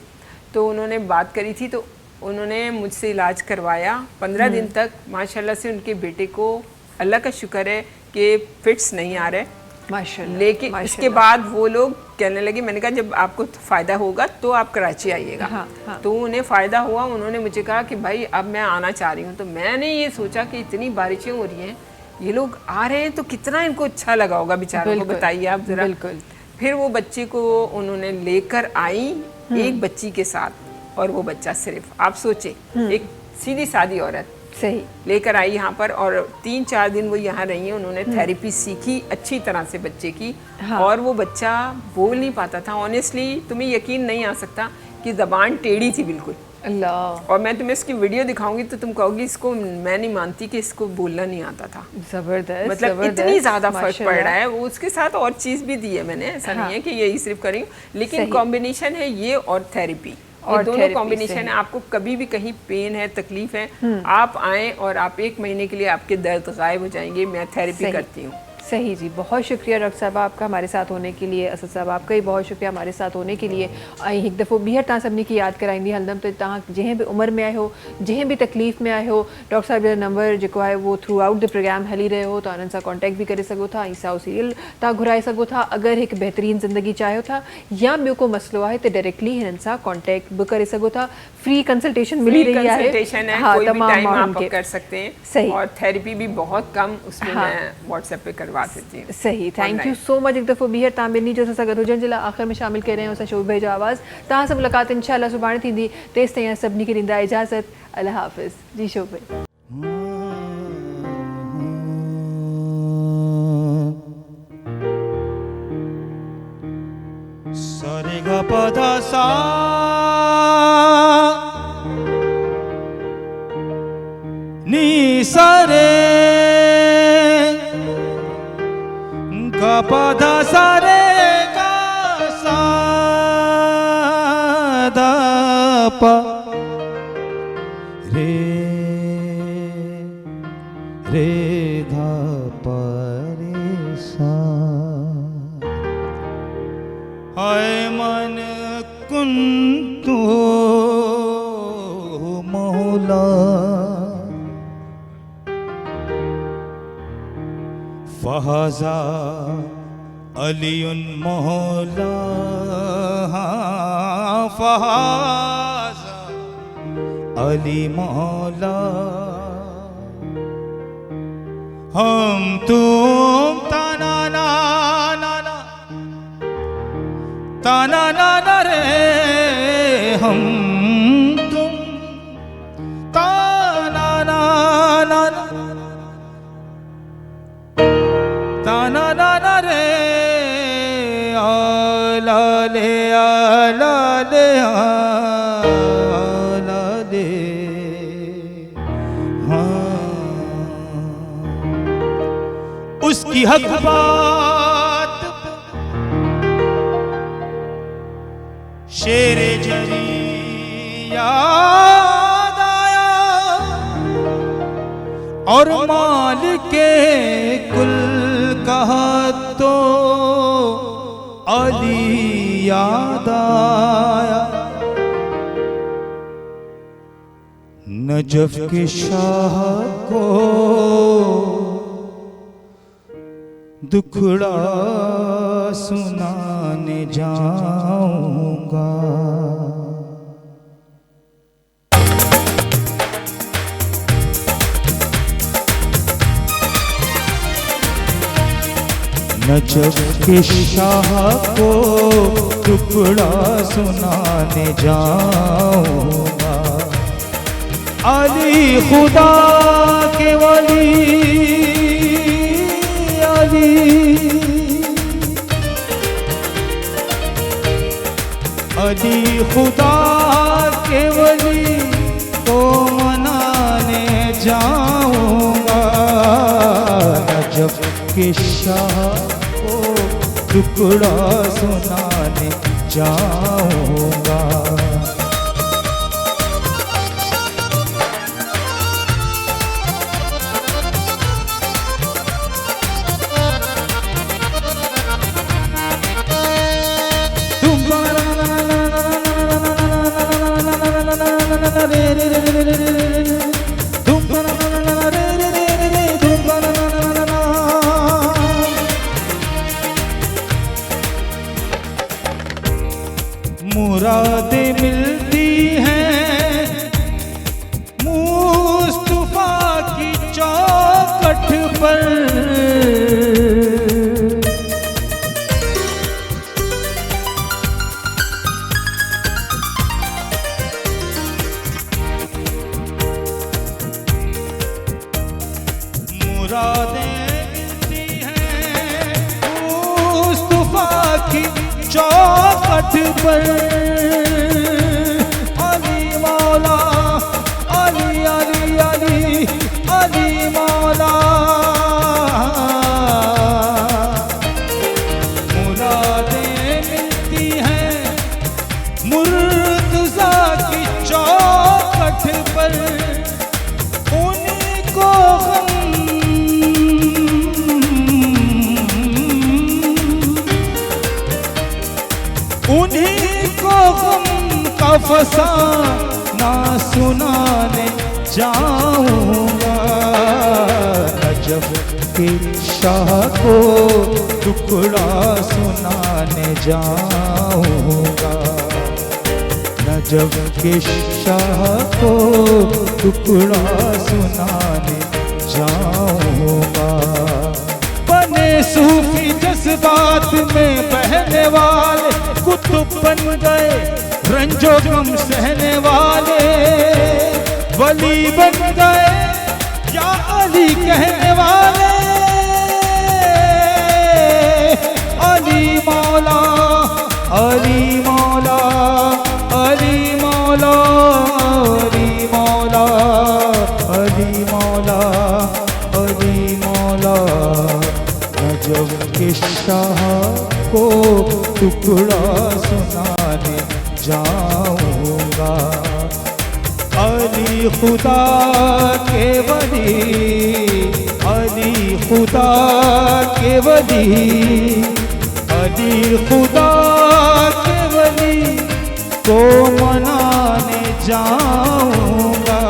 तो उन्होंने बात करी थी, तो उन्होंने मुझसे इलाज करवाया 15 दिन तक। माशाल्लाह से उनके बेटे को, अल्लाह का शुक्र है कि फिट्स नहीं आ रहे माशाल्लाह। लेकिन इसके बाद वो लोग कहने लगे, मैंने कहा जब आपको फ़ायदा होगा तो आप कराची आइएगा। हाँ। तो उन्हें फ़ायदा हुआ, उन्होंने मुझे कहा कि भाई अब मैं आना चाह रही हूँ। तो मैंने ये सोचा कि इतनी बारिशें हो रही हैं, ये लोग आ रहे हैं तो कितना इनको अच्छा लगा होगा बेचारों को, बताइए आप ज़रा। बिल्कुल। फिर वो बच्चे को उन्होंने लेकर आई, एक बच्ची के साथ, और वो बच्चा सिर्फ आप सोचे एक सीधी सादी औरत सही लेकर आई यहाँ पर, और 3-4 दिन वो यहाँ रही हैं। उन्होंने थेरेपी सीखी अच्छी तरह से बच्चे की। हाँ। और वो बच्चा बोल नहीं पाता था। ऑनेस्टली तुम्हें यकीन नहीं आ सकता कि ज़बान टेढ़ी थी बिल्कुल। अल्लाह। और मैं तुम्हें इसकी वीडियो दिखाऊंगी तो तुम कहोगी इसको, मैं नहीं मानती कि इसको बोलना नहीं आता था। जबरदस्त। मतलब इतनी ज़्यादा फर्क पड़ रहा है। वो उसके साथ और चीज़ भी दी है मैंने, ऐसा नहीं है कि यही सिर्फ करी, लेकिन कॉम्बिनेशन है ये और थेरेपी, और दोनों कॉम्बिनेशन है। आपको कभी भी कहीं पेन है, तकलीफ है, आप आएँ और आप 1 महीने के लिए आपके दर्द गायब हो जाएंगे। मैं थेरेपी करती हूँ। सही जी, बहुत शुक्रिया डॉक्टर साहब आपका हमारे साथ होने के लिए। असद साहब आपका ही बहुत शुक्रिया हमारे साथ होने के लिए। एक दफ़ो बीहर तव्हां सभिनी खे यादि कराईंदी हलंदमि त तव्हां जंहिं बि उमिरि में आहियो, जंहिं बि तकलीफ़ में आहियो, डॉक्टर साहब जो नंबर जेको आहे वो थ्रू आउट द प्रोग्राम हली रहियो हो, तव्हां उन्हनि सां कॉन्टेक्ट भी करे सघो था, ऐं साओ सीरियल तव्हां घुराए सघो था। अगरि हिकु बहितरीनु ज़िंदगी चाहियो था या ॿियो को मसइलो आहे त डायरेक्टली हिननि सां कॉन्टेक्ट बि करे सघो था। फ्री कंसल्टेशन मिली रही है। हाँ, तमाम आप कर सकते हैं। सही। और थेरेपी भी बहुत कम उसमें मैं व्हाट्सएप पे करवा देती हूँ। सही, थैंक यू सो मच। एक दफ़ो बीहर तव्हां ॿिन्ही जो असां सां गॾु हुजण जे लाइ आख़िर में शामिल करे रहिया आहियूं असां शोभ भाई जो आवाज़। तव्हां सां मुलाक़ात इंशाअल्लाह सुभाणे थींदी। तेसि ताईं सभिनी खे ॾींदा इजाज़त। अल्लाह हाफ़िज़ जी शोभ भाई। सारे गा पधा सा नी सारे गा पधा सारे गा सा दा पा रे रे धा पा रे सा। हाय मन कुंतु मौला फहाजा अलीउन मौला, फहाजा अली मौला। हम तुम ताना ना ना ना ताना ना ना रे, हम तुम ताना ना ना ताना ना ना रे, आला ले आला ले आला ले। हाँ, उसकी हक बात शेरे जरी याद आया, और मालिके कुल कहा तो अली याद आया। नजफ के शाह को दुखड़ा सुनाने जाऊंगा। नजफ के शाह को टुकड़ा सुनाने जाऊंगा। अली खुदा के वली अली, अली खुदा के वली को मनाने जाऊंगा, नजफ के शाह को टुकड़ा सुनाने जाऊंगा। मुरादें मिलती हैं मुस्तफा की चौखट पर, मुरादें मिलती हैं मुस्तफा की चौखट पर। अली मौला अली अली अली अली मौला, मुरादें मिलती हैं मुर्तज़ा की चौखट पर, उन्हीं को उन्हीं को गम का फसाना सुनाने जाऊंगा, नजफ के शाह को टुकड़ा सुनाने जाऊंगा, नजफ के शाह को टुकड़ा सुनाने जाऊंगा। बने सूफी जज्बात में बहने वाले कुतुब बन गए, रंजो गम सहने वाले वली बन गए, या अली कहने वाले। अली मौला अली मौला अली मौला अली मौला अली मौला अली मौला, नजफ के शाह को टुकड़ा सुनाने जाऊंगा। अली खुदा के वली अली खुदा के वली अली खुदा के वली को मनाने जाऊंगा,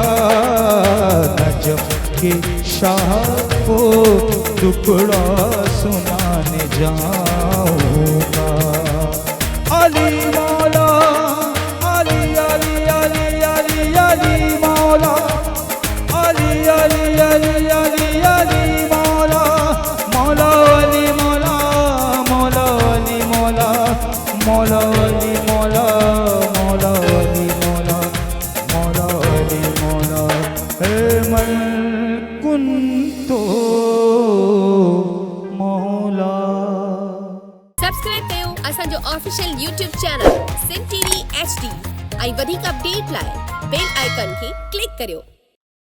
नजफ के शाह को टुकड़ा सुनाने जाऊंगा। अली मौला अली अली अली अली अली मौला अली अली अली अली अली मौला, मौला अली मौला मौला अली मौला मौला अली मौला मौला अली मौला मौला अली मौला। हे मन कुंतो मौला। सब्सक्राइब कयो असांजो official YouTube channel Sindh TV HD ऐं वधीक अपडेट लाइ बेल आइकन खे क्लिक करियो।